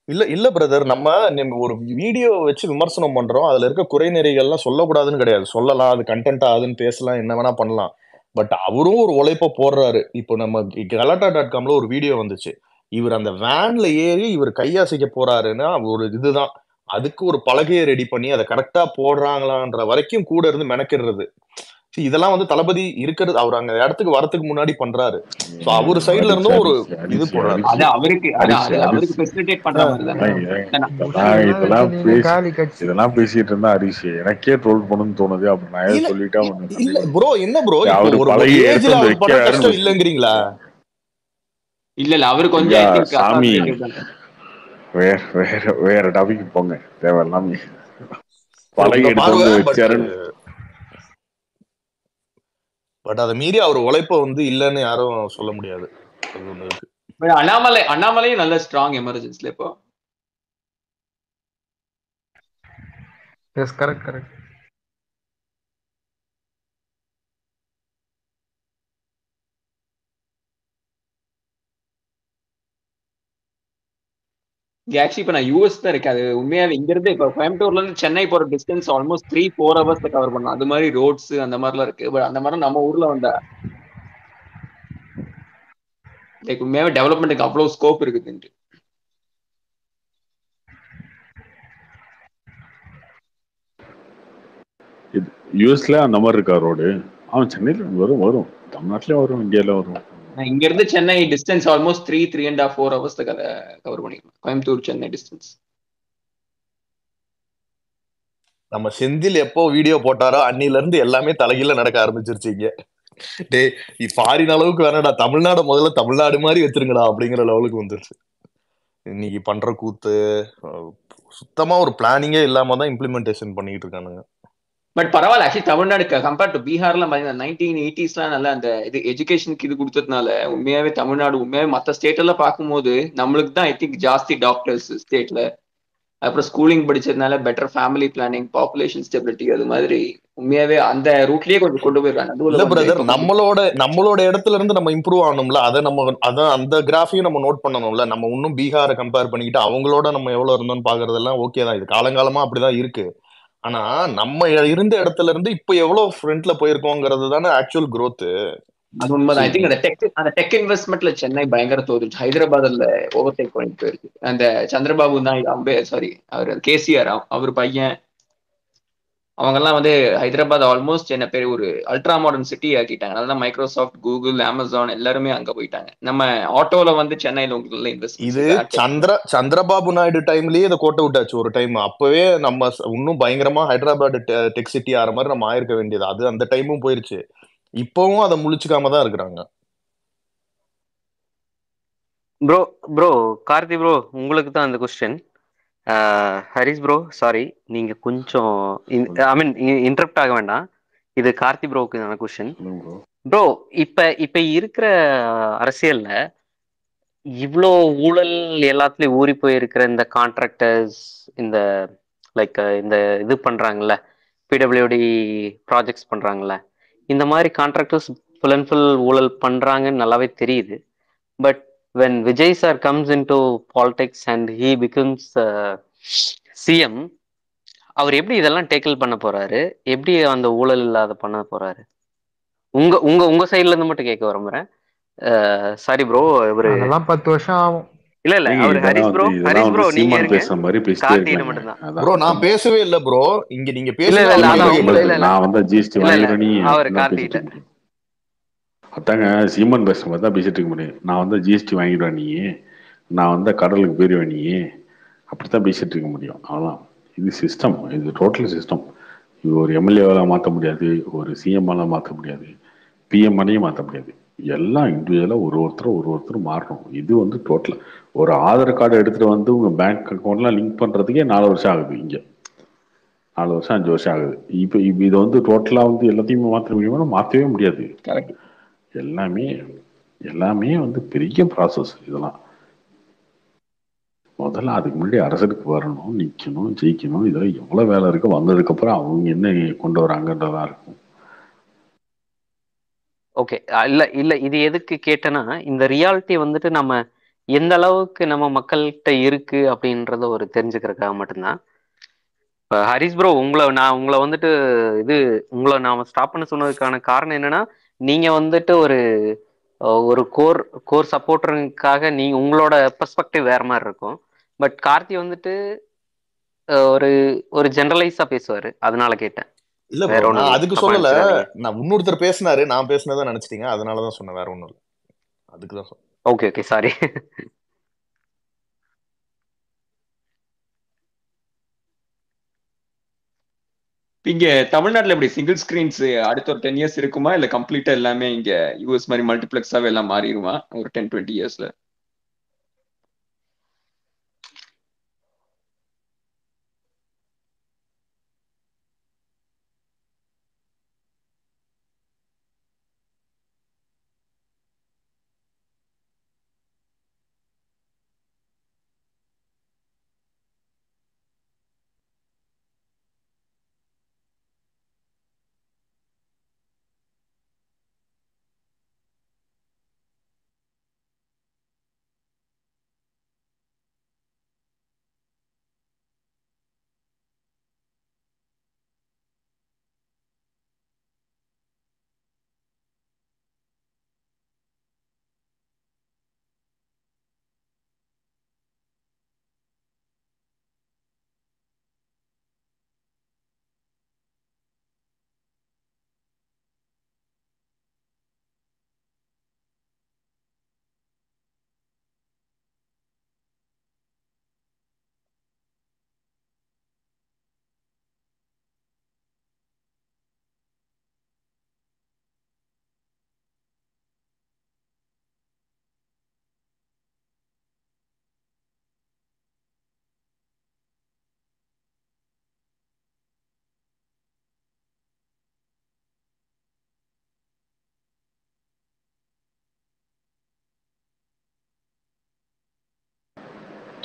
இல்ல பிரதர், நம்ம ஒரு வீடியோ வச்சு விமர்சனம் பண்றோம், அதுல இருக்க குறை நிறைகள்லாம் சொல்லக்கூடாதுன்னு கிடையாது, சொல்லலாம், அது கண்டென்ட் ஆகுதுன்னு பேசலாம், என்ன வேணா பண்ணலாம். பட் அவரும் ஒரு உழைப்ப போடுறாரு. இப்போ நம்ம கலாட்டா.காம்ல ஒரு வீடியோ வந்துச்சு, இவர் அந்த வேன்ல ஏறி இவர் கையசைக்க போறாருன்னா ஒரு இதுதான், அதுக்கு ஒரு பலகையை ரெடி பண்ணி அதை கரெக்டா போடுறாங்களான்ற வரைக்கும் கூட இருந்து மெனக்கிடுறது. இதெல்லாம் வந்து தளபதி இருக்கிறது அவர் அங்க இடத்துக்கு வரதுக்கு முன்னாடி பண்றாரு. சோ அவர் சைடுல இருந்தும் ஒரு இது போடுறாரு. இதெல்லாம் பேசிட்டு இருந்தா ஹரிஷ் எனக்கே ட்ரோல் பண்ணணும்னு தோணுது. அப்படி நான் சொல்லிட்டா இல்ல ப்ரோ, என்ன ப்ரோ ஒரு ஏஜ்ல அவர் பட கஷ்டம் இல்லங்கிறீங்களா? இல்ல அவரு கொஞ்சம் சாமி வேற டாபிக் போங்க, தேவையில்லாம பழகி எடுத்து வச்சாருன்னு. பட் அதை மீறி அவர் உழைப்ப வந்து இல்லன்னு யாரும் சொல்ல முடியாது. அண்ணாமலையும் நல்ல ஸ்ட்ராங் எமர்ஜென்சில இப்போ. Yes correct. ஆக்சுவலி இப்போ நான் யூஎஸ் தான் இருக்கேன். அது உண்மையாவே இங்க இருந்து இப்போ கோயம்புத்தூர்ல இருந்து சென்னை போற டிஸ்டன்ஸ் ஆல்மோஸ்ட் 3-4 ஹவர்ஸ்ல கவர் பண்ணலாம். அது மாதிரி ரோட்ஸ் அந்த மாதிரிலாம் இருக்கு. பட் அந்த மாதிரி நம்ம ஊர்ல வந்தா லைக் உண்மையாவே டெவலப்மெண்ட்டுக்கு அவ்வளவு ஸ்கோப் இருக்குதுன்ட்டு. யூஎஸ்ல அந்த மாதிரி இருக்கா ரோடு? அவன் சென்னையில வரும் தமிழ்நாட்டிலயும் வரும், இந்தியால வரும். இங்க இருந்து Chennai distance almost 3.5-4 hours cover பண்ணிக்கலாம். கோயம்புத்தூர் சென்னை டிஸ்டன்ஸ். நம்ம செந்தில் எப்போ வீடியோ போட்டாரோ அன்னில இருந்து எல்லாமே தலைகீழ நடக்க ஆரம்பிச்சிருச்சீங்க. டே ஃபாரின் அளவுக்கு வேணாடா, தமிழ்நாடு முதல்ல தமிழ்நாடு மாதிரி வச்சிருங்கடா அப்படிங்கிற லெவலுக்கு வந்துருச்சு. இன்னைக்கு பண்ற கூத்து சுத்தமா ஒரு பிளானிங்கே இல்லாம தான் இம்ப்ளிமெண்டேஷன் பண்ணிட்டு இருக்கானுங்க. பட் பரவாயில்ல, ஆக்சுவலி தமிழ்நாடு கம்பேர்ட் டு பீகார்லாம் பார்த்தீங்கன்னா 1980s நல்ல அந்த இது எஜுகேஷனுக்கு இது கொடுத்ததுனால உண்மையாவே தமிழ்நாடு உண்மையாவே மற்ற ஸ்டேட் எல்லாம் பார்க்கும்போது நம்மளுக்கு தான் ஐ திங்க் ஜாஸ்தி டாக்டர்ஸ் ஸ்டேட்ல. அப்புறம் ஸ்கூலிங் படிச்சதுனால better family planning, population stability, அது மாதிரி உண்மையாவே அந்த ரூட்லயே கொஞ்சம் கொண்டு போயிருக்காங்க. இல்ல நடுவுல பிரதர், கொஞ்சம் நம்மளோட இடத்துல இருந்து நம்ம இம்ப்ரூவ் ஆகணும்ல. அதான் அந்த கிராஃபையும் நம்ம நோட் பண்ணணும்ல. நம்ம இன்னும் பீகாரை கம்பேர் பண்ணிக்கிட்டு அவங்களோட நம்ம எவ்வளவு இருந்தோம்னு பாக்குறதெல்லாம் ஓகே தான். இது காலங்காலமா அப்படிதான் இருக்கு. ஆனா நம்ம இருந்த இடத்துல இருந்து இப்ப எவ்வளவு ஃப்ரண்ட்ல போயிருக்கோங்கிறது தானே ஆக்சுவல் growth. அது உண்மைதான். ஐ திங்க் அந்த டெக் இன்வெஸ்ட்மெண்ட்ல சென்னை பயங்கர தோத்துச்சு. ஹைதராபாத்ல ஓவர்டேக் பண்ணிட்டு போயிருக்கு. அந்த சந்திரபாபு நாயுடு, சாரி அவர் கேசிஆர், அவர் பையன், அவங்க எல்லாம் வந்து ஹைதராபாத் ஆல்மோஸ்ட் என்ன பேர் ஒரு அல்ட்ரா மாடர்ன் சிட்டி ஆக்கிட்டாங்க. அதனால மைக்ரோசாஃப்ட், கூகுள், அமேசான் எல்லாருமே அங்க போயிட்டாங்க. நம்ம ஆட்டோல வந்து சென்னையில உங்களுக்கு இது இன்வெஸ்ட்மெண்ட் சந்திரபாபு நாயுடு டைம்லயே இதை கோட்டை விட்டாச்சு ஒரு டைம். அப்பவே நம்ம இன்னும் பயங்கரமா ஹைதராபாத் டெக் சிட்டி ஆற மாதிரி நம்ம ஆயிருக்க வேண்டியது. அது அந்த டைமும் போயிருச்சு. இப்பவும் அதை முழிச்சுக்காம தான் இருக்கிறாங்க. ப்ரோ கார்த்தி ப்ரோ, உங்களுக்கு தான் அந்த கொஸ்டின். ஹரிஸ் ப்ரோ சாரி, நீங்க கொஞ்சம் ஐ மீன் இன்டரப்ட் ஆக வேண்டாம். இது கார்த்தி ப்ரோவுக்கு தான கொஸ்டின். ப்ரோ, இப்ப இருக்கிற அரசியல்ல இவ்வளோ ஊழல் எல்லாத்துலயும் ஊறி போயிருக்கிற இந்த கான்ட்ராக்டர்ஸ், இந்த லைக் இந்த இது பண்றாங்கல்ல, பிடபிள்யூடி ப்ராஜெக்ட்ஸ் பண்றாங்கல்ல, இந்த மாதிரி கான்ட்ராக்டர்ஸ் ஃபுல் அண்ட் ஃபுல் ஊழல் பண்றாங்கன்னு நல்லாவே தெரியுது. But when Vijay sir comes into politics and he becomes CM, அவர் எப்படி இதெல்லாம் டேக்கிள் பண்ண போறாரு? எப்படி அந்த ஊழல் இல்லாத பண்ண போறாரு? உங்க உங்க உங்க சைட்ல இருந்து மட்டும் கேட்க விரும்புறேன். சாரி ப்ரோ, இவரு அதெல்லாம் 10 வருஷம் ஆகும். இல்ல அவர் ஹரிஸ் ப்ரோ நீங்க இருங்க, கார்த்திகிட்ட மட்டும் தான். ப்ரோ நான் பேசவே இல்ல ப்ரோ. இங்க நீங்க பேசவே நான் வந்து ஜிஎஸ்டி வாங்கிடுறேன். அவர் கார்த்திகிட்ட அதாங்க சீமான் பேசுற மாதிரி தான் பேசிட்டு இருக்க முடியும். நான் வந்து ஜிஎஸ்டி வாங்கிடுவேன் நீ, நான் வந்து கடலுக்கு போயிடுவேன் நீ, அப்படித்தான் பேசிட்டு இருக்க முடியும். அவ்வளோதான். இது சிஸ்டம், இது டோட்டல் சிஸ்டம். இது ஒரு எம்எல்ஏவால் மாற்ற முடியாது, ஒரு சிஎம்மால மாற்ற முடியாது, பிஎம்மாலையும் மாற்ற முடியாது. எல்லாம் இண்டிவிஜுவலாக ஒருத்தர் மாறணும். இது வந்து டோட்டலாக ஒரு ஆதார் கார்டு எடுத்துகிட்டு வந்து உங்கள் பேங்க் அக்கௌண்ட்லாம் லிங்க் பண்ணுறதுக்கே 4 வருஷம் ஆகுது. இங்கே 4 வருஷம் 5 வருஷம் ஆகுது. இப்போ இதை வந்து டோட்டலாக வந்து எல்லாத்தையுமே மாற்ற முடியுமா? மாற்றவே முடியாது. எல்லாமே வந்து பெரிய ப்ராசஸ். இதெல்லாம் முதல்ல அதுக்கு முன்னாடி அரசருக்கு வரணும், நிற்கணும், ஜெயிக்கணும். இதெல்லாம் எவ்வளோ வேலை இருக்கு. வந்ததுக்கப்புறம் அவங்க என்ன கொண்டு வராங்கன்றதா இருக்கும். ஓகே, இல்ல இது எதுக்கு கேட்டேன்னா, இந்த ரியாலிட்டி வந்துட்டு நம்ம எந்த அளவுக்கு நம்ம மக்கள்கிட்ட இருக்கு அப்படின்றத ஒரு தெரிஞ்சுக்கிறதுக்காக மட்டும்தான். ஹரிஸ் ப்ரோ, உங்களை வந்துட்டு உங்களை நாம ஸ்டாப் பண்ண சொன்னதுக்கான காரணம் என்னன்னா, நீங்க வந்துட்டு ஒரு கோர் சப்போர்ட்டருக்காக நீங்க உங்களோட பெர்ஸ்பெக்டிவ் வேற மாதிரி இருக்கும். பட் கார்த்தி வந்துட்டு ஒரு ஒரு ஜெனரலைஸா பேசுவாரு, அதனால கேட்டேன். இல்ல ப்ரோ, நான் அதுக்கு சொல்லல. நான் இன்னொருத்தர் பேசினாரு, நான் பேசினதான் நினைச்சிட்டீங்க, அதனாலதான் சொன்னேன், வேற ஒண்ணும் இல்லை. அதுக்குதான் சொன்னேன். Okay sorry. இங்க தமிழ்நாட்டுல எப்படி சிங்கிள் ஸ்கிரீன்ஸ் அடுத்த ஒரு 10 years இருக்குமா, இல்ல கம்ப்ளீட்டா எல்லாமே இங்க யூஎஸ் மாதிரி மல்டிபிளெக்ஸாவே எல்லாம் மாறிடுமா ஒரு 10-20 yearsல?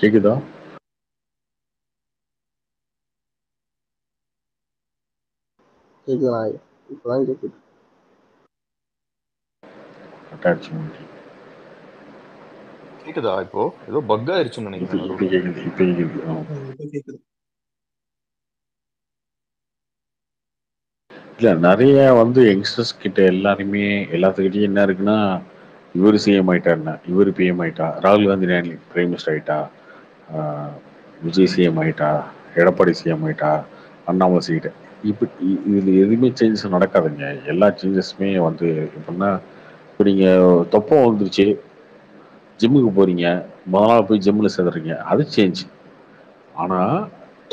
கேக்குதா? கேக்குதா? இப்பதான் கேக்குது. கேக்குதா? இப்போ ஏதோ பக் ஆயிருச்சுன்னு நினைக்கிறேன் இப்ப நடுவுல. கேக்குது, இப்ப கேக்குது. இப்ப கேக்குது. இல்ல நிறைய வந்து யங்ஸ்டர்ஸ் கிட்ட எல்லாருமே எல்லாத்துக்கிட்டையும் என்ன இருக்குன்னா, இவர் சிஎம் ஆயிட்டாருன்னா இவர் பிஎம் ஆயிட்டா, ராகுல் காந்தி பிரைம் மினிஸ்டர் ஆயிட்டா, ஆஹ் விஜய் சிஎம் ஆயிட்டா, எடப்பாடி சிஎம் ஆயிட்டா, அண்ணாமலை சீட்டு. இப்ப இதுல எதுவுமே சேஞ்சஸ் நடக்காதுங்க. எல்லா சேஞ்சஸுமே வந்து எப்படின்னா, இப்போ நீங்க தொப்பம் வந்துருச்சு, ஜிம்முக்கு போறீங்க, முதல் நாள் போய் ஜிம்மில் சேர்ந்துறீங்க, அது சேஞ்ச். ஆனா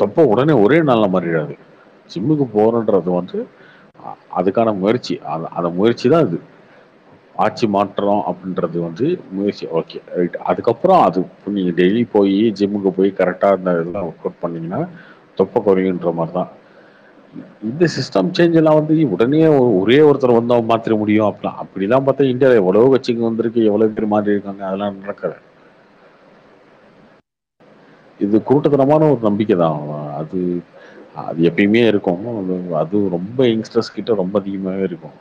தொப்பை உடனே ஒரே நாள்ல மாறிடாது. ஜிம்முக்கு போறன்றது வந்து அதுக்கான முயற்சி. அந்த முயற்சி தான் அது. ஆட்சி மாற்றம் அப்படின்றது வந்து முயற்சி. Okay right. அதுக்கப்புறம் அது நீங்க டெய்லி போய் ஜிம்முக்கு போய் கரெக்டாக இந்த இதெல்லாம் ஒர்க் அவுட் பண்ணீங்கன்னா தொப்பை குறையுன்ற மாதிரி தான். இந்த சிஸ்டம் சேஞ்ச் எல்லாம் வந்து உடனே ஒரே ஒருத்தர் வந்து அவன் மாத்திர முடியும் அப்படிலாம் பார்த்தா இந்தியாவில் எவ்வளவோ கட்சிங்க வந்திருக்கு, எவ்வளவு பேர் மாறி இருக்காங்க, அதெல்லாம் நடக்காது. இது கூட்டத்தனமான ஒரு நம்பிக்கை தான். அது அது எப்பயுமே இருக்கும். அது ரொம்ப யங்ஸ்டர்ஸ் கிட்ட ரொம்ப அதிகமாகவே இருக்கும்.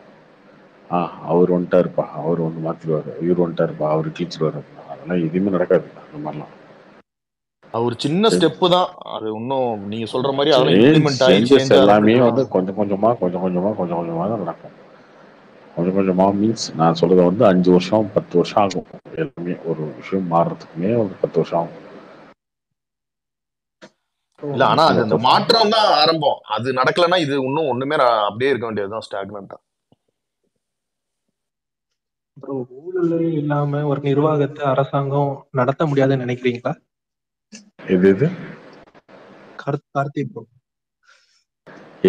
அவர் வந்துட்டாருப்பா, அவர் வந்து மாத்திடுவாரு, இவர் வந்துட்டாருப்பா, அவர் கிழிச்சிருவாரு. அதெல்லாம் எதுவுமே நடக்காது அந்த மாதிரிலாம். ஒரு சின்ன ஸ்டெப்பு தான் அது. இன்னும் நீங்க சொல்ற மாதிரி அதெல்லாம் இம்ப்ளிமெண்ட் ஆகி சேஞ்சஸ் சேஞ்ச் எல்லாமே ஆகிறதுக்கு வந்து கொஞ்சம் கொஞ்சமா தான் நடக்கும். கொஞ்சம் கொஞ்சமா மீன்ஸ் நான் சொல்றது வந்து 5 வருஷம் 10 வருஷம் ஆகும். எல்லாமே ஒரு விஷயம் மாறுறதுக்குமே ஒரு 10 வருஷம் ஆகும். இல்ல ஆனா அது அந்த மாற்றம் தான் ஆரம்பம். அது நடக்கலன்னா இது இன்னும் ஒண்ணுமே அப்படியே இருக்க வேண்டியதுதான், ஸ்டாக்னண்டா. அப்புறம் ஊழலே இல்லாம ஒரு நிர்வாகத்தை அரசாங்கம் நடத்த முடியாதுன்னு நினைக்கிறீங்களா? எது கார்த்திக் ப்ரோ,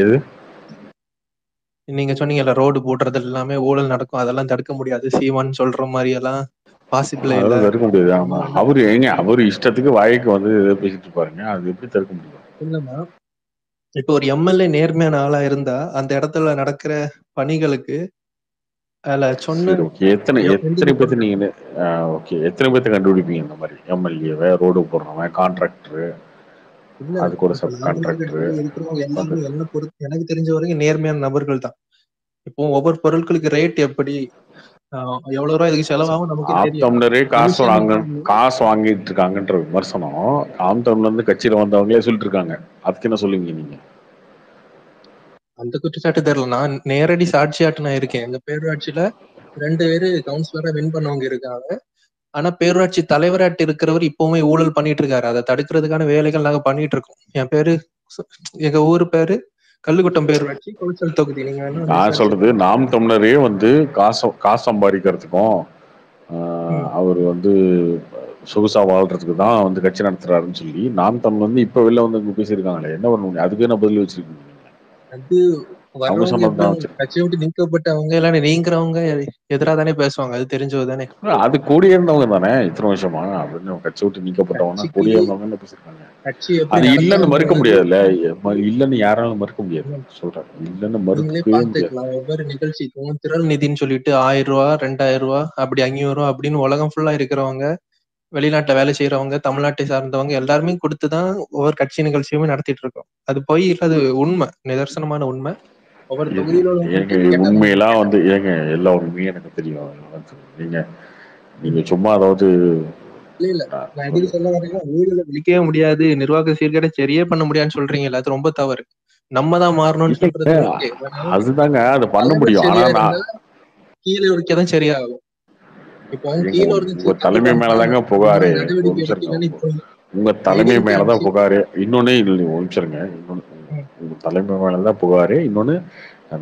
எது நீங்க சொன்னீங்கல்ல ரோடு போடுறது எல்லாமே ஊழல் நடக்கும், அதெல்லாம் தடுக்க முடியாது, சீமான் சொல்ற மாதிரி எல்லாம் பாசிபிளே இல்ல, அதெல்லாம் தடுக்க முடியாது. ஆமா, அவரு இஷ்டத்துக்கு வாய்க்கு வந்து பேசிட்டு இருப்பாருங்க. அது எப்படி தடுக்க முடியும்? இல்லைன்னா இப்ப ஒரு எம்எல்ஏ நேர்மையான ஆளா இருந்தா அந்த இடத்துல நடக்கிற பணிகளுக்கு சொன்ன எத்தனை பேர்த்து நீங்க ஓகே எத்தனை பேர்த்த கண்டுபிடிப்பீங்க இந்த மாதிரி எம்எல்ஏவை, ரோடு போடுறவன், கான்ட்ராக்டர், அது கூட சப் கான்ட்ராக்டர் இருக்கிறவங்க எல்லாமே என்ன பொறுத்து எனக்கு தெரிஞ்ச வரைக்கும் நேர்மையான நபர்கள் தான். இப்போ ஒவ்வொரு பொருட்களுக்கு ரேட் எப்படி, எவ்வளவு ரூபாய் இதுக்கு செலவாகும் நமக்கு தெரியும். காசு வாங்கிட்டு இருக்காங்கன்ற விமர்சனம் ஆம்டம்ல இருந்து கட்சியில வந்தவங்களே சொல்லிட்டு இருக்காங்க. அதுக்கு என்ன சொல்லுவீங்க நீங்க? அந்த குற்றச்சாட்டு தெரியல. நான் நேரடி சாட்சியாட்டு நான் இருக்கேன். எங்க பேரூராட்சியில 2 பேரு கவுன்சிலரா வின் பண்ணவங்க இருக்காங்க. ஆனா பேரூராட்சி தலைவராட்டு இருக்கிறவர் இப்பவுமே ஊழல் பண்ணிட்டு இருக்காரு. அதை தடுக்கிறதுக்கான வேலைகள் நாங்க பண்ணிட்டு இருக்கோம். எங்க ஊரு பேரு கல்லுக்குட்டம் பேரூராட்சி, கொளச்சல் தொகுதி. நீங்க நான் சொல்றது நாம் தமிழரே வந்து காசு சம்பாதிக்கிறதுக்கும் அவர் வந்து சொகுசா வாழ்றதுக்கு தான் வந்து கட்சி நடத்துறாருன்னு சொல்லி நாம் தமிழ் வந்து இப்ப வெளில வந்து பேசியிருக்காங்களே, என்ன பண்ண முடியும்? அதுக்கு என்ன பதில் வச்சிருக்கீங்க? அது கட்சியை விட்டு நீக்கப்பட்டவங்க எல்லாம் நீங்கிறவங்க எதிராக தானே பேசுவாங்க, அது தெரிஞ்சது தானே. அது கூடிய இருந்தவங்க தானே இத்தனை வருஷமா அப்படின்னு கட்சி விட்டு நீக்கப்பட்டவங்க கூடிய இருந்தவங்க பேசிருக்காங்க. அது இல்லன்னு மறுக்க முடியாதுல்ல, இல்லன்னு யாராலும் மறுக்க முடியாது. சொல்றேன், இல்லன்னு மறுக்கவே முடியாது. ஒவ்வொரு நிகழ்ச்சிக்கும் திரள் நிதின்னு சொல்லிட்டு 1000 ரூபா 2000 ரூபா அப்படி 500 ரூபா அப்படின்னு உலகம் ஃபுல்லா இருக்கிறவங்க, வெளிநாட்டுல வேலை செய்யறவங்க, தமிழ்நாட்டை சார்ந்தவங்க எல்லாருமே கொடுத்துதான் ஒவ்வொரு கட்சி நிகழ்ச்சியுமே நடத்திட்டு இருக்கோம். அது போய் அது உண்மை, நிதர்சனமான உண்மை. ஒவ்வொரு தொகுதியில உண்மையெல்லாம் வந்து ஏங்க எல்லா உண்மையும் எனக்கு தெரியும். நீங்க சும்மா அதாவது இல்ல நான் எதுக்கு சொல்ல வரேன்னா, ஊழலை விழிக்கவே முடியாது, நிர்வாக சீர்கேடை சரியே பண்ண முடியாதுன்னு சொல்றீங்கல்ல, அது ரொம்ப தவறு. நம்ம தான் மாறணும்னு சொல்றது அதுதாங்க அது பண்ண முடியும். ஆனா கீழே வைக்கதான் சரியாகும். இப்போ உங்க தலைமை மேலதாங்க புகாரு. உங்க தலைமை மேலதான் புகாரு. இன்னொன்னு ஒழிச்சிருங்க. உங்க தலைமை மேலதான் புகாரு. இன்னொன்னு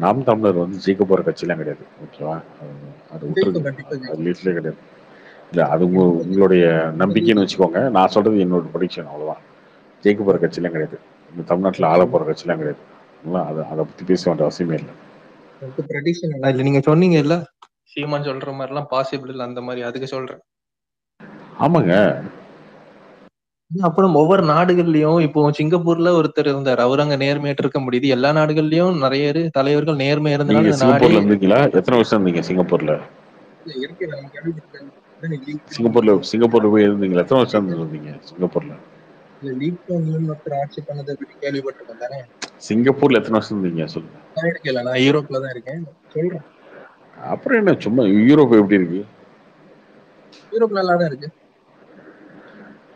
நாம் தமிழர் வந்து ஜெயிக்க போற கட்சியெல்லாம் கிடையாது. ஓகேவா? அது விட்டுருங்க, கிடையாது. இல்ல அது உங்களுடைய நம்பிக்கைன்னு வச்சுக்கோங்க. நான் சொல்றது என்னோட ப்ரெடிக்ஷன், அவ்வளவுதான். ஜெயிக்க போற கட்சியெல்லாம் கிடையாது. இந்த தமிழ்நாட்டுல ஆள போற கட்சியெல்லாம் கிடையாது. அதை பத்தி பேச வேண்டிய அவசியமே இல்லை. இல்ல நீங்க சொன்னீங்க இல்ல, சீமான் சொல்ற மாதிரி எல்லாம் பாசிபிள் இல்ல, அந்த மாதிரி அதுக்கு சொல்றேன். ஆமாங்க. அப்புறம் ஒவ்வொரு நாடுகள்லயும் இப்போ சிங்கப்பூர்ல ஒருத்தர் இருந்தார், அவர் அங்க நேர்மையாட்டு இருக்க முடியுது. எல்லா நாடுகள்லயும் நிறைய தலைவர்கள் நேர்மையா இருந்தாலும் சிங்கப்பூர்ல இருந்தீங்களா? எத்தனை வருஷம் இருந்தீங்க சிங்கப்பூர்ல? சிங்கப்பூர்ல போய் இருந்தீங்களா? எத்தனை வருஷம் இருந்தீங்க சிங்கப்பூர்ல? ஆட்சி பண்ணதை பற்றி கேள்விப்பட்டிருக்கேன் தானே. சிங்கப்பூர்ல எத்தனை வருஷம் இருந்தீங்க சொல்லுங்க. நான் யூரோப்ல தான் இருக்கேன் சொல்றேன். அப்புறம் என்ன சும்மா யூரோப் எப்படி இருக்கு? யூரோப் நல்லா தான் இருக்கு.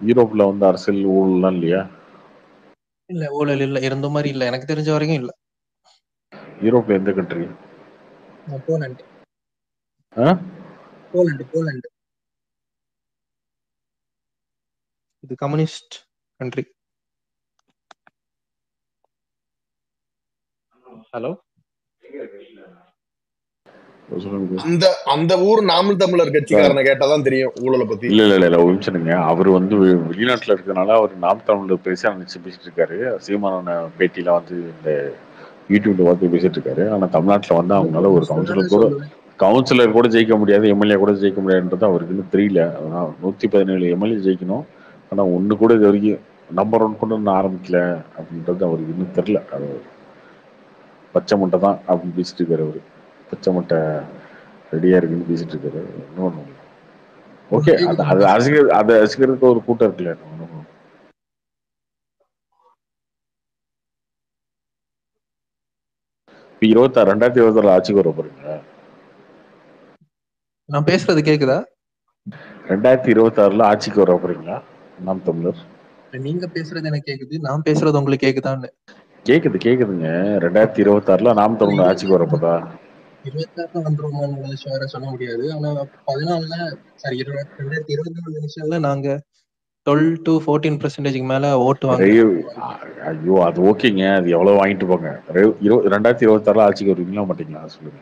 யூரோப்ல வந்து அரசியல் ஊழல்லாம் இல்லையா? இல்ல ஊழல் இல்ல, இருந்த மாதிரி இல்ல, எனக்கு தெரிஞ்ச வரைக்கும் இல்ல. யூரோப்ல எந்த கண்ட்ரி? போலண்ட். போலண்ட் இது கம்யூனிஸ்ட் கண்ட்ரி. ஹலோ, அந்த ஊர் நாமல் தமிழர் கட்சிக்காரனை கேட்டாதான் தெரியும் ஊழலை பத்தி. இல்ல ஒரு நிமிஷம்ங்க. அவர் வந்து வெளிநாட்டுல இருக்கனால அவர் நாம் தமிழர் பெருசா நினைச்சு பேசிட்டு இருக்காரு. சீமான பேட்டியில வந்து இந்த யூடியூப்ல பார்த்து பேசிட்டு இருக்காரு. ஆனா தமிழ்நாட்டுல வந்து அவங்களால ஒரு கவுன்சிலர் கூட ஜெயிக்க முடியாது, எம்எல்ஏ கூட ஜெயிக்க முடியாதுன்றது அவருக்கு இன்னும் தெரியல. அதனால 117 எம்எல்ஏ ஜெயிக்கணும், ஆனா ஒண்ணு கூட இது வரைக்கும் நம்பர் 1 கொண்டு ஒன்று ஆரம்பிக்கல அப்படின்றது அவருக்கு இன்னும் தெரியல. அது பச்சை முட்டை தான் அப்படின்னு பேசிட்டு இருக்காரு. அவரு பச்சை முட்டை ரெடியா இருக்குன்னு பேசிட்டு இருக்காரு. இன்னொன்னு ஓகே, அது ரசிகருக்கு ஒரு கூட்டம் இருக்குல்ல. இப்ப 2026 ஆட்சிக்கு வர போறீங்களா? நான் பேசுறது கேக்குதா? 2026 ஆட்சிக்கு வர போறீங்களா நாம் தமிழர்? நீங்க பேசுறது எனக்கு கேக்குது, நான் பேசுறது உங்களுக்கு கேக்குதான்னு? கேக்குதுங்க. 2026 நாம் தமிழர் ஆட்சிக்கு வரப்போதா? 26 வந்துருவோம் சொல்ல முடியாது. ஆனா 14 சாரி 2024 நாங்க 12 to 14% மேல ஓட்டு வாங்க. ஐயோ அது ஓகேங்க, அது எவ்வளவு வாங்கிட்டு போங்க. 2026 ஆட்சிக்கு வருவீங்களா மாட்டீங்களா சொல்லுங்க.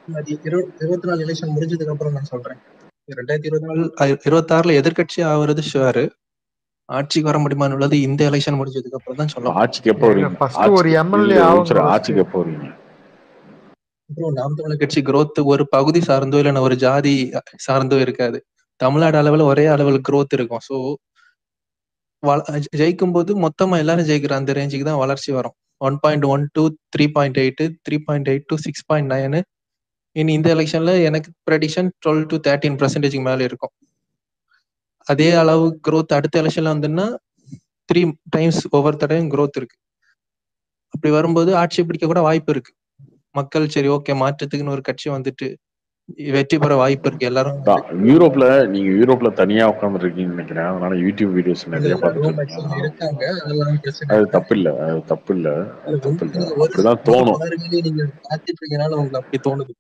24 எலெக்ஷன் முடிஞ்சதுக்கு அப்புறம் நான் சொல்றேன். 2026 எதிர்கட்சி ஆகுறது ஷுவர். ஆட்சிக்கு வர முடியுமான்னு உள்ளது இந்த எலெக்ஷன் முடிஞ்சதுக்கு அப்புறம் தான் சொல்லலாம். ஆட்சிக்கு எப்போ வருவீங்க? ஒரு எம்எல்ஏ ஆட்சிக்கு எப்போ வருவீங்க? நாம் தமிழர் கட்சி growth ஒரு பகுதி சார்ந்தோ இல்லைன்னா ஒரு ஜாதி சார்ந்தோ இருக்காது. தமிழ்நாடு அளவுல ஒரே அளவில் growth இருக்கும். ஸோ ஜெயிக்கும் போது மொத்தமா எல்லாரும் ஜெயிக்கிற அந்த ரேஞ்சுக்கு தான் வளர்ச்சி வரும். 1.1 to 3.8, 3.8 to 6.9. இனி இந்த எலெக்ஷன்ல எனக்கு ப்ரெடிக்ஷன் 12 to 13% மேல இருக்கும். அதே அளவு growth அடுத்த எலெக்ஷன்ல வந்துன்னா 3 times ஒவ்வொரு தடையும் growth இருக்கு. அப்படி வரும்போது ஆட்சி பிடிக்க கூட வாய்ப்பு இருக்கு. மக்கள் சரி ஓகே மாற்றத்துக்குன்னு ஒரு கட்சி வந்துட்டு வெற்றி பெற வாய்ப்பு இருக்கு. எல்லாரும் நீங்க யூரோப்ல தனியா உட்கார்ந்து இருக்கீங்கன்னு நினைக்கிறேன். அதனால யூடியூப் வீடியோஸ் நிறைய பார்த்துட்டு இருக்காங்க. அது தப்பு இல்ல அப்படிதான் தோணும். நீங்க பார்த்துட்டு இருக்கனால உங்களுக்கு அப்படி தோணுது.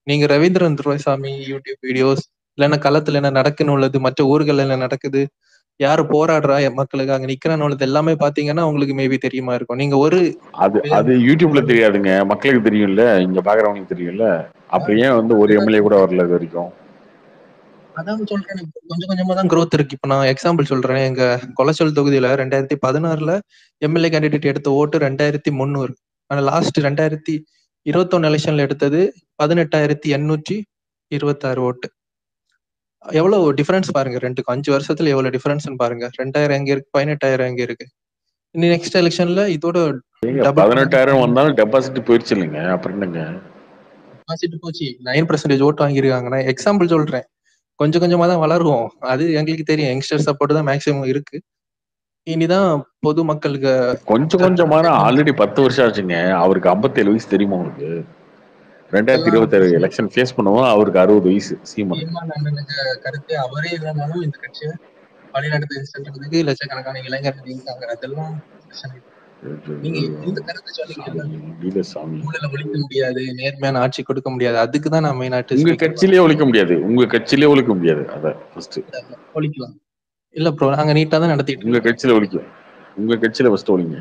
நீங்க ரவீந்திரன் துரைசாமி யூடியூப் வீடியோஸ் இல்லைன்னா களத்துல என்ன நடக்குன்னு உள்ளது, மற்ற ஊர்கள் என்ன நடக்குது, யாரு போராடுறா மக்களுக்கு அங்க நிக்கிறான்னு உள்ளது எல்லாமே பாத்தீங்கன்னா உங்களுக்கு மேபி தெரியுமா இருக்கும். நீங்க ஒரு அது யூடியூப்ல தெரியாதுங்க, மக்களுக்கு தெரியும்ல, இங்க பாக்குறவங்களுக்கு தெரியும்ல. அப்படியே வந்து ஒரு எம்எல்ஏ கூட வரல இது வரைக்கும். அதான் சொல்றேன், கொஞ்சம் கொஞ்சமா தான் growth இருக்கு. இப்ப நான் எக்ஸாம்பிள் சொல்றேன். எங்க கொலச்சல் தொகுதியில 2016 எம்எல்ஏ கேண்டிடேட் எடுத்த ஓட்டு 2300. ஆனா லாஸ்ட் 2021 எலெக்ஷன்ல எடுத்தது 18,826 ஓட்டு. எவ்வளவு டிஃபரன்ஸ் பாருங்க ரெண்டுக்கும். 5 வருஷத்துல எவ்வளவு டிஃபரன்ஸ் பாருங்க. 2000 எங்க இருக்கு, 18,000 எங்க இருக்கு. இனி நெக்ஸ்ட் எலெக்ஷன்ல இதோட 18,000 வந்தாலும் டெபாசிட் போயிருச்சு இல்லைங்க. அப்புறம் என்னங்க டெபாசிட் போச்சு, 9% ஓட்டு வாங்கிருக்காங்க. நான் எக்ஸாம்பிள் சொல்றேன். கொஞ்சம் கொஞ்சமா தான் வளருவோம், அது எங்களுக்கு தெரியும். யங்ஸ்டர் சப்போர்ட் தான் மேக்ஸிமம் இருக்கு. இனிதான் பொது மக்களுக்கு கொஞ்சம் கொஞ்சமான ஆல்ரெடி 10 வருஷம் ஆச்சுங்க. அவருக்கு 57 வயசு தெரியுமா உங்களுக்கு? 2026 எலெக்ஷன் ஃபேஸ் பண்ணுவோம். அவருக்கு 60 வயசு. சீமான் கருத்து அவரே இல்லைனாலும் இந்த கட்சியை வழிநடத்தி செல்றதுக்கு லட்சக்கணக்கான இளைஞர்கள் இருக்காங்க. அதெல்லாம் நீங்க இந்த கருத்து சொன்னீங்க, ஊழல ஒழிக்க முடியாது, நேர்மையான ஆட்சி கொடுக்க முடியாது. அதுக்குதான் நான் மெயினாட்டு உங்க கட்சியிலே ஒழிக்க முடியாது. உங்க கட்சியிலே ஒழிக்க முடியாது. அதான் ஃபர்ஸ்ட் ஒழிக்கலாம். இல்ல ப்ரோ, நாங்க நீட்டா தான் நடத்திட்டு உங்க கட்சியில ஒழிக்கும். உங்க கட்சியில ஃபர்ஸ்ட் ஒழிங்க.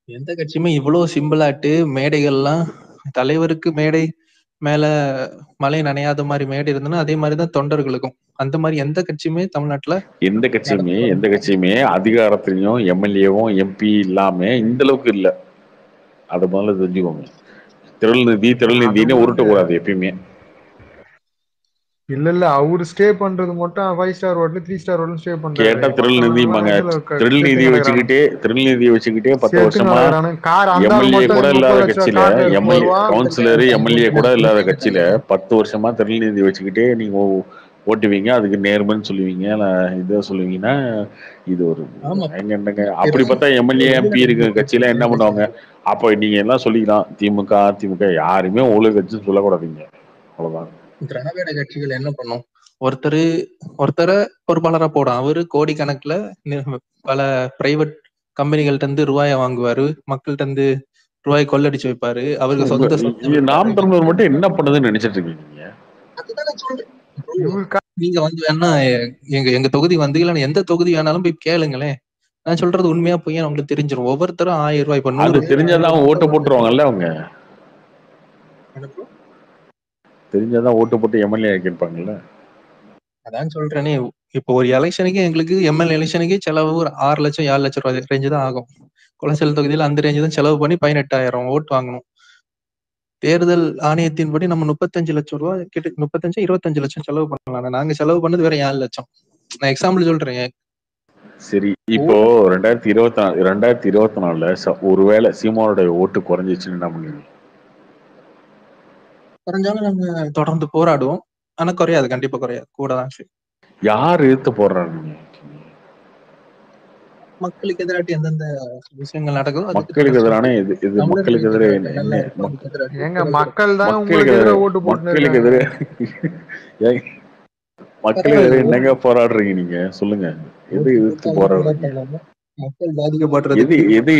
எந்த கட்சியுமே இவ்வளவு சிம்பிளாட்டு மேடைகள்லாம் தலைவருக்கு மேடை மேல மழை நனையாத மாதிரி மேடை இருந்ததுன்னா அதே மாதிரிதான் தொண்டர்களுக்கும். அந்த மாதிரி எந்த கட்சியுமே தமிழ்நாட்டுல எந்த கட்சியுமே அதிகாரத்திலையும் எம்எல்ஏவும் எம்பி இல்லாம இந்த அளவுக்கு இல்ல. அது முதல்ல தெரிஞ்சுக்கோங்க. திருநிதினு உருட்டக்கூடாது எப்பயுமே. இல்ல அவரு ஸ்டே பண்றது மட்டும் 5 star hotel 3 star hotel stay பண்றாரு. கேட்டா திருநிதியை வச்சுக்கிட்டே 10 வருஷமா எம்எல்ஏ கூட இல்லாத கட்சியில, கவுன்சிலர் எம்எல்ஏ கூட இல்லாத கட்சியில 10 வருஷமா திருநிதி வச்சுக்கிட்டே நீங்க ஓட்டுவீங்க, அதுக்கு நேர்மைன்னு சொல்லுவீங்க, இதை சொல்லுவீங்கன்னா இது ஒரு ஆமா என்னங்க அப்படி பார்த்தா எம்எல்ஏ எம்பி இருக்க கட்சியில என்ன பண்ணுவாங்க? அப்ப நீங்க எல்லாம் சொல்லிக்கலாம் திமுக அதிமுக யாருமே ஊழல் கட்சின்னு சொல்லக்கூடாதீங்க, அவ்வளவுதான். திராவிட கட்சிகள் என்ன பண்ணும்? ஒருத்தரை பொறுப்பாளரா போடும். அவரு கோடிக்கணக்குல பல பிரைவேட் கம்பெனிகள்ட்ட இருந்து ரூபாயை வாங்குவாரு, மக்கள்கிட்ட இருந்து ரூபாய் கொள்ளடிச்சு வைப்பாரு. அவருக்கு சொந்த சொத்து நாம் தமிழர் மட்டும் என்ன பண்ணுதுன்னு நினைச்சிட்டு இருக்கீங்க? அதுதானே சொல்றேன். நீங்க வந்து வேணா எங்க தொகுதி வந்து இல்ல எந்த தொகுதி வேணாலும் போய் கேளுங்களேன். நான் சொல்றது உண்மையா பொய்யா உங்களுக்கு தெரிஞ்சிடும். ஒவ்வொருத்தரும் 1000 ரூபாய் இப்ப அது தெரிஞ்சாதான் ஓட்டு போட்டுருவாங்கல்ல அவங்க. தெரிஞ்சாதான் ஓட்டு போட்டு எம்எல்ஏ ஆக்கியிருப்பாங்கல்ல. அதான் சொல்றேனே, இப்போ ஒரு எலெக்ஷனுக்கு எங்களுக்கு எம்எல்ஏ எலெக்ஷனுக்கு செலவு ஒரு 6 லட்சம் 7 லட்சம் ரூபாய் ரேஞ்சு தான் ஆகும். குளச்சல் தொகுதியில அந்த ரேஞ்சு தான் செலவு பண்ணி 18,000 ஓட்டு வாங்கணும். தேர்தல் ஆணையத்தின்படி நம்ம 35 லட்சம் ரூபாய் கிட்ட 25 லட்சம் செலவு பண்ணலாம். நாங்க செலவு பண்ணது வேற 7 லட்சம். நான் எக்ஸாம்பிள் சொல்றேன். சரி, இப்போ 2024 ஒருவேளை சீமானுடைய ஓட்டு குறைஞ்சிச்சுன்னு என்ன பண்ணுவீங்க? குறைஞ்சாலும் நாங்க தொடர்ந்து போராடுவோம். ஆனா குறையாது, கண்டிப்பா குறையாது, கூட தான் சரி. யார் எதிர்த்து போடுறாங்க? மக்களுக்கு எதிராட்டி எந்தெந்த விஷயங்கள் நடக்குதோ மக்களுக்கு எதிரான இது மக்களுக்கு எதிராக ஏங்க மக்கள் தான் உங்களுக்கு எதிராக ஓட்டு மக்களுக்கு எதிராக மக்களுக்கு எதிராக என்னங்க போராடுறீங்க நீங்க? சொல்லுங்க, எது எதிர்த்து போராடுறீங்க? மக்கள் பாதிக்கப்படுறது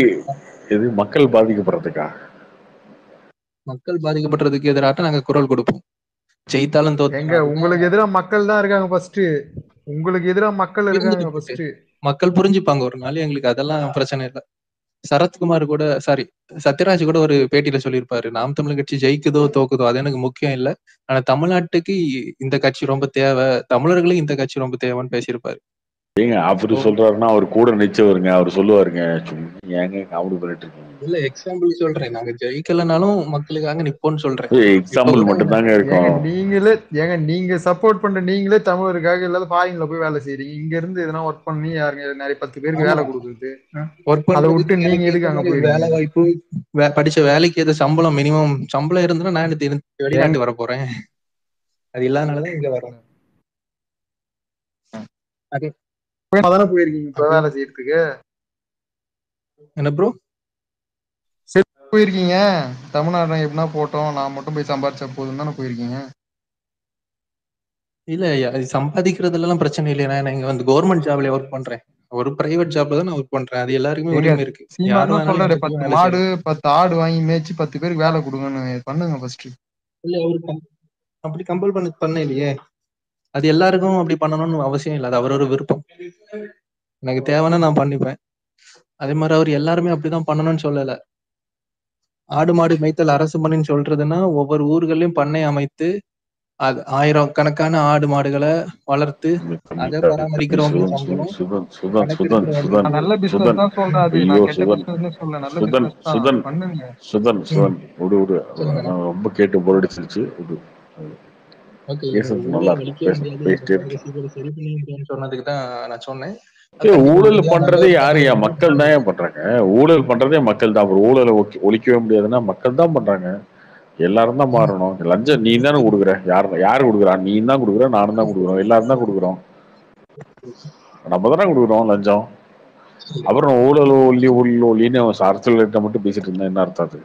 எது மக்கள் பாதிக்கப்படுறதுக்கா? மக்கள் பாதிக்கப்படுறதுக்கு எதிராக நாங்க குரல் கொடுப்போம். ஜெயித்தாலும் எங்க உங்களுக்கு எதிராக மக்கள் தான் இருக்காங்க ஃபர்ஸ்ட். உங்களுக்கு எதிராக மக்கள் இருக்காங்க ஃபர்ஸ்ட். மக்கள் புரிஞ்சுப்பாங்க ஒரு நாள். எங்களுக்கு அதெல்லாம் பிரச்சனை இல்லை. சரத்குமார் கூட சத்யராஜ் கூட ஒரு பேட்டியில சொல்லியிருப்பாரு, நாம் தமிழர் கட்சி ஜெயிக்குதோ தோக்குதோ அது எனக்கு முக்கியம் இல்லை, ஆனா தமிழ்நாட்டுக்கு இந்த கட்சி ரொம்ப தேவை, தமிழர்களுக்கு இந்த கட்சி ரொம்ப தேவைன்னு பேசியிருப்பாரு. ஏங்க அப்படி சொல்றாருன்னா அவர் கூட நிச்சயவருங்க, அவர் சொல்லுவாருங்க. ஏங்க காமெடி பண்ணிட்டு இருக்கீங்க? இல்ல எக்ஸாம்பிள் சொல்றேன், நாங்க ஜெயிக்கலனாலும் மக்களுக்காக நிப்போம்னு சொல்றேன். எக்ஸாம்பிள் மட்டும் தாங்க இருக்கும். நீங்க சப்போர்ட் பண்ற நீங்களே தமிழருக்காக இல்லாத ஃபாரின்ல போய் வேலை செய்றீங்க. இங்க இருந்து எதனா ஒர்க் பண்ணி யாருங்க நிறைய 10 பேருக்கு வேலை கொடுக்குறது. அதை விட்டு நீங்க எதுக்கு அங்க போய் வேலை வாய்ப்பு படிச்ச வேலைக்கு ஏதோ சம்பளம் மினிமம் சம்பளம் இருந்தா நான் வெளிநாட்டு வர போறேன். அது இல்லாதனாலதான் இங்க வரேன். அதானே போயிருக்கீங்க இப்ப வேலை செய்யறதுக்கு. என்ன ப்ரோ போயிருக்கீங்க? தமிழ்நாடு எப்படின்னா போட்டோம், நான் மட்டும் போய் சம்பாரிச்ச போதும் தானே போயிருக்கீங்க. இல்ல சம்பாதிக்கிறதுல எல்லாம் பிரச்சனை இல்லையா. நான் இங்க வந்து கவர்மெண்ட் ஜாப்ல ஒர்க் பண்றேன். ஒரு பிரைவேட் ஜாப்ல தான் நான் ஒர்க் பண்றேன். அது எல்லாருக்குமே உரிமை இருக்கு. யாரும் சொல்றாரு 10 மாடு 10 ஆடு வாங்கி மேய்ச்சி 10 பேருக்கு வேலை கொடுங்கன்னு பண்ணுங்க ஃபர்ஸ்ட். இல்ல அவருக்கு அப்படி கம்பல் பண்ண இல்லையே. அது எல்லாருக்கும் அப்படி பண்ணணும்னு அவசியம் இல்லை. அது அவரோட விருப்பம். எனக்கு தேவைன்னா நான் பண்ணிப்பேன். அதே மாதிரி அவர் எல்லாருமே அப்படிதான் பண்ணணும்னு சொல்லல. ஆடு மாடு மேய்த்தல் அரசு பண்ணின்னு சொல்றதுன்னா ஒவ்வொரு ஊர்களையும் பண்ணை அமைத்து அது 1000 கணக்கான ஆடு மாடுகளை வளர்த்து அதை பராமரிக்கிறவங்க நல்ல பிசினஸ் தான் சொல்றேன். அது நான் கெட்ட பிசினஸ் சொல்ல, நல்ல பிசினஸ் தான் பண்ணுங்க. சுதன் ரொம்ப கேட்டு போர் அடிச்சிருச்சு. சொன்னதுக்கு தான் நான் சொன்னேன். ஊழல் பண்றதே யாரையா? மக்கள் தான் பண்றாங்க. ஊழல் பண்றதே மக்கள் தான். ஊழலை ஒழிக்கவே முடியாதுன்னா மக்கள் தான் பண்றாங்க. எல்லாரும் தான் மாறணும். லஞ்சம் நீ தானே கொடுக்குற. யாரு கொடுக்குறா? நீ தான் கொடுக்குற, நானும் தான் கொடுக்குறோம், எல்லாரும் தான் கொடுக்குறோம். நம்ம தானே கொடுக்குறோம் லஞ்சம். அப்புறம் ஊழல் ஒல்லின்னு அரசியல் மட்டும் பேசிட்டு இருந்தா என்ன அர்த்தம்? அது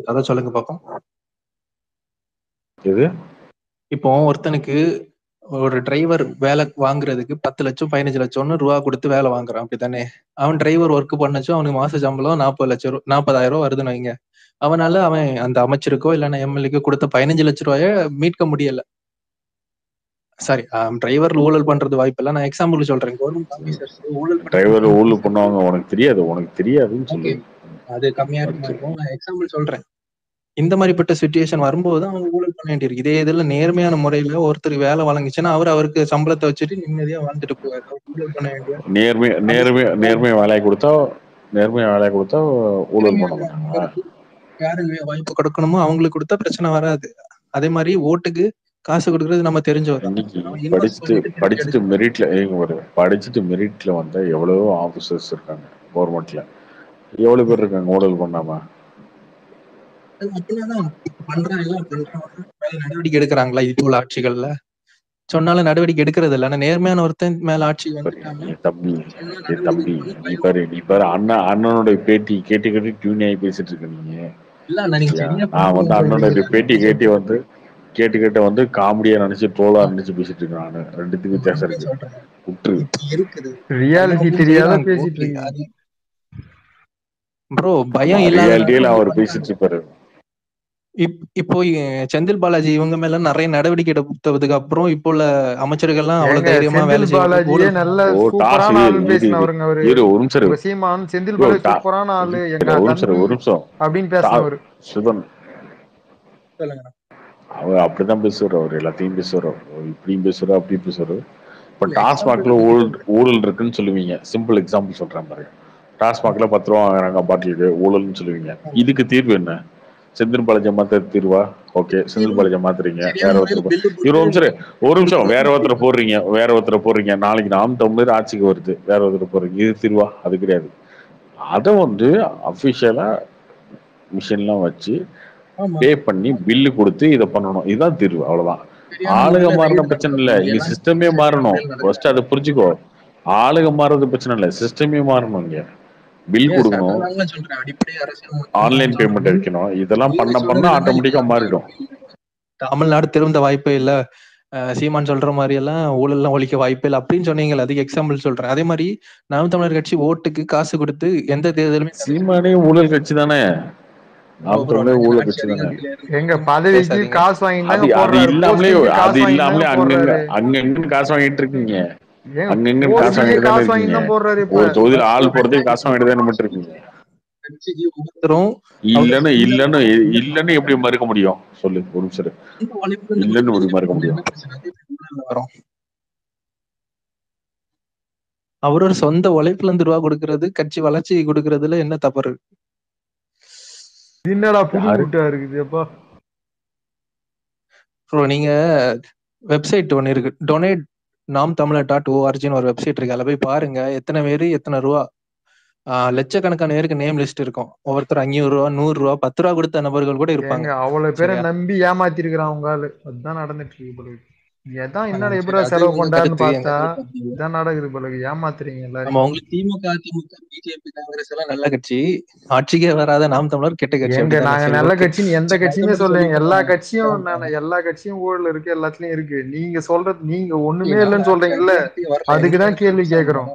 அதான் சொல்லுங்க பாப்போம். எது இப்போ ஒருத்தனுக்கு ஒரு டிரைவர் வேலை வாங்குறதுக்கு 10 லட்சம் 15 லட்சம்னு ரூபா கொடுத்து வேலை வாங்குறான், அப்படித்தானே? அவன் டிரைவர் ஒர்க் பண்ணச்சும் அவனுக்கு மாச சம்பளம் 40,000 ரூபாய் வருதுன்னு வைங்க. அவனால அவன் அந்த அமைச்சருக்கோ இல்லைன்னா எம்எல்ஏக்கோ கொடுத்த 15 லட்ச ரூபாய மீட்க முடியல. சாரி, டிரைவர் ஊழல் பண்றது வாய்ப்பு இல்ல. நான் எக்ஸாம்பிள் சொல்றேன். கவர்மெண்ட் ஆபீசர்ஸ் ஊழல் பண்ணுவாங்க. உனக்கு தெரியாதுன்னு சொல்லு. அது கம்மியா இருக்கும். நான் எக்ஸாம்பிள் சொல்றேன். இந்த மாதிரிப்பட்ட சிச்சுவேஷன் வரும்போது அவங்க ஊழல் பண்ண வேண்டியிருக்கு. இதே இதுல நேர்மையான முறையில ஒருத்தருக்கு வேலை வழங்குச்சுன்னா அவருக்கு சம்பளத்தை வச்சுட்டு நிம்மதியா வாழ்ந்துட்டு போவாரு. ஊழல் பண்ண வேண்டிய நேர்மையா வேலையை கொடுத்தா ஊழல் பண்ண யாருக்கு வாய்ப்பு கொடுக்கணுமோ அவங்களுக்கு கொடுத்தா பிரச்சனை வராது. அதே மாதிரி ஓட்டுக்கு காசு கொடுக்கறது நம்ம தெரிஞ்சவர். படிச்சுட்டு மெரிட்ல வந்த எவ்வளவோ ஆபீசர்ஸ் இருக்காங்க கவர்மெண்ட்ல. எவ்வளவு பேர் இருக்காங்க ஊழல் பண்ணாம? அப்படின்னாதான் நடவடிக்கை எடுக்கிறாங்களா இப்போ உள்ள ஆட்சிகள்ல? சொன்னாலும் நடவடிக்கை எடுக்கிறது இல்ல. ஆனா நேர்மையான ஒருத்தன் மேல ஆட்சி வந்துட்டாங்கன்னா தம்பி நீ பாரு அண்ணனுடைய பேட்டி கேட்டு டியூன் ஆகி பேசிட்டு இருக்க நீங்க. இல்ல நீங்க சரியா நான் வந்து அண்ணனுடைய பேட்டி கேட்டு வந்து காமெடியா நினைச்சு ட்ரோலா நினைச்சு பேசிட்டு இருக்கேன். நானு ரெண்டுத்துக்கு வித்தியாசம் இருக்கு. இருக்குது ரியாலிட்டி தெரியாத பேசிட்டு இருக்கீங்க ப்ரோ. பயம் இல்லாத ரியாலிட்டியில அவர் பேசிட்டு இருப்பாரு. இப்போ செந்தில் பாலாஜி இவங்க மேல நிறைய நடவடிக்கை எடுத்ததுக்கு அப்புறம் இப்போ உள்ள அமைச்சர்கள்லாம் அவ்வளவு தைரியமா வேலை பாலாஜியே நல்ல சூப்பரான ஆளு பேசினவருங்க அவரு. சீமான் செந்தில் பாலாஜி சூப்பரான ஆளு எங்க ஒரு நிமிஷம் அப்படின்னு பேசினவரு. சுதன் அவர் அப்படிதான் பேசுவார். அவர் எல்லாத்தையும் பேசுவார். இப்படியும் பேசுவாரு அப்படியும் பேசுவாரு. இப்ப டாஸ்மாக்ல ஊழல் இருக்குன்னு சொல்லுவீங்க. சிம்பிள் எக்ஸாம்பிள் சொல்றேன் பாருங்க. டாஸ்மாக்ல 10 ரூபா வாங்குறாங்க பாட்டிலுக்கு, ஊழல்னு சொல்லுவீங்க. இதுக்கு தீர்வு என்ன? செந்தில் பாலாஜி மாத்த தீர்வா? ஓகே, செந்தில் பாலாஜி மாத்துறீங்க, வேற ஒருத்தர் ஒரு நிமிஷம் வேற ஒருத்தரை போடுறீங்க. நாளைக்கு நாம் தமிழர் ஆட்சிக்கு வருது, வேற ஒருத்தர் போடுறீங்க. இது தீர்வா? அது கிடையாது. அதை வந்து அபிஷியலா மிஷின்லாம் வச்சு பே பண்ணி பில்லு கொடுத்து இதை பண்ணணும். இதுதான் தீர்வு. அவ்வளவுதான். ஆளுக மாறின பிரச்சனை இல்ல, இங்க சிஸ்டமே மாறணும். ஃபர்ஸ்ட் அதை புரிஞ்சுக்கோ. ஆளுக மாறுறது பிரச்சனை இல்ல, சிஸ்டமே மாறணும். இங்க பில் கொடுக்கணும், ஆன்லைன் பேமெண்ட் வைக்கணும். இதெல்லாம் பண்ண ஆட்டோமேட்டிக்கா மாறிடும். தமிழ்நாடு திருந்த வாய்ப்பே இல்ல, சீமான் சொல்ற மாதிரி எல்லாம் ஊழல்லாம் ஒழிக்க வாய்ப்பே இல்லை அப்படின்னு சொன்னீங்கல்ல, அதுக்கு எக்ஸாம்பிள் சொல்றேன். அதே மாதிரி நாம் தமிழர் கட்சி ஓட்டுக்கு காசு கொடுத்து எந்த தேர்தலுமே சீமானே ஊழல் கட்சி தானே. எங்க பதவிக்கு காசு வாங்கிட்டு அது இல்லாமலே அங்க காசு வாங்கிட்டு இருக்கீங்க. அங்க காசு வாங்கிட்டு போடுறாரு. ஒரு தொகுதியில் ஆள் போறதுக்கு காசு வாங்கிட்டு தான் இருக்கீங்க. இல்லன்னு எப்படி மறுக்க முடியும்? சொல்லு ஒரு நிமிஷம். இல்லன்னு எப்படி மறுக்க முடியும்? அவரோட சொந்த உழைப்புல இருந்து ரூபா கொடுக்கறது, கட்சி வளர்ச்சி கொடுக்கறதுல என்ன தவறு? என்னடா புது இருக்குதுப்பா. நீங்க வெப்சைட் ஒன்னு இருக்கு, டொனேட் namtamila.org ஒரு வெப்சைட் இருக்கு. அதுல போய் பாருங்க எத்தனை பேரு எத்தனை ரூபா, லட்சக்கணக்கான பேருக்கு நேம் லிஸ்ட் இருக்கும். ஒவ்வொருத்தர் 500 ரூபா, 100 ரூபா, 10 ரூபா கொடுத்த நபர்கள் கூட இருப்பாங்க. அவ்வளவு பேரை நம்பி ஏமாத்தி இருக்கிறான் உங்க ஆளு. அதுதான் நடந்துட்டு இருக்கு. ஏதான் என்னடா எப்படி செலவு பண்றாருன்னு பார்த்தா இதான் நடக்குது போல. ஏமாத்துறீங்க எல்லாரும். உங்களுக்கு திமுக, பிஜேபி, காங்கிரஸ் எல்லாம் நல்ல கட்சி, ஆட்சிக்கே வராத நாம் தமிழர் கெட்ட கட்சி. எங்க நாங்க நல்ல கட்சின்னு எந்த கட்சியுமே சொல்லுங்க. எல்லா கட்சியும் ஊழல் இருக்கு, எல்லாத்துலயும் இருக்கு. நீங்க சொல்றது நீங்க ஒண்ணுமே இல்லைன்னு சொல்றீங்கல்ல, அதுக்குதான் கேள்வி கேக்குறோம்.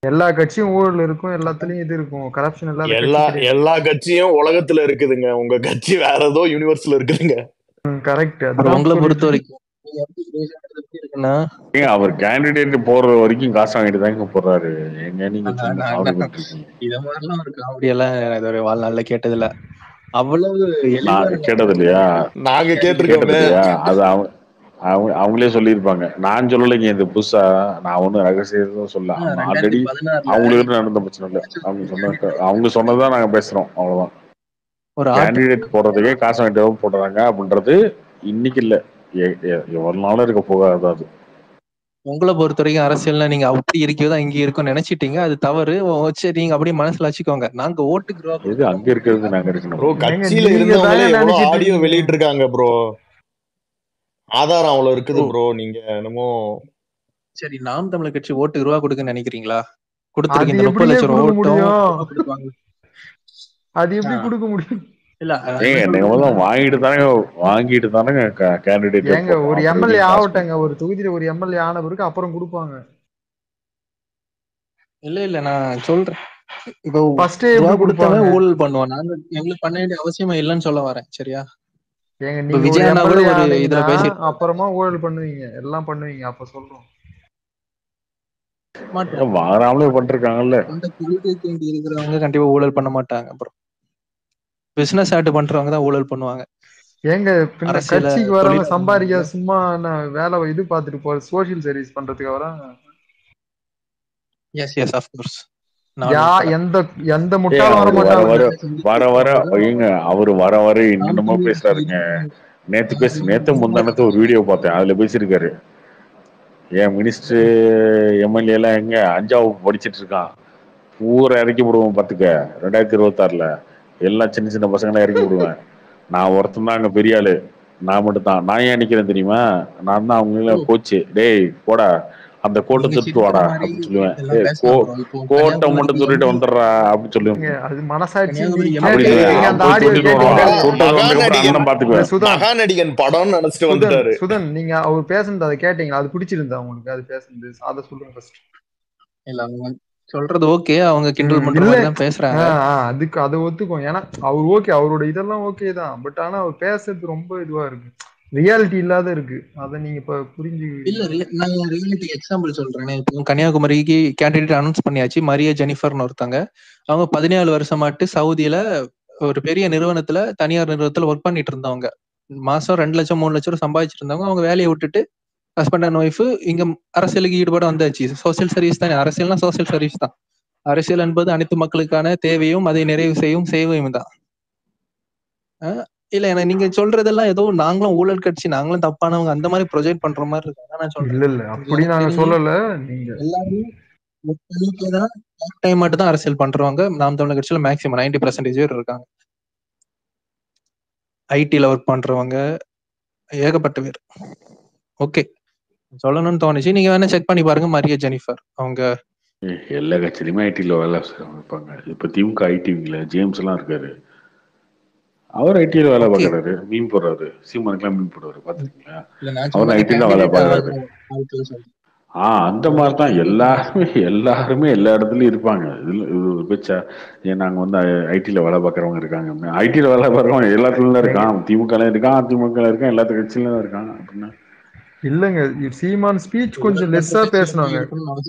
எல்லா கட்சியும் ஊழல் இருக்கும், எல்லாத்துலயும் இது இருக்கும், கரப்ஷன். எல்லா கட்சியும் உலகத்துல இருக்குதுங்க. உங்க கட்சி வேற ஏதோ யூனிவர்ஸ்ல இருக்குதுங்க. கரெக்ட். உங்களை பொறுத்த வரைக்கும் அவர் கேண்டிடேட் போற வரைக்கும் காசு வாங்கிட்டு தாங்க போறாரு. எங்க நீங்க இத மாதிரிலாம் ஒரு காமெடி எல்லாம் ஒரு வாழ்நாள்ல கேட்டதில்ல. அவ்வளவு கேட்டது இல்லையா? நாங்க கேட்டிருக்கோம். அது அவங்களே சொல்லியிருப்பாங்க. நான் சொல்லலைங்க, இது புதுசா நான் ஒன்னும் ரகசியம் சொல்ல. ஆல்ரெடி அவங்களுக்கு நடந்த பிரச்சனை இல்லை. அவங்க சொன்னதான் நாங்க பேசுறோம். அவ்வளவுதான். ஒரு கேண்டிடேட் போடுறதுக்கே காசு வாங்கிட்டு போடுறாங்க அப்படின்றது இன்னைக்கு இல்ல, எவ்வளவு நாளும் இருக்க போகாது. அது உங்களை பொறுத்த வரைக்கும் அரசியல்ல நீங்க அப்படி இருக்கதா இங்க இருக்கும் நினைச்சிட்டீங்க, அது தவறு. சரி, நீங்க அப்படியே மனசுல வச்சுக்கோங்க. நாங்க ஓட்டுக்கு அங்க இருக்கிறது நாங்க இருக்கணும். ப்ரோ, கட்சியில இருந்தவங்களே எவ்வளவு ஆடியோ வெளியிட்டு இருக்காங்க ப்ரோ. ஆதாரம் அவ்வளவு இருக்குது ப்ரோ. நீங்க என்னமோ சரி, நாம் தமிழர் கட்சி ஓட்டுக்கு ரூபா கொடுக்க நினைக்கிறீங்களா? கொடுத்துருக்கீங்க. 30 லட்சம் ஓட்டும் அது எப்படி கொடுக்க முடியும்? இல்ல வாங்கிட்டு தானே கேண்டிடேட். ஏங்க ஒரு எம்எல்ஏ ஆகட்டங்க, ஒரு தொகுதியில ஒரு எம்எல்ஏ ஆன பிறகு அப்புறம் கொடுப்பாங்க. இல்ல நான் சொல்றேன், இப்போ ஃபர்ஸ்ட் கொடுத்தவன் ஊழல் பண்ணுவான். நாங்க எங்களுக்கு பண்ண வேண்டிய அவசியமா இல்லைன்னு சொல்ல வரேன். சரியா? ஏங்க நீங்க விஜயண்ணா கூட ஒரு இதுல பேசி அப்புறமா ஊழல் பண்ணுவீங்க, எல்லாம் பண்ணுவீங்க. அப்ப சொல்றோம் வாராமலே பண்றாங்கல்ல. அந்த கொள்கைக்கு வேண்டி இருக்கிறவங்க கண்டிப்பா ஊழல் பண்ண மாட்டாங்க. அப்புறம் பிசினஸ் ஆட் பண்றவங்க தான் ஊழல் பண்ணுவாங்க. ஏங்க கட்சிக்கு வரவங்க சம்பாதிக்க சும்மா வேலை இது பார்த்துட்டு போற சோசியல் சர்வீஸ் பண்றதுக்கு வராங்க. Yes of course. எந்த முட்டாளும் வர மாட்டாங்க. அவரு வர என்னென்னமோ பேசுறாருங்க. நேத்து முந்தானத்து ஒரு வீடியோ பார்த்தேன். அதுல பேசியிருக்காரு, என் மினிஸ்டர் எம்எல்ஏ எல்லாம் எங்க 5ஆம் வகுப்பு படிச்சிட்டு இருக்கான், பூரா இறக்கி விடுவோம் பாத்துக்க 2026 எல்லா சின்ன சின்ன பசங்களை இறக்கி விடுவேன். நான் ஒருத்தன் தான் அங்க பெரிய ஆளு, நான் மட்டும் தான். நான் ஏன் நிக்கிறேன் தெரியுமா? நான் தான் அவங்க கோச்சு. டேய் போடா அந்த கோட்டை தொட்டு வாடா அப்படின்னு சொல்லுவேன். கோட்டை மட்டும் தொட்டுட்டு வந்துடுறா அப்படின்னு சொல்லுவேன். அது மனசாட்சி மகாநடிகன் படம் நினைச்சிட்டு வந்துட்டாரு. சுதன், நீங்க அவர் பேசுனது அதை கேட்டீங்களா? அது பிடிச்சிருந்தா உங்களுக்கு? அது பேசுனது அதை சொல்லுங்க ஃபர்ஸ்ட். இல்ல அவங்க சொல்றது ஓகே, அவங்க கிண்டல் பண்ற மாதிரி தான் பேசுறாங்க. அதுக்கு அதை ஒத்துக்கும். ஏன்னா அவர் ஓகே, அவரோட இதெல்லாம் ஓகே தான். பட் ஆனா அவர் பேசுறது ரொம்ப இதுவா இருக்கு, ரியாலிட்டி இல்லாத இருக்கு. அத நீங்க இப்ப புரிஞ்சு இல்ல. நான் ரியாலிட்டி எக்ஸாம்பிள் சொல்றேன். இப்போ கன்னியாகுமரிக்கு கேண்டிடேட் அனௌன்ஸ் பண்ணியாச்சு. மரியா ஜெனிஃபர்னு ஒருத்தங்க. அவங்க 17 வருஷமாட்டு சவுதியில ஒரு பெரிய நிறுவனத்துல, தனியார் நிறுவனத்துல ஒர்க் பண்ணிட்டு இருந்தவங்க. மாசம் 2 லட்சம் 3 லட்சம் சம்பாதிச்சிட்டு இருந்தவங்க. அவங்க வேலையை விட்டுட்டு ஹஸ்பண்ட் அண்ட் ஒய்ஃப் இங்க அரசியலுக்கு ஈடுபாடு வந்தாச்சு. சோசியல் சர்வீஸ் தானே, அரசியல்னா சோசியல் சர்வீஸ் தான். அரசியல் என்பது அனைத்து மக்களுக்கான தேவையும் அதை நிறைவு செய்யும் சேவையும் தான். இல்ல எனக்கு நீங்க சொல்றதெல்லாம் ஏதோ நாங்களும் ஊழல் கட்சி, நாங்களும் தப்பானவங்க அந்த மாதிரி ப்ரொஜெக்ட் பண்ற மாதிரி இருக்கு. நான் சொல்றேன் இல்ல அப்படி நாங்க சொல்லல. நீங்க எல்லாரும் டைம் மட்டும் தான் அரசியல் பண்றவங்க. நாம் தமிழர் கட்சியில மேக்ஸிமம் 90% பேர் இருக்காங்க. ஐடில ஒர்க் பண்றவங்க ஏகப்பட்ட பேர். ஓகே சொல்லணும்னு தோணுச்சு. நீங்க வேணா செக் பண்ணி பாருங்க. மரியா ஜெனிஃபர் அவங்க எல்லா கட்சியிலுமே ஐடில வேலை இருப்பாங்க. இப்ப திமுக ஐடிவில ஜேம்ஸ் எல்லாம் இருக்காரு, அவர் ஐடில வேலை பார்க்கறாரு, மீன் போடுறாரு, சீமானுக்குலாம் மீன் போடுறாரு. பாத்துருக்கீங்களா? அவர் ஐடில வேலை பார்க்கறாரு. அந்த மாதிரிதான் எல்லாருமே எல்லா இடத்துலயும் இருப்பாங்க. இது பேச்சா நாங்க வந்து ஐடில வேலை பார்க்கறவங்க இருக்காங்க. ஐடில வேலை பார்க்கறவங்க எல்லாத்துலயும் தான் இருக்கான். திமுக இருக்கான், அதிமுக இருக்கான், எல்லா கட்சியிலும் தான் இருக்காங்க. அப்படின்னா இல்லங்க, சீமான் ஸ்பீச் கொஞ்சம் லெஸ்ஸா பேசினாங்க.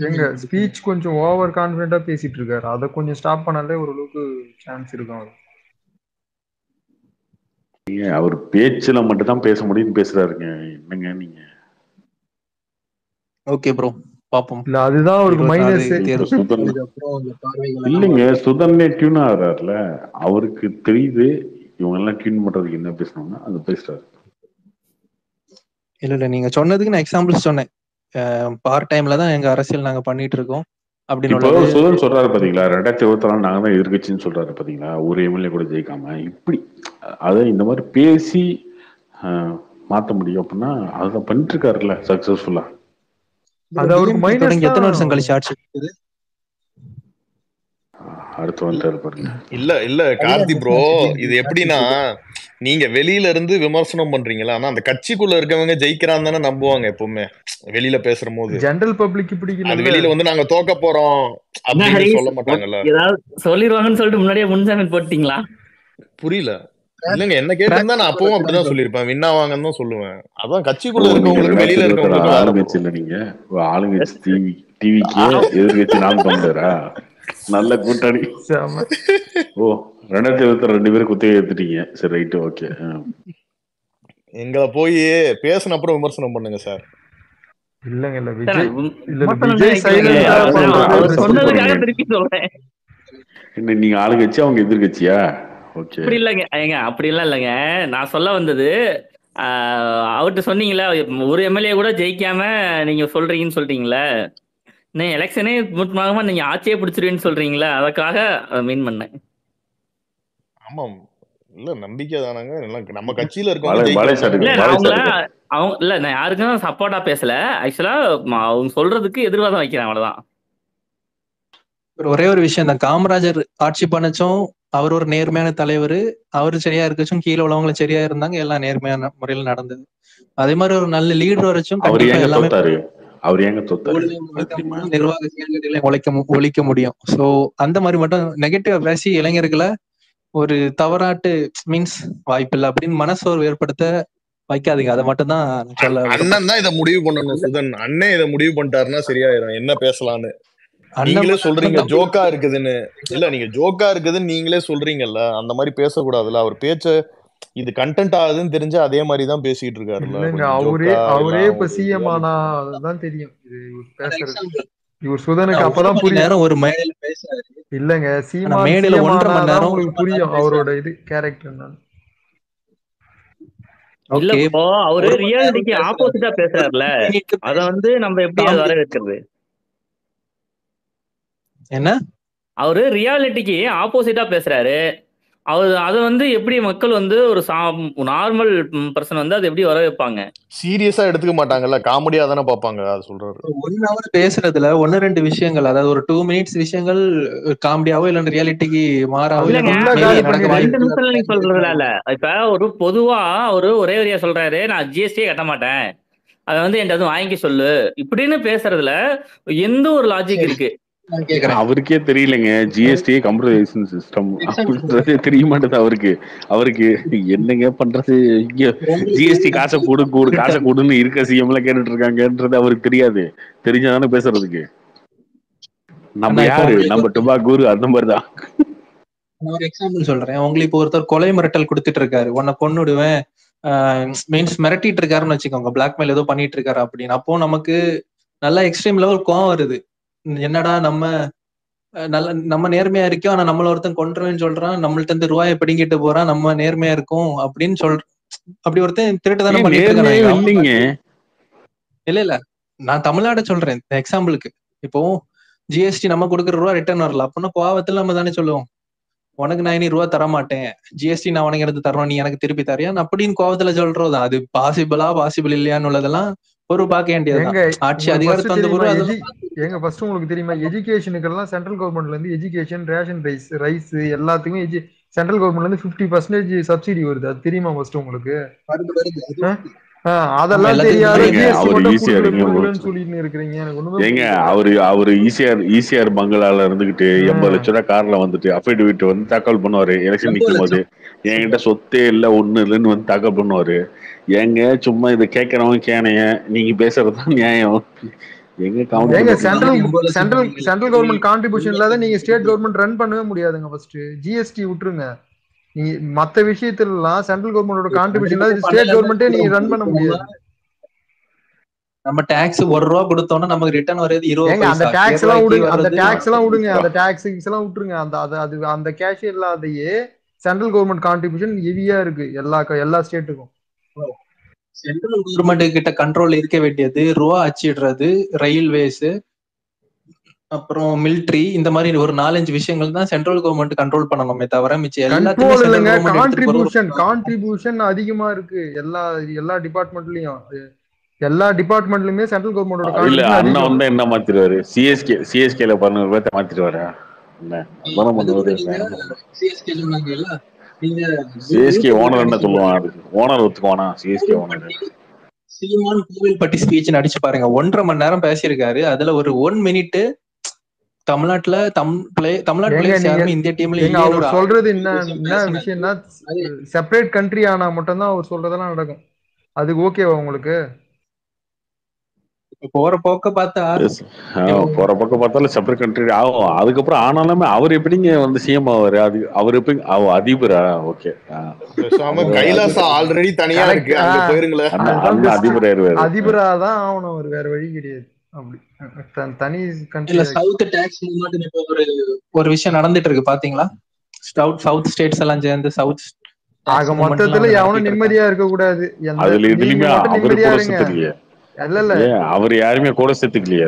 எங்க ஸ்பீச் கொஞ்சம் ஓவர் கான்பிடென்ட்டா பேசிட்டு இருக்காரு. அதை கொஞ்சம் ஸ்டாப் பண்ணாலே ஓரளவுக்கு சான்ஸ் இருக்கும். அவர் பேச்சுல மட்டும் தான் பேச முடியும்னு பேசுறாருங்க. என்னங்க நீங்க? ஓகே ப்ரோ பாப்போம். இல்ல அதுதான் அவருக்கு மைனஸ். இல்லைங்க, சுதன்னே டியூன் ஆகுறாருல, அவருக்கு தெரியுது இவங்க எல்லாம் டியூன் பண்றதுக்கு என்ன பேசணும்னா அது பேசுறாரு. இல்ல நீங்க சொன்னதுக்கு நான் எக்ஸாம்பிள்ஸ் சொன்னேன். பார்ட் டைம்ல தான் எங்க அரசியல் நாங்க பண்ணிட்டு இருக்கோம் அப்படின்னு சுதன் சொல்றாரு பாத்தீங்களா. 2024 நாங்க தான் எதிர்கட்சின்னு சொல்றாரு பாத்தீங்களா. ஒரு எம்எல்ஏ கூட ஜெயிக்காம இப்படி அதை இந்த மாதிரி பேசி மாத்த முடியும் அப்படின்னா அதை பண்ணிட்டு இருக்காருல்ல சக்சஸ்ஃபுல்லா. அது அவருக்கு மைனஸ். எத்தனை வருஷம் கழிச்சு ஆட்சி இருக்குது? அடுத்து வந்துட்டாரு பாருங்க. இல்ல கார்த்தி ப்ரோ, இது எப்படின்னா நீங்க வெளியில இருந்து விமர்சனம் பண்றீங்களா, ஆனா அந்த கட்சிக்குள்ள இருக்கவங்க ஜெயிக்கிறான்னு தானே நம்புவாங்க எப்பவுமே. வெளியில பேசுற போது ஜெனரல் பப்ளிக் பிடிக்கல. அது வெளியில வந்து நாங்க தோக்க போறோம் அப்படின்னு சொல்ல மாட்டாங்கல்ல. ஏதாவது சொல்லிடுவாங்கன்னு சொல்லிட்டு முன்னாடியே முன்ஜாமீன் போட்டீங்களா? புரியல. இல்லங்க என்ன கேட்டிருந்தா நான் அப்பவும் அப்படிதான் சொல்லிருப்பேன். வின்னாவாங்கன்னு தான் சொல்லுவேன். அதான் கட்சிக்குள்ள இருக்கவங்களுக்கு வெளியில இருக்கவங்களுக்கு ஆளுங்கட்சி இல்ல. நீங்க ஆளுங்கட்சி டிவிக்கே எதிர்கட்சி நாம் தோன்றா நல்ல கூட்டணி. ஓ 2022 பேரும் குத்தகை எடுத்துட்டீங்க. சரி ரைட்டு ஓகே. எங்களை போய் பேசின அப்புறம் விமர்சனம் பண்ணுங்க சார். இல்லங்க இல்ல விஜய் சொன்னதுக்காக திருப்பி சொல்றேன். என்ன நீங்க ஆளுங்கட்சி அவங்க எதிர்கட்சியா? ஓகே அப்படி இல்லைங்க ஏங்க, அப்படி எல்லாம் இல்லைங்க. நான் சொல்ல வந்தது அவர்கிட்ட சொன்னீங்களா ஒரு எம்எல்ஏ கூட ஜெயிக்காம நீங்க சொல்றீங்கன்னு சொல்றீங்களே. நான் எலெக்ஷனே முற்றாக நீங்க ஆட்சியே பிடிச்சிருவேன்னு சொல்றீங்களா, அதுக்காக மீன் பண்ணேன். ஆமாம் இல்ல நம்பிக்கை தானாங்க. நம்ம கட்சியில இருக்கவங்க அவங்க இல்ல நான் யாருக்கும் சப்போர்ட்டா பேசல. ஆக்சுவலா அவங்க சொல்றதுக்கு எதிர்வாதம் வைக்கிறேன், அவ்வளவுதான். ஒரே ஒரு விஷயம் தான், காமராஜர் ஆட்சி பண்ணச்சும் அவர் ஒரு நேர்மையான தலைவர். அவரு சரியா இருக்கச்சும் கீழே உள்ளவங்களும் சரியா இருந்தாங்க. எல்லாம் நேர்மையான முறையில நடந்தது. அதே மாதிரி ஒரு நல்ல லீடர் வரைச்சும் எல்லாமே நிர்வாக செயல்களை ஒழிக்க முடியும். சோ அந்த மாதிரி மட்டும் நெகட்டிவா பேசி இளைஞர்களை ஒரு தவறாட்டு மீன்ஸ் வாய்ப்பில்லை அப்படின்னு மனசோர்வு ஏற்படுத்த வைக்காதீங்க. அதை மட்டும் தான் சொல்ல. அண்ணன் தான் இதை முடிவு பண்ணணும். சுதன் அண்ணே இதை முடிவு பண்ணிட்டாருன்னா சரியாயிரும். என்ன பேசலான்னு நீங்களே சொல்றீங்க ஜோக்கா இருக்குதுன்னு. இல்ல நீங்க ஜோக்கா இருக்குதுன்னு நீங்களே சொல்றீங்கல்ல, அந்த மாதிரி பேசக்கூடாதுல்ல. அவர் பேச்ச இது கண்டென்ட் ஆகுதுன்னு தெரிஞ்சு அதே மாதிரி தான் பேசிட்டு இருக்காருல்ல. அவரே இப்ப சிஎம் ஆனா அதுதான் தெரியும். இவர் சுதனுக்கு அப்பதான் புரியும். ஒரு மேடையில பேசுறாரு. இல்லங்க சீமான் மேடையில 1.5 மணி நேரம் உங்களுக்கு புரியும் அவரோட இது கேரக்டர் என்னன்னு. இல்ல இப்போ அவரு ரியாலிட்டிக்கு ஆப்போசிட்டா பேசுறாருல, அத வந்து நம்ம எப்படி அதை வரவேற்கிறது? என்ன அவரு ரியாலிட்டிக்கு ஆப்போசிட்டா பேசுறாரு. அது வந்து எப்படி மக்கள் வந்து ஒரு நார்மல் பர்சன் வந்து அதை எப்படி வர வைப்பாங்க? சீரியஸா எடுத்துக்க மாட்டாங்கல்ல, காமெடியா தானே பார்ப்பாங்க. அது சொல்றாரு. 1 hour பேசுறதுல 1-2 விஷயங்கள், அதாவது ஒரு 2 minutes விஷயங்கள் காமெடியாவோ இல்ல ரியாலிட்டிக்கு மாறாவோ இல்ல இல்லங்க, ஃபுல்லா மேபி காலி நடக்க 2 பண்ணிடுறீங்க. நிமிஷத்துல நீங்க வாய்ப்பு சொல்றதுல இல்ல. இப்ப ஒரு பொதுவா ஒரே வரியா சொல்றாரு, நான் ஜிஎஸ்டியே கட்ட மாட்டேன், அதை வந்து என்கிட்ட வாங்கிக்க சொல்லு இப்படின்னு பேசுறதுல எந்த ஒரு லாஜிக் சரி, இருக்கு? நான் கேக்குறேன். அவருக்கே தெரியலங்க, ஜிஎஸ்டி கம்ப்யூட்டரைசேஷன் சிஸ்டம் எக்ஸாம்பிள் அப்படின்றதே தெரிய மாட்டேது அவருக்கு என்னங்க பண்றது. இங்க ஜிஎஸ்டி காசை காசை கொடுன்னு இருக்க சிஎம்ல கேட்டுட்டு இருக்காங்கன்றது அவருக்கு தெரியாது. தெரிஞ்சாதானே பேசுறதுக்கு. நம்ம நான் இப்போ யாரு, உங்களுக்கு நம்ம டுபாக்கூர் அந்த மாதிரிதான். நான் ஒரு எக்ஸாம்பிள் சொல்றேன். உங்களுக்கு இப்போ ஒருத்தர் கொலை மிரட்டல் கொடுத்துட்டு இருக்காரு, உன்னை கொன்னுடுவேன் மீன்ஸ் மிரட்டிட்டு இருக்காருன்னு வச்சுக்கோங்க, பிளாக்மெயில் ஏதோ பண்ணிட்டு இருக்காரு அப்படின்னு. அப்போ நமக்கு நல்லா எக்ஸ்ட்ரீம் லெவல் கோவம் வருது. என்னடா நம்ம நேர்மையா இருக்கோம், ஆனா நம்மள ஒருத்தன் கொன்றுவேன்னு சொல்றான், நம்மள்ட்ட இருந்து ரூபாயை பிடிங்கிட்டு போறான், நம்ம நேர்மையா இருக்கும் அப்படின்னு அப்படி ஒருத்தன் திருட்டு தானே பண்ணிட்டு நேர்மையே இல்லைங்க. இருக்கான். இல்ல நான் தமிழ்நாட சொல்றேன் எக்ஸாம்பிளுக்கு. இப்போ ஜிஎஸ்டி நம்ம கொடுக்குற ரூபா ரிட்டர்ன் வரல அப்படின்னா கோவத்துல நம்ம தானே சொல்லுவோம், உனக்கு நான் 500 ரூபா தர மாட்டேன், ஜிஎஸ்டி நான் உனக்கு எடுத்து தரோம், நீ எனக்கு திருப்பி தரியா அப்படின்னு கோவத்துல சொல்றதுதான். அது பாசிபிள் இல்லையான்னு உள்ளதெல்லாம் ஒரு பார்க்க வேண்டியதுதான். ஆட்சி அதிகாரத்தை வந்து ஃபர்ஸ்ட் உங்களுக்கு தெரியுமா, எஜுகேஷனுக்கெல்லாம் சென்ட்ரல் கவர்மெண்ட்ல இருந்து எஜுகேஷன், ரேஷன் ரைஸ் எல்லாத்துக்குமே சென்ட்ரல் கவர்மெண்ட்ல இருந்து 50% சப்சிடி வருது. அது தெரியுமா ஃபர்ஸ்ட் உங்களுக்கு? அதெல்லாம் தெரியாது, சொல்லிட்டு இருக்கிறீங்க. ஏங்க அவரு ஈசிஆர் பங்களால இருந்துகிட்டு 80 லட்ச ரூபாய் கார்ல வந்துட்டு அஃபிடவிட் வந்து தாக்கல் பண்ணுவாரு. எலெக்ஷன் நிக்கும் போது என்கிட்ட சொத்தே இல்ல ஒண்ணு இல்லைன்னு வந்து தாக்கல் பண்ணுவாரு. ஏங்க சும்மா இதை கேட்கறவங்க கேனைய நீங்க பேசுறதுதான் நியாயம். சென்ட்ரல் கவர்மெண்ட் கான்ட்ரிபியூஷன் இல்லாத நீங்க ஸ்டேட் கவர்மெண்ட் ரன் பண்ணவே முடியாதுங்க. ஃபர்ஸ்ட் ஜிஎஸ்டி விட்டுருங்க, நீ மத்த விஷயத்துல எல்லாம் சென்ட்ரல் கவர்மெண்டோட கான்ட்ரிபியூஷன் இல்லாத ஸ்டேட் கவர்மெண்டே நீங்க ரன் பண்ண முடியாது. நம்ம டாக்ஸ் 1 ரூபா கொடுத்தோம்னா நமக்கு ரிட்டர்ன் வரது 20 பைசா. அந்த டாக்ஸ் எல்லாம் விடுங்க, அந்த டாக்ஸ் எல்லாம் விட்டுருங்க. அந்த கேஷ் இல்லாதையே சென்ட்ரல் கவர்மெண்ட் கான்ட்ரிபியூஷன் ஹெவியா இருக்கு எல்லா ஸ்டேட்டுக்கும். சென்ட்ரல் கவர்மெண்ட் கிட்ட கண்ட்ரோல் இருக்க வேண்டியது ரூபா அச்சிடுறது, ரயில்வேஸ், அப்புறம் மிலிட்டரி, இந்த மாதிரி ஒரு 4-5 விஷயங்கள் தான் சென்ட்ரல் கவர்மெண்ட் கண்ட்ரோல் பண்ணணுமே தவிர மிச்சம் எல்லாத்தையும் கான்ட்ரிபியூஷன் அதிகமா இருக்கு எல்லா டிபார்ட்மெண்ட்லயும். எல்லா டிபார்ட்மெண்ட்லயுமே சென்ட்ரல் கவர்மெண்டோட இல்ல அண்ணா வந்து என்ன மாத்திடுவாரு, சிஎஸ்கேல 15 ரூபாய் மாத்திடுவாரா? சிஎஸ்கே ஓனர் என்ன சொல்லுவான், ஓனர் ஒத்துக்குவானா? சிஎஸ்கே ஓனர் சீமான் கோவில்பட்டி ஸ்பீச் அடிச்சு பாருங்க, 1.5 மணி நேரம் பேசியிருக்காரு. அதுல ஒரு 1 மினிட் தமிழ்நாட்டுல பிளேயர்ஸ் யாருமே இந்திய டீம்ல அவர் சொல்றது என்ன விஷயம்னா, செப்பரேட் கண்ட்ரி ஆனா மட்டும்தான் அவர் சொல்றதெல்லாம் நடக்கும். அதுக்கு ஓகேவா உங்களுக்கு? போற போக்க பார்த்தாலும் செப்பரேட் கண்ட்ரி ஆகும். அதுக்கப்புறம் ஆனாலுமே அவர் எப்படிங்க வந்து சிஎம் ஆவாரு? அவர் எப்படி அதிபரா? ஓகே, கைலாசா ஆல்ரெடி தனியா இருக்கு, அங்க போயிருங்களேன், அதிபர் ஆயிருவாரு. அதிபரா தான் ஆகணும், அவர் வேற வழி கிடையாது. அப்படி தனி கண்ட்ரி. சவுத் டாக்ஸ் மூவ்மெண்ட் இப்போ ஒரு விஷயம் நடந்துட்டு இருக்கு பாத்தீங்களா? சவுத் ஸ்டேட்ஸ் எல்லாம் சேர்ந்து சவுத் ஆக மொத்தத்துல எவனும் நிம்மதியா இருக்க கூடாது. அவர் யாருமே கூட சேர்த்துக்கலையே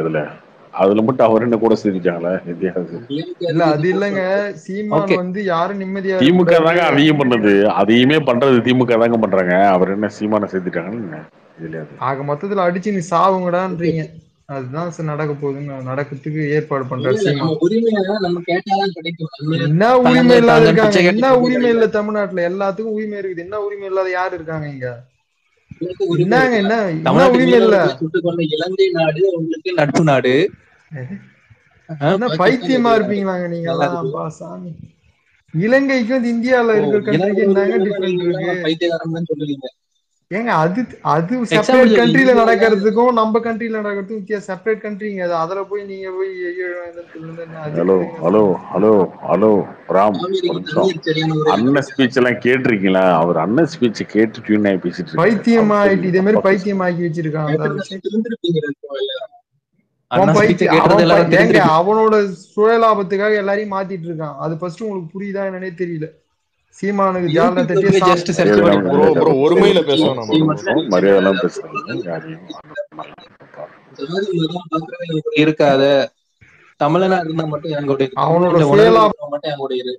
அதுல மட்டும் அவர் என்ன கூட சேர்த்துட்டாங்களா? இல்ல அது இல்லங்க, சீமான் வந்து யாரும் நிம்மதியா திமுக தாங்க அதையும் பண்ணது, அதையுமே பண்றது திமுக தாங்க பண்றாங்க. அவர் என்ன சீமான சேர்த்துட்டாங்க? ஆக மொத்தத்துல அடிச்சு நீ சாவுங்கடான்றீங்க. அதுதான் நடக்க போகுதுன்னு நடக்கிறதுக்கு ஏற்பாடு பண்றாரு சீமான். என்ன உரிமை இல்லாத இருக்காங்க? என்ன உரிமை இல்ல தமிழ்நாட்டுல? எல்லாத்துக்கும் உரிமை இருக்குது. என்ன உரிமை இல்லாத யாரு இருக்காங்க இங்க? என்னங்க என்ன உரிமை இல்ல? இலங்கை நாடு உங்களுக்கு நட்பு நாடு. பைத்தியமா இருப்பீங்களாங்க நீங்க எல்லாம்? சாமி, இலங்கைக்கும் இந்தியால இருக்கிற கண்ட்ரிக்கு என்னங்க டிஃபரெண்ட் இருக்கு? ஏங்க அது செப்பரேட் கண்ட்ரில நடக்கிறதுக்கும் நம்ம கண்ட்ரில நடக்கிறதுக்கும் வித்தியாசம். செப்பரேட் கண்ட்ரிங்க, அதுல போய் நீங்க போய் ஹலோ ராம், அண்ணன் ஸ்பீச் எல்லாம் கேட்டிருக்கீங்களா? அவர் அண்ணன் ஸ்பீச் கேட்டு டியூன் ஆகி பேசிட்டு பைத்தியம் ஆயிட்டு இதே மாதிரி பைத்தியம் ஆக்கி வச்சிருக்காங்க. அவனோட சுயலாபத்துக்காக எல்லாரையும் மாத்திட்டு இருக்கான். அது ஃபர்ஸ்ட் உங்களுக்கு புரியுதா என்னன்னே தெரியல. சீமானுக்கு ஜால்ல தட்டி ஒருமையில பேசணும், மரியாதைலாம் பேசுறாங்க. இருக்காத தமிழனா இருந்தா மட்டும் என் கூட, அவனோட சுயலாபம் மட்டும் என் கூட இரு.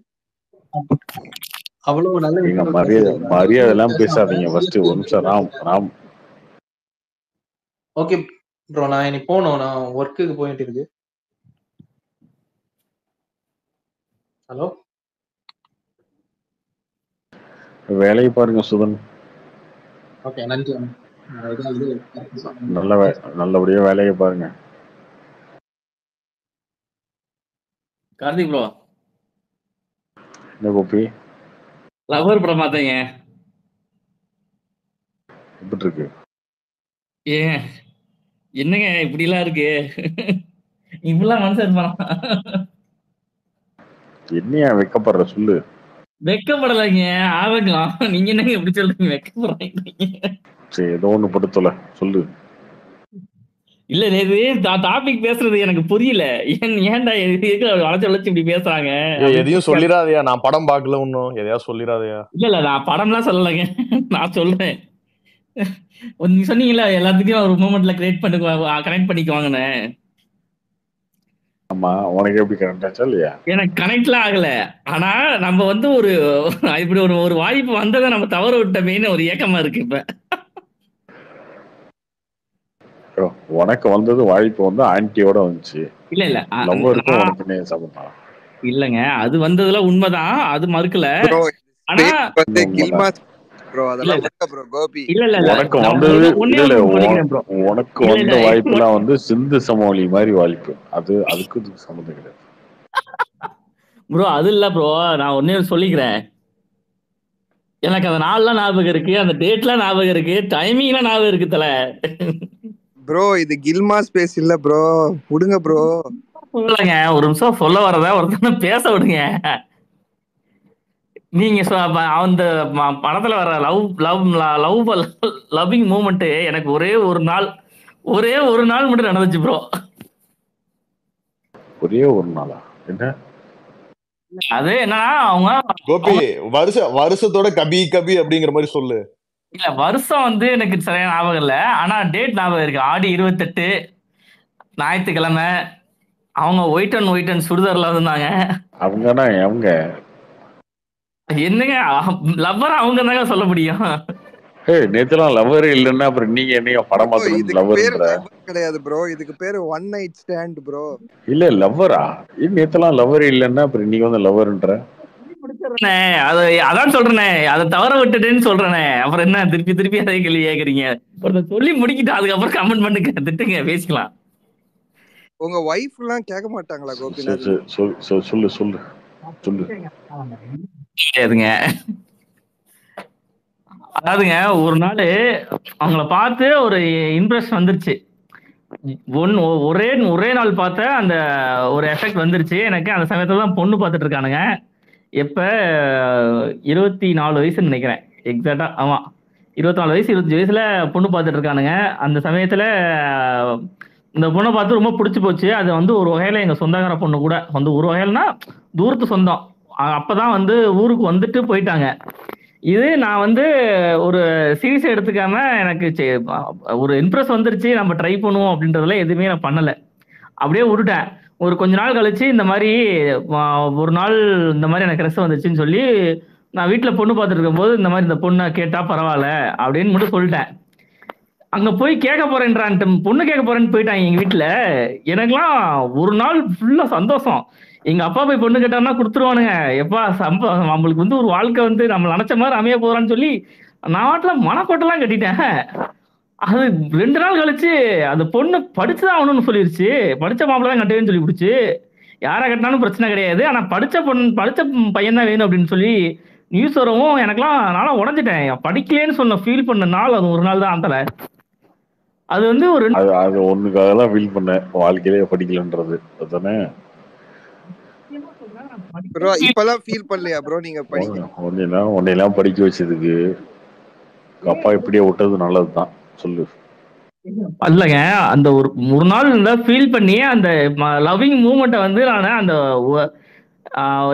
அவ்வளவு நல்ல நீங்க விஷயங்கள் மரியாதை பேசுறீங்க. மரியாதை எல்லாம் பேசாம பேசாதீங்க. ஃபர்ஸ்ட் ஒரு நிமிஷம் ராம் ஓகே ப்ரோ, நான் இனி போகணும். நான் ஒர்க்குக்கு போயிட்டு இருக்கு. ஹலோ, வேலையை பாருங்க சுதன். ஓகே நன்றி. நல்லபடியா வேலையை பாருங்க. கார்த்திக் ப்ரோ, என்ன கோபி லவர் படம் பார்த்தேங்க. எப்படி இருக்கு? ஏன் என்னங்க இப்படிலாம் இருக்கு? இப்படிலாம் மனுஷன் இருப்பானா? என்னையா வெக்கப்படுற சொல்லு. வெக்கப்படலைங்க, ஆவகம். நீங்க என்னங்க எப்படி சொல்றீங்க வெக்கப்படுறீங்க? சரி, ஏதோ ஒண்ணு படுத்தல சொல்லு. இல்ல நேது டாபிக் பேசுறது எனக்கு புரியல. ஏன்டா வளைச்சு வளைச்சு இப்படி பேசுறாங்க? எதையும் சொல்லிடாதயா, நான் படம் பார்க்கல இன்னும். எதையா சொல்லிடாதயா. இல்ல நான் படம்லாம் சொல்லலைங்க. நான் சொல்றேன், நீ சொன்னீங்கல்ல எல்லாத்துக்கும் ஒரு மூமெண்ட்ல கனெக்ட் பண்ணிக்குவாங்கன்னு. ஆமா, உனக்கு எப்படி கனெக்ட் ஆச்சா இல்லையா? எனக்கு கனெக்ட்லாம் ஆகல. ஆனா நம்ம வந்து ஒரு இப்படி ஒரு வாய்ப்பு வந்ததை நம்ம தவற விட்டமேன்னு ஒரு ஏக்கமா இருக்கு இப்ப. உனக்கு வந்தது வாய்ப்பு வந்து ஆன்டியோட வந்துச்சு. இல்ல லவ்வருக்கும் உனக்கு என்ன சம்பந்தம்? இல்லங்க, அது வந்ததுல உண்மைதான், அது மறுக்கல. ஆனா உனக்கு வந்த வாய்ப்புலாம் வந்து சிந்து சமவெளி மாதிரி வாய்ப்பு. அதுக்கு சம்மந்தம் கிடையாது ப்ரோ. அது இல்ல ப்ரோ, நான் ஒன்னே சொல்லிக்கிறேன். எனக்கு அந்த நாள்லாம் ஞாபகம் இருக்கு, அந்த டேட்லாம் ஞாபகம் இருக்கு, டைமிங்லாம் ஞாபகம் இருக்கு தல. ப்ரோ இது கில்மா ஸ்பேஸ் இல்ல ப்ரோ, விடுங்க ப்ரோ. சொல்லலங்க, ஒரு நிமிஷம் சொல்ல வரத ஒருத்தன பேச விடுங்க. நீங்க அந்த படத்துல வர லவ்விங் மூமெண்ட் எனக்கு ஒரே ஒரு நாள் மட்டும் நடந்துச்சு ப்ரோ. ஒரே ஒரு நாளா? என்ன அது என்ன அவங்க கோபி வருஷத்தோட கபி கபி அப்படிங்கிற மாதிரி சொல்லு. இல்ல வருஷம் வந்து எனக்கு சரியான ஞாபகம் இல்ல, ஆனா டேட் ஞாபகம் இருக்கு. ஆடி 28 ஞாயிற்றுக்கிழமை. அவங்க ஒயிட் அண்ட் சுடிதார்ல இருந்தாங்க. அவங்க என்னங்க லவ்வர் அவங்க தாங்க சொல்ல முடியும். நேத்துலாம் லவ்வர் இல்லன்னா அப்புறம் நீங்க என்னைய படம் பார்த்து லவ்வர்ன்ற கிடையாது ப்ரோ, இதுக்கு பேரு ஒன் நைட் ஸ்டாண்ட் ப்ரோ. இல்ல லவ்வரா? நேத்துலாம் லவ்வர் இல்லன்னா அப்புறம் நீங்க வந்து லவ்வர்ன்ற. அதான் சொல்றேனே, அதை தவற விட்டுட்டேன்னு சொல்றேனே. அப்புறம் என்ன திருப்பி அதே கேள்வி கேக்குறீங்க? ஒருத்தர் சொல்லி முடிக்கிட்டு அதுக்கப்புறம் கமெண்ட் பண்ணுங்க, திட்டுங்க, பேசிக்கலாம். உங்க வைஃப் எல்லாம் கேட்க மாட்டாங்களா கோபிநாத்? சொல்லு. கிடையாதுங்க. அதாவதுங்க, ஒரு நாள் அவங்கள பார்த்து ஒரு இம்ப்ரெஷன் வந்துருச்சு. ஒரே நாள் பார்த்த அந்த ஒரு எஃபெக்ட் வந்துருச்சு எனக்கு. அந்த சமயத்துல தான் பொண்ணு பார்த்துட்டு இருக்கானுங்க. எப்ப 24 வயசுன்னு நினைக்கிறேன் எக்ஸாக்டா. ஆமா, 24 வயசு 25 வயசுல பொண்ணு பார்த்துட்டு இருக்கானுங்க. அந்த சமயத்துல இந்த பொண்ணை பார்த்து ரொம்ப பிடிச்சி போச்சு. அது வந்து ஒரு வகையில எங்க சொந்தக்கார பொண்ணு கூட வந்து, ஒரு வகையிலனா தூரத்து சொந்தம். அப்பதான் வந்து ஊருக்கு வந்துட்டு போயிட்டாங்க. இது நான் வந்து ஒரு சீரியஸா எடுத்துக்காம எனக்கு ஒரு இம்ப்ரெஸ் வந்துருச்சு, நம்ம ட்ரை பண்ணுவோம் அப்படின்றதுல எதுவுமே நான் பண்ணல, அப்படியே விட்டுட்டேன். ஒரு கொஞ்ச நாள் கழிச்சு இந்த மாதிரி ஒரு நாள் இந்த மாதிரி எனக்கு ரெஸ்ட் வந்துச்சுன்னு சொல்லி நான் வீட்டுல பொண்ணு பார்த்துட்டு இருக்கும்போது இந்த மாதிரி இந்த பொண்ணை கேட்டா பரவாயில்ல அப்படின்னு மட்டும் சொல்லிட்டேன். அங்க போய் கேட்க போறேன்றான்ட்டு பொண்ணு கேட்க போறேன்னு போயிட்டாங்க எங்க வீட்டுல. எனக்குலாம் ஒரு நாள் ஃபுல்லா சந்தோஷம். எங்க அப்பா போய் பொண்ணு கேட்டாருன்னா கொடுத்துருவானுங்க. எப்பா நம்மளுக்கு வந்து ஒரு வாழ்க்கை வந்து நம்ம நினைச்ச மாதிரி அமைய போறான்னு சொல்லி நான் வாட்டில மனக்கோட்டெல்லாம் கட்டிட்டேன். அது 2 நாள் கழிச்சு அந்த பொண்ணு படிச்சுதான் ஆகணும்னு சொல்லிருச்சு. படிச்ச மாப்பிள்ள தான் கட்டுவேன்னு சொல்லி பிடிச்சு. யாரை கட்டினாலும் பிரச்சனை கிடையாது, ஆனா படிச்ச பையன் தான் வேணும் அப்படின்னு சொல்லி நியூஸ் வரவும் எனக்குலாம் நானும் உடஞ்சிட்டேன். படிக்கலேன்னு சொன்ன ஃபீல் பண்ண நாள் அது ஒரு நாள் தான். அந்த அது வந்து ஒரு அது ஒண்ணுக்காக தான் ஃபீல் பண்ணேன், வாழ்க்கையிலே படிக்கலன்றது. அதுதானே ப்ரோ? இப்பலாம் ஃபீல் பண்ணலையா ப்ரோ நீங்க படிக்க? உன்னையெல்லாம் படிக்க வச்சதுக்கு அப்பா இப்படியே விட்டது நல்லதுதான். சொல்லு. அல்லங்க, அந்த ஒரு நாள் ஃபீல் பண்ணி அந்த லவ்விங் மூமெண்ட்டை வந்து நான் அந்த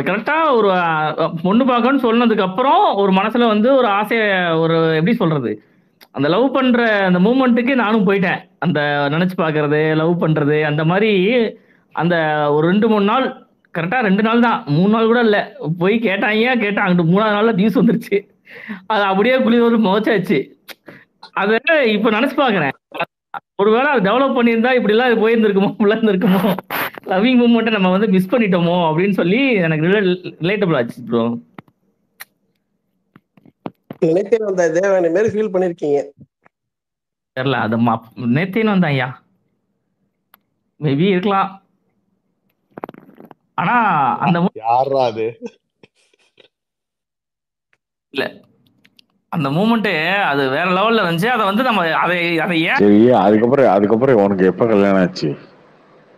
கரெக்டா ஒரு பொண்ணு பார்க்கணும்னு சொன்னதுக்கு அப்புறம் ஒரு மனசுல வந்து ஒரு ஆசைய, ஒரு எப்படி சொல்றது, அந்த லவ் பண்ற அந்த மூமெண்ட்டுக்கு நானும் போயிட்டேன். அந்த நினைச்சு பாக்குறது, லவ் பண்றது, அந்த மாதிரி அந்த ஒரு 2-3 நாள் கரெக்டா 2 நாள் தான், 3 நாள் கூட இல்ல. போய் கேட்டாங்க, கேட்டா அங்கிட்டு 3ஆவது நாள்ல நியூஸ் வந்துருச்சு. அது அப்படியே குளிர் முகச்சாச்சு. அத இப்ப நினைச்சு பாக்குறேன், ஒருவேளை அது டெவலப் பண்ணியிருந்தா இப்படி எல்லாம் போயிருந்திருக்குமோ, உள்ள இருந்திருக்குமோ, லவ்விங் மூமெண்ட்டை நம்ம வந்து மிஸ் பண்ணிட்டோமோ அப்படின்னு சொல்லி எனக்கு ரிலேட்டபிள் ஆச்சு ப்ரோ. நினைத்தேன் அந்த தேவனை மாதிரி ஃபீல் பண்ணிருக்கீங்க. தெரியல, அது நேத்தேன்னு வந்தேன் ஐயா, மேபி இருக்கலாம். ஆனா அந்த யாரா அது இல்ல, அந்த மூமெண்ட்டு அது வேற லெவல்ல இருந்துச்சு. அதை வந்து நம்ம அதை ஏன் சரி, அதுக்கப்புறம் உனக்கு எப்ப கல்யாணம் ஆச்சு?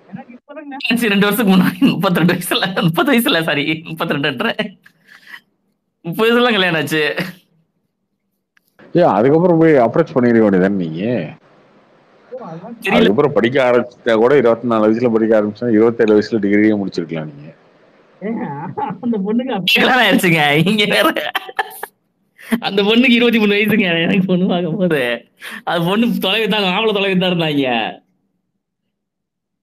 எனக்கு இப்பதான் கல்யாணம் ஆச்சு 2 வருஷத்துக்கு முன்னாடி. 32 வயசுல, 30 வயசுல, சாரி 32 30 வயசுல கல்யாணம் ஆச்சு. அதுக்கப்புறம் போய் அப்ரோச் பண்ணிருக்க வேண்டியதானே நீங்க? அதுக்கப்புறம் படிக்க ஆரம்பிச்சா கூட 24 வயசுல படிக்க ஆரம்பிச்சா 27 வயசுல டிகிரியே முடிச்சிருக்கலாம் நீங்க. அந்த பொண்ணுக்கு அப்படியே கல்யாணம் ஆயிடுச்சுங்க. இங்க வேற அந்த பொண்ணுக்கு 23 வயசுங்க எனக்கு பொண்ணு பார்க்கும் போது. அது பொண்ணு தொலைவி தான், மாப்பிள்ள தொலைவி தான் இருந்தாங்க.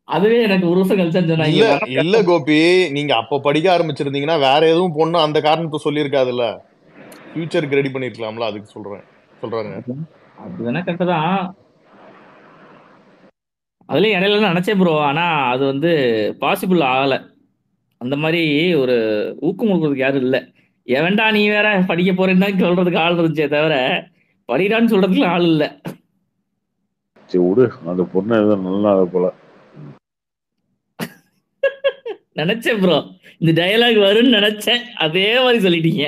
அதுவே எனக்கு 1 வருஷம் கழிச்சா சொன்னாங்க. இல்ல கோபி, நீங்க அப்ப படிக்க ஆரம்பிச்சிருந்தீங்கன்னா வேற எதுவும் பொண்ணு அந்த காரணத்தை சொல்லியிருக்காதுல்ல, ஃபியூச்சருக்கு ரெடி பண்ணிருக்கலாம்ல, அதுக்கு சொல்றாங்க. அது வேணா கரெக்ட் தான். அதுலயும் இடையில நினைச்சேன் ப்ரோ, ஆனா அது வந்து பாசிபிள் ஆகல. அந்த மாதிரி ஒரு ஊக்கம் கொடுக்கறதுக்கு யாரும் இல்ல. எவன்டா நீ வேற படிக்க போறேன்னு தான் சொல்றதுக்கு ஆள் இருந்துச்சே தவிர படிடான்னு சொல்றதுக்கு ஆள் இல்ல. சரி விடு, அந்த பொண்ணு ஏதோ நல்லா போல. நினைச்சேன் ப்ரோ, இந்த டயலாக் வரும்னு நினைச்சேன், அதே மாதிரி சொல்லிட்டீங்க.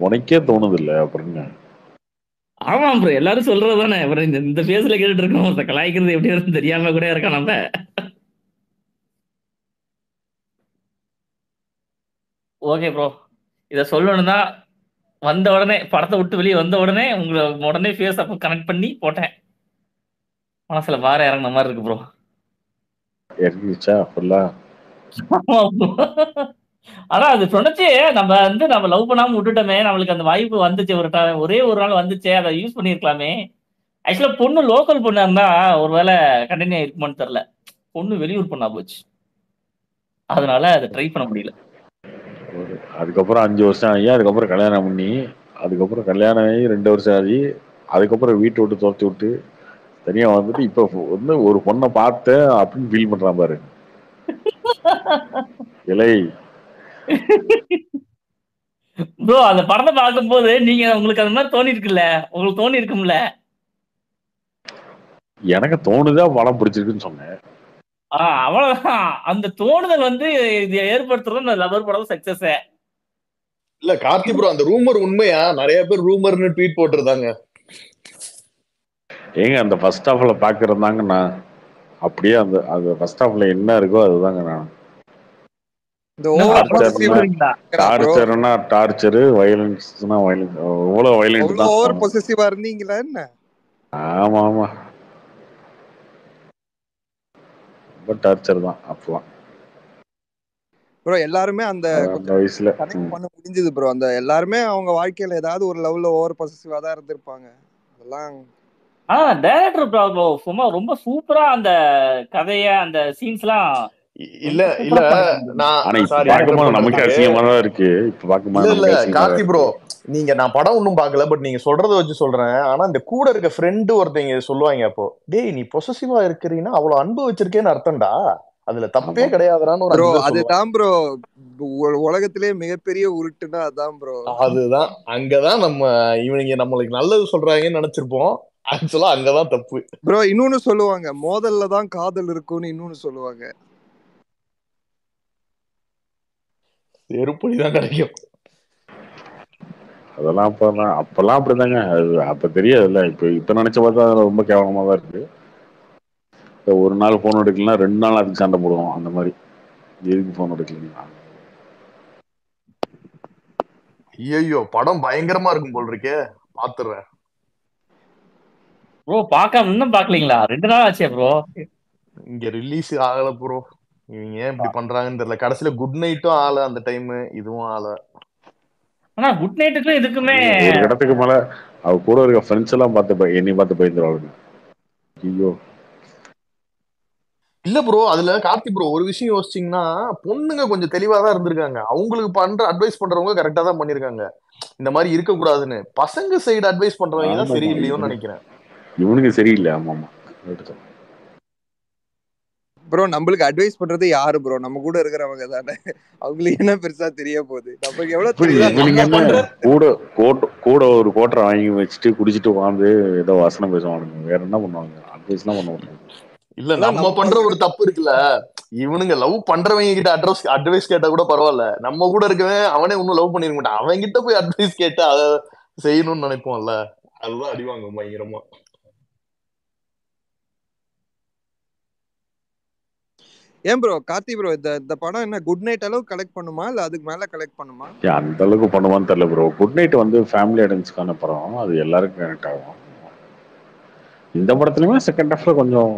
உனக்கே தோணுது இல்ல அப்புறம்? ஆமா ப்ரோ, எல்லாரும் சொல்றதுதானே. அப்புறம் இந்த பேஸ்ல கேட்டுட்டு இருக்கோம், கலாய்க்கிறது எப்படி இருக்குன்னு தெரியாம கூட இருக்கோம் நம்ம. ஓகே ப்ரோ, இதை சொல்லணும்னா வந்த உடனே, படத்தை விட்டு வெளியே வந்த உடனே உங்களை உடனே ஃபேஸ் அப்போ கனெக்ட் பண்ணி போட்டேன். மனசுல பார இறங்கின மாதிரி இருக்கு ப்ரோ. இறங்கிச்சா ஃபுல்லா? ஆனா அது சொன்னச்சு, நம்ம லவ் பண்ணாம விட்டுட்டோமே, நம்மளுக்கு அந்த வாய்ப்பு வந்துச்சு, ஒரே ஒரு நாள் வந்துச்சு, அதை யூஸ் பண்ணிருக்கலாமே. ஆக்சுவலா பொண்ணு லோக்கல் பொண்ணா இருந்தா ஒருவேளை கண்டினியூ இருக்குமான்னு தெரியல. பொண்ணு வெளியூர் பொண்ணா போச்சு, அதனால அதை ட்ரை பண்ண முடியல. அதுக்கப்புறம் 5 வருஷம் ஆகி அதுக்கப்புறம் கல்யாணம் பண்ணி, அதுக்கப்புறம் கல்யாணம் ஆகி 2 வருஷம் ஆகி அதுக்கப்புறம் வீட்டை விட்டு துரத்தி விட்டு தனியா வந்துட்டு இப்ப வந்து ஒரு பொண்ணை பார்த்தேன் அப்படின்னு ஃபீல் பண்றான் பாரு. இலை ப்ரோ, அந்த படத்தை பார்க்கும்போது நீங்க உங்களுக்கு அந்த மாதிரி தோணி இருக்குல்ல, உங்களுக்கு தோணி இருக்கும்ல? எனக்கு தோணுதா படம் பிடிச்சிருக்குன்னு சொன்னேன். அவ்வளவுதான். அந்த தோணுதல் வந்து ஏற்படுத்துறது லவர் படம் சக்சஸ். இல்ல கார்த்தி ப்ரோ, அந்த ரூமர் உண்மையா? நிறைய பேர் ரூமர்னு ட்வீட் போட்டிருந்தாங்க. ஏங்க அந்த ஃபர்ஸ்ட் ஹாஃப்ல பாக்குறதாங்க நான் அப்படியே அந்த ஃபர்ஸ்ட் ஹாஃப்ல என்ன இருக்கோ அதுதாங்க நான். டார்ச்சர்னா டார்ச்சர், வயலன்ஸ்னா வயலன்ஸ். எவ்வளவு வயலன்ட் தான். ஓவர் பொசசிவா இருந்தீங்களா என்ன? ஆமா ஆமா, ரொம்ப டார்ச்சர் தான் அப்பலாம் ப்ரோ. எல்லாருமே அந்த வயசுல கனெக்ட் பண்ண முடிஞ்சது ப்ரோ. அந்த எல்லாருமே அவங்க வாழ்க்கையில ஏதாவது ஒரு லவ்ல ஓவர் பொசசிவா தான் இருந்திருப்பாங்க. அதெல்லாம் டைரக்டர் சும்மா ரொம்ப சூப்பரா அந்த கதைய, அந்த சீன்ஸ்லாம். இல்ல நான் நமக்கு அசிங்கமா தான் இருக்கு இப்ப பாக்கும்போது. இல்ல கார்த்தி ப்ரோ, நான் படம் ஒன்னும் பாக்கல, பட் நீங்க சொல்றத வச்சு சொல்றேன். ஆனா இந்த கூட இருக்க ஃப்ரெண்டு ஒருத்தங்க சொல்லுவாங்க, அப்போ டேய் நீ பொசசிவா இருக்கிறீன்னா அவ்வளவு அன்பு வச்சிருக்கேன்னு அர்த்தம்டா, அதுல தப்பே கிடையாதுறான்னு ப்ரோ. அதுதான் ப்ரோ உலகத்திலே மிகப்பெரிய உருட்டுனா அதான் ப்ரோ. அதுதான் அங்கதான் இவங்க நம்மளுக்கு நல்லது சொல்றாங்கன்னு நினைச்சிருப்போம், ஆக்சுவலா அங்கதான் தப்பு ப்ரோ. இன்னொன்னு சொல்லுவாங்க, மோதல்ல தான் காதல் இருக்கும்னு இன்னொன்னு சொல்லுவாங்க. செருப்படிதான் கிடைக்கும். அதெல்லாம் அப்பெல்லாம் அப்படிதாங்க. அது அப்ப தெரியாதுல்ல. இப்ப நினைச்ச பார்த்தா ரொம்ப கேவலமா தான் இருக்கு. ஒரு நாள் போன் எடுக்கலாம், 2 நாள் அதுக்கு சண்டை போடுவோம். அந்த மாதிரி எதுக்கு போன் எடுக்கலாம். ஐயோ, படம் பயங்கரமா இருக்கும் போல் இருக்கே, பாத்துறேன். ப்ரோ பார்க்காம இன்னும் பாக்கலீங்களா? 2 நாள் ஆச்சே ப்ரோ. இங்க ரிலீஸ் ஆகல ப்ரோ. இவங்க ஏன் இப்படி பண்றாங்கன்னு தெரியல. கடைசியில குட் நைட்டும் ஆகல அந்த டைம், இதுவும் ஆகல. ஆனா குட் நைட்டுக்கும் இதுக்குமே ஒரு இடத்துக்கு மேல அவ கூட இருக்க ஃப்ரெண்ட்ஸ் எல்லாம் பார்த்து என்னை பார்த்து பயந்துருவாங்க. ஐயோ இல்ல ப்ரோ, அதுல கார்த்தி ப்ரோ ஒரு விஷயம் யோசிச்சீங்கன்னா, பொண்ணுங்க கொஞ்சம் தெளிவா தான் இருந்திருக்காங்க. அவங்களுக்கு பண்ற அட்வைஸ் பண்றவங்க கரெக்டா தான் பண்ணிருக்காங்க, இந்த மாதிரி இருக்க கூடாதுன்னு. பசங்க சைடு அட்வைஸ் பண்றவங்க தான் சரியில்லையோன்னு நினைக்கிறேன். இவனுக்கு சரியில்லை. ஆமா ஆமா. ப்ரோ நம்மளுக்கு அட்வைஸ் பண்றது யாரு ப்ரோ? நம்ம கூட இருக்கிறவங்க தானே. அவங்களுக்கு என்ன பெருசா தெரிய போகுது? நமக்கு எவ்வளவு கூட ஒரு கோட்டரை வாங்கி வச்சுட்டு குடிச்சிட்டு உட்காந்து ஏதோ வசனம் பேசுவானுங்க. வேற என்ன பண்ணுவாங்க? அட்வைஸ் தான் பண்ண முடியும். இல்ல நம்ம பண்ற ஒரு தப்பு இருக்குல்ல, இவனுங்க லவ் பண்றவங்க கிட்ட அட்வைஸ் கேட்டா கூட பரவாயில்ல, நம்ம கூட இருக்கவன் அவனே ஒன்னும் லவ் பண்ணிருக்க மாட்டான், அவன் கிட்ட போய் அட்வைஸ் கேட்டு அதை செய்யணும்னு நினைப்போம்ல, அதுதான் அடிவாங்க பயங்கரமா. ஏன் ப்ரோ கார்த்தி ப்ரோ இந்த படம் என்ன குட் நைட் அளவு கலெக்ட் பண்ணுமா இல்ல அதுக்கு மேல கலெக்ட் பண்ணுமா? அந்த அளவுக்கு பண்ணுவான்னு தெரியல ப்ரோ. குட் நைட் வந்து ஃபேமிலி ஆடியன்ஸ்க்கான படம், அது எல்லாருக்கும் கனெக்ட் ஆகும். இந்த படத்துலயுமே செகண்ட் ஹாஃப்ல கொஞ்சம்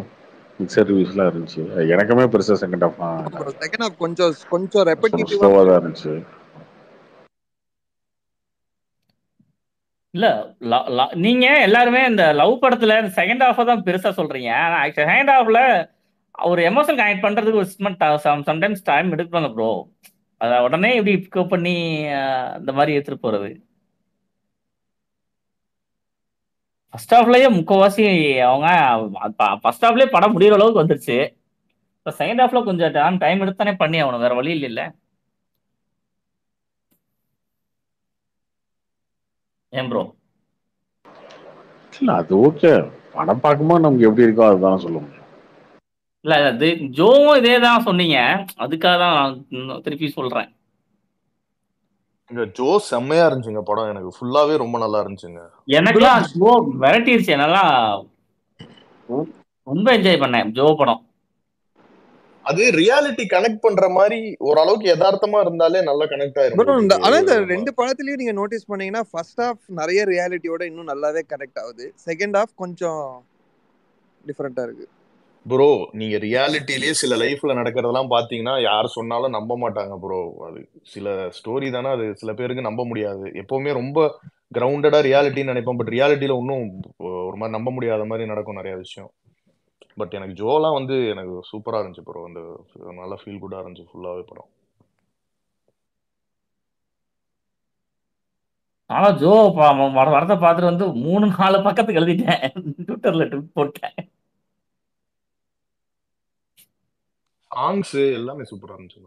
மிக்சர் ரிவ்யூஸ்லாம் இருந்துச்சு. எனக்குமே பெருசா செகண்ட் ஹாஃப் கொஞ்சம் ரெபெட்டிட்டிவா ஸ்லோவா தான் இருந்துச்சு. இல்ல நீங்க எல்லாருமே இந்த லவ் படத்துல செகண்ட் ஹாஃப் தான் பெருசா சொல்றீங்க. ஆனா செகண்ட் ஹாஃப்ல ஒரு எமோஷன் கனெக்ட் பண்றதுக்கு ஒரு சம்டைம்ஸ் டைம் எடுப்பாங்க ப்ரோ. அத உடனே இப்படி பிக்கப் பண்ணி இந்த மாதிரி எடுத்துட்டு போறது. ஃபர்ஸ்ட் ஹாஃப்லயே முக்கவாசி அவங்க ஃபர்ஸ்ட் ஹாஃப்லயே படம் முடிகிற அளவுக்கு வந்துருச்சு. இப்போ செகண்ட் ஹாஃப்ல கொஞ்சம் டைம் எடுத்தானே பண்ணி ஆகணும், வேற வழி இல்ல. ஏன் ப்ரோ? இல்ல அது ஓகே, படம் பார்க்கும்போது நமக்கு எப்படி இருக்கோ அதுதான் சொல்ல முடியும். இல்ல அது ஜோவும் இதே தான் சொன்னீங்க, அதுக்காக தான் நான் திருப்பி சொல்றேன். ஜோ செம்மையா இருந்துச்சுங்க படம், எனக்கு ஃபுல்லாவே ரொம்ப நல்லா இருந்துச்சுங்க. எனக்குலாம் ஜோ வெரைட்டிருச்சு, நல்லா ரொம்ப என்ஜாய் பண்ணேன் ஜோ படம். அது ரியாலிட்டி கனெக்ட் பண்ற மாதிரி ஓரளவுக்கு யதார்த்தமா இருந்தாலே நல்லா கனெக்ட் ஆயிரும். ஆனா இந்த ரெண்டு படத்துலயும் நீங்க நோட்டீஸ் பண்ணீங்கன்னா ஃபர்ஸ்ட் ஹாஃப் நிறைய ரியாலிட்டியோட இன்னும் நல்லாவே கனெக்ட் ஆகுது, செகண்ட் ஹாஃப் கொஞ்சம் டிஃபரெண்டா இருக்கு. ப்ரோ நீங்க ரியாலிட்டிலேயே சில லைஃப்ல நடக்கிறதெல்லாம் பாத்தீங்கன்னா யார் சொன்னாலும் நம்ப மாட்டாங்க ப்ரோ. அது சில ஸ்டோரி தானே, அது சில பேருக்கு நம்ப முடியாது. எப்பவுமே ரொம்ப கிரவுண்டடா ரியாலிட்டின்னு நினைப்போம், பட் ரியாலிட்டியில இன்னும் ஒரு மாதிரி நம்ப முடியாத மாதிரி நடக்கும் நிறைய விஷயம். பட் எனக்கு ஜோலாம் வந்து எனக்கு சூப்பரா இருந்துச்சு ப்ரோ, அந்த நல்லா ஃபீல் குட்டா இருந்துச்சு ஃபுல்லாவே படம். ஆனா ஜோ வரத பார்த்துட்டு வந்து 3-4 பக்கத்துக்கு எழுதிட்டேன், ட்விட்டர்ல ட்விட் போட்டேன். சாங்ஸ் எல்லாமே சூப்பரா இருந்துச்சு.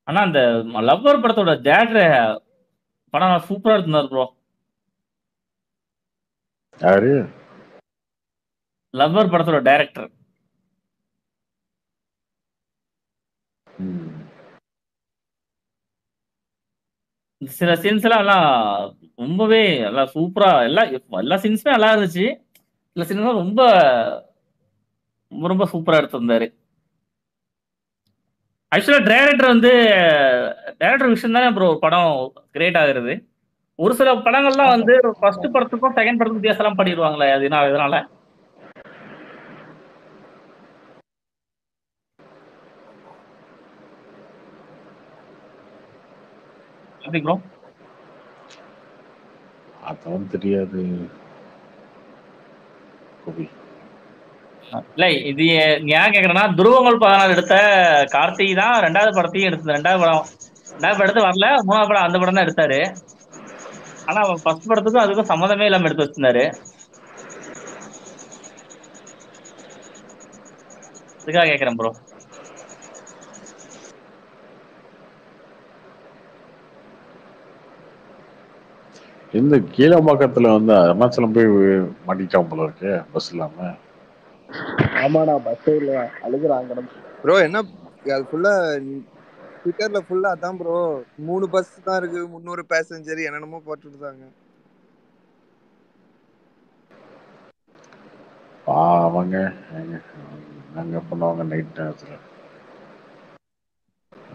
ஆனா அந்த லவ்வர் படத்தோட டேரக்டர் படம் சூப்பரா இருந்தார் ப்ரோ. யாரு? லவ்வர் படத்தோட டைரக்டர். சில சீன்ஸ் எல்லாம் ரொம்பவே நல்லா சூப்பரா, எல்லா சீன்ஸுமே நல்லா இருந்துச்சு. சில சீன்ஸ் ரொம்ப ரொம்ப சூப்பரா எடுத்திருந்தாரு. ஆக்சுவலா டைரக்டர் விஷயம் தானே ப்ரோ படம் கிரியேட் ஆகுறது. ஒரு சில படங்கள்லாம் வந்து ஃபர்ஸ்ட் படத்துக்கும் செகண்ட் படத்துக்கும் வித்தியாசம் பண்ணிடுவாங்களே, அது இதனால எப்படி ப்ரோ? அதான் தெரியாது. இல்ல இது ஏன் கேக்குறேன்னா, துருவங்கள் 16 எடுத்த கார்த்திக் தான் ரெண்டாவது படத்தையும் எடுத்தது. ரெண்டாவது படம் எடுத்து வரல, மூணாவது படம் அந்த படம் தான் எடுத்தாரு. ஆனா ஃபர்ஸ்ட் படத்துக்கும் அதுக்கும் சம்மந்தமே இல்லாம எடுத்து வச்சிருந்தாரு. அதுக்காக கேக்குறேன் ப்ரோ. இந்த கீழம்பாக்கத்துல வந்து அருணாச்சலம் போய் மாட்டிட்டான் போல இருக்கு பஸ் இல்லாம. ஆமாடா, பஸ்ஸே இல்லையா, அழுகுறாங்க ப்ரோ. என்ன அது ஃபுல்லா ட்விட்டர்ல ஃபுல்லா அதான் ப்ரோ, 3 பஸ் தான் இருக்கு, 300 பேசஞ்சர் என்னென்னமோ போட்டுருந்தாங்க. அவங்க நாங்க பண்ணுவாங்க நைட் நேரத்துல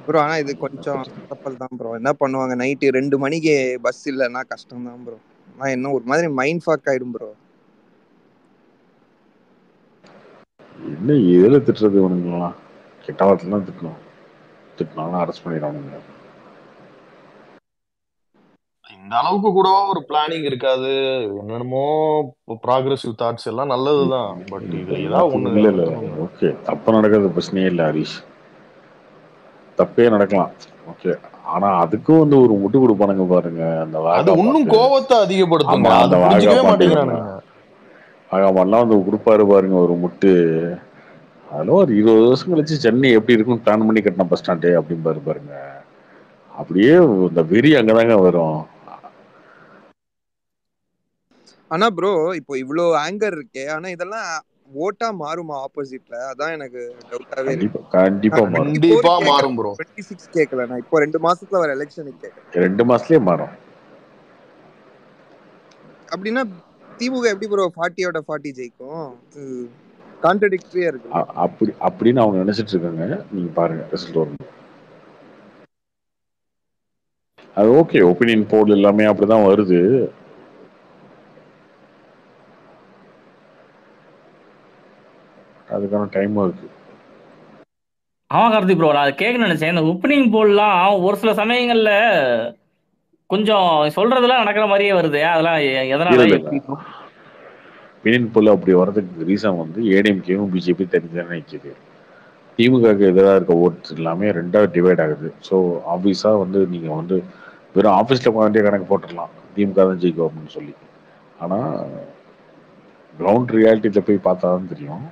ப்ரோ. ஆனா இது கொஞ்சம் தப்பல் தான் ப்ரோ. என்ன பண்ணுவாங்க, நைட்டு 2 மணிக்கு பஸ் இல்லைன்னா கஷ்டம் தான் ப்ரோ. நான் என்ன ஒரு மாதிரி மைண்ட் ஃபாக் ஆயிடும் ப்ரோ. என்ன எதுல திட்டுறது இவனுங்களாம்? கெட்ட வார்த்தைலாம் திட்டணும், திட்டினாலும் அரெஸ்ட் பண்ணிடுவானுங்க. இந்த அளவுக்கு கூடவா ஒரு பிளானிங் இருக்காது. என்னென்னமோ ப்ராக்ரசிவ் தாட்ஸ் எல்லாம் நல்லதுதான். பட் இதுல ஏதாவது ஒண்ணு இல்ல இல்ல இருக்கணும்ல. ஓகே, தப்பு நடக்கிறது பிரச்சனையே இல்லை ஹரிஷ், தப்பே நடக்கலாம். ஓகே, ஆனா அதுக்கும் வந்து ஒரு முட்டு கொடுப்பானுங்க பாருங்க, அந்த அது வாகா இன்னும் பாட்டு. கோவத்தை அதிகப்படுத்துங்க. ஆமா, அது அந்த வாகா புரிஞ்சுக்கவே பாட்டு மாட்டேங்கிறானுங்க. வாகா பாட்டுலாம் வந்து கொடுப்பாரு பாருங்க ஒரு முட்டு. அதெல்லாம் ஒரு 20 வருஷம் கழிச்சு சென்னை எப்படி இருக்குன்னு பிளான் பண்ணி கட்டின பஸ் ஸ்டாண்டு அப்படின்னு பாருங்க. அப்படியே இந்த வெறி அங்கதாங்க வரும். ஆனா ப்ரோ இப்போ இவ்ளோ ஆங்கர் இருக்கே, ஆனா இதெல்லாம் ஓட்டா மாறுமா ஆப்போசிட்ல? அதான் எனக்கு டவுட்டாவே இருக்கு. கண்டிப்பா நான் மாறும். 24 கண்டிப்பா கேட்கல, மாறும் ப்ரோ. 26 கேட்கல. நான் இப்போ 2 மாசத்துல வர எலெக்ஷனுக்கு கேட்கறேன். 2 மாசத்துலயே மாறும். அப்படின்னா திமுக எப்படி ப்ரோ 40/40 ஜெயிக்கும்? கான்ட்ரடிக்டரியா இருக்கு. அப்படின்னு அவங்க நினைச்சிட்டு இருக்காங்க. நீங்க பாருங்க ரிசல்ட் வரும். அது ஓகே, ஒப்பீனியன் போல் எல்லாமே அப்படிதான் வருது. அதுக்கான டைமும் இருக்கு. ஆமா கார்த்தி ப்ரோ, நான் கேட்க நினைச்சேன். இந்த ஓப்பனிங் போல்லாம் ஒரு சில சமயங்கள்ல கொஞ்சம் சொல்றதெல்லாம் நடக்கிற மாதிரியே வருது. அதெல்லாம் எதனால, இல்ல எப்படி? ஒப்பீனியன் போல் அப்படி வர்றதுக்கு ரீசன் வந்து ஏடிஎம்கேவும் பிஜேபி தனித்தனி நிற்குது. திமுகக்கு எதிராக இருக்க ஓட்ஸ் எல்லாமே ரெண்டாவது டிவைட் ஆகுது. ஸோ ஆப்வியஸா வந்து நீங்க வந்து வெறும் ஆஃபீஸில் வேண்டிய கணக்கு போட்டுடலாம் திமுக தான் ஜெயிக்கும் அப்படின்னு சொல்லி. ஆனால் கிரவுண்ட் ரியாலிட்டியில் போய் பார்த்தா தான் தெரியும்.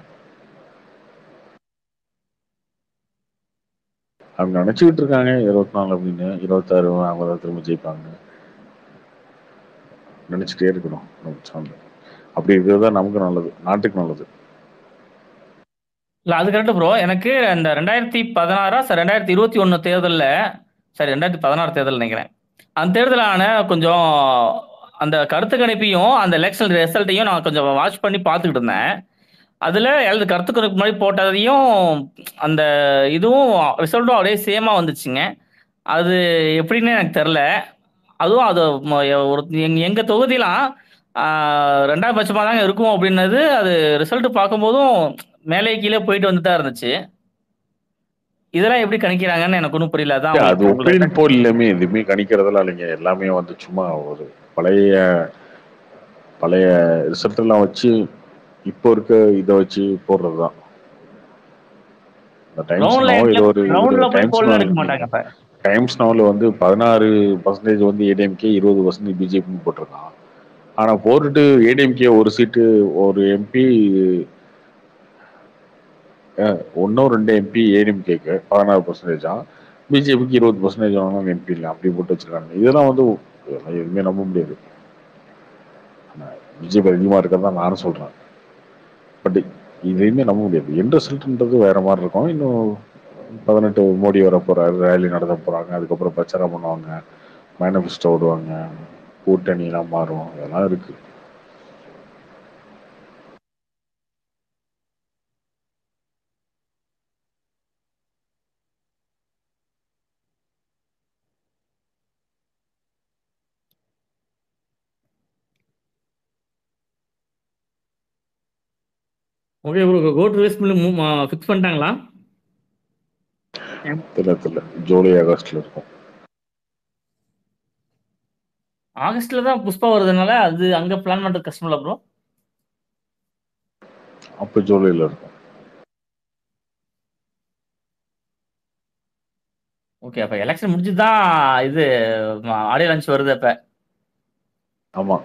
அவங்க நினச்சிக்கிட்டு இருக்காங்க 24 அப்படின்னு, 26 அவங்க தான் திரும்ப ஜெயிப்பாங்க நினச்சிட்டே இருக்கணும். அப்படி இருக்கிறது தான் நமக்கு நல்லது, நாட்டுக்கு நல்லது. இல்ல அது கரெக்ட் ப்ரோ. எனக்கு அந்த 2016 2021 தேர்தலில், சரி 2016 தேர்தல் நினைக்கிறேன், அந்த தேர்தலான கொஞ்சம் அந்த கருத்து கணிப்பையும் அந்த எலெக்ஷன் ரிசல்ட்டையும் நான் கொஞ்சம் வாட்ச் பண்ணி பார்த்துக்கிட்டு இருந்தேன். அதில் எழுது கருத்து கணிப்பு மாதிரி போட்டதையும் அந்த இதுவும் ரிசல்ட்டும் அப்படியே சேமாக வந்துச்சுங்க. அது எப்படின்னு எனக்கு தெரில. அதுவும் அது ஒரு எங்கள் தொகுதியெலாம் 2ஆம் பட்சமாக தாங்க இருக்கும் அப்படின்னது. அது ரிசல்ட் பார்க்கும்போதும் மேலே கீழே போயிட்டு வந்து தான் இருந்துச்சு. இதெல்லாம் எப்படி கணிக்கிறாங்கன்னு எனக்கு ஒன்றும் புரியல. அதான் அது ஒப்பீனியன் போல் எல்லாமே எதுவுமே கணிக்கிறதெல்லாம் இல்லைங்க. எல்லாமே வந்து சும்மா ஒரு பழைய ரிசல்ட் எல்லாம் வச்சு இப்போ இருக்க இதை வச்சு போடுறது தான். டைம்ஸ் நோவில் வந்து 16% வந்து ஏடிஎம்கே, 20% பிஜேபின்னு போட்டிருக்கான். ஆனா போட்டுட்டு ஏடிஎம்கே ஒரு சீட்டு ஒரு எம்பி, 1-2 எம்பி ஏடிஎம்கேக்கு 16%, பிஜேபிக்கு 20% எம்பி இல்லை அப்படி போட்டு வச்சிருக்காங்க. இதெல்லாம் வந்து எதுவுமே நம்ப முடியாது. பிஜேபி அதிகமாக இருக்கிறதா நானும் சொல்றேன். பட் இதையுமே நம்ப முடியாது. என் ரிசல்ட்ன்றது வேற மாதிரி இருக்கும். இன்னும் 18 மோடி வர போறாரு, ரேலி நடத்த போறாங்க, அதுக்கப்புறம் பிரச்சாரம் பண்ணுவாங்க, மேனிஃபெஸ்டோ விடுவாங்க, கூட்டணி எல்லாம் மாறும், இதெல்லாம் இருக்கு. ஓகே ப்ரோ, கோட் ரேஸ் ஃபிக்ஸ் பண்ணிட்டாங்களா? தெரியல, ஜூலை ஆகஸ்ட்ல இருக்கும். ஆகஸ்ட்ல தான் புஷ்பா வருதுனால அது அங்க பிளான் பண்றது கஷ்டம் இல்ல ப்ரோ? அப்ப ஜூலைல இருக்கும். ஓகே, அப்ப எலெக்ஷன் முடிஞ்சுதான் இது ஆடியோ லான்ச் வருது. அப்ப ஆமா,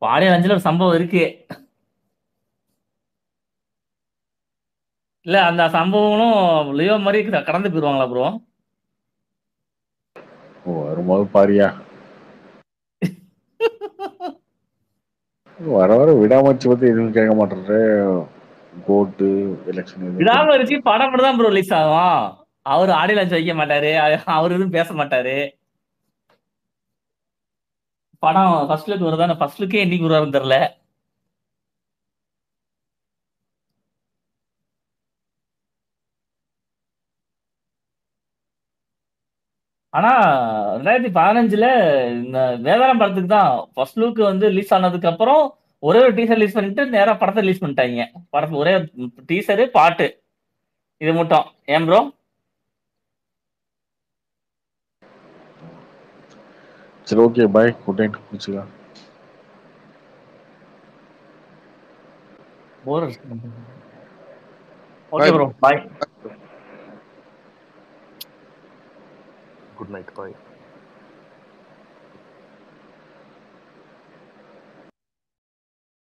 ஆடியோ லான்ச்ல ஒரு சம்பவம் இருக்கு. இல்ல அந்த சம்பவங்களும் லியோ மாதிரி கடந்து போயிருவாங்களா ப்ரோ? வரும்போது பாரியா, வர வர விடாமச்சு பத்தி எதுவும் கேட்க மாட்டேன். கோட்டு எலெக்ஷன் விடாமச்சு படம் மட்டும் தான் ப்ரோ ரிலீஸ் ஆகும். அவரு ஆடியோ லான்ச் வைக்க மாட்டாரு, அவரு எதுவும் பேச மாட்டாரு. படம் ஃபர்ஸ்ட் லுக் வருதா? ஃபர்ஸ்ட் லுக்கே என்னைக்கு வருவாருன்னு தெரியல. ஆனா 2015 இந்த வேதாளம் படத்துக்கு தான் ஃபர்ஸ்ட் லுக் வந்து ரிலீஸ் ஆனதுக்கு அப்புறம் ஒரே ஒரு டீசர் ரிலீஸ் பண்ணிட்டு நேரா படத்தை ரிலீஸ் பண்ணிட்டாங்க. படத்து ஒரே டீசரு, பாட்டு, இது மட்டும். ஏன் ப்ரோ? சரி ஓகே பாய், குட் நைட், முடிச்சுக்கா. போர் okay bro, bye. Good night பாய்.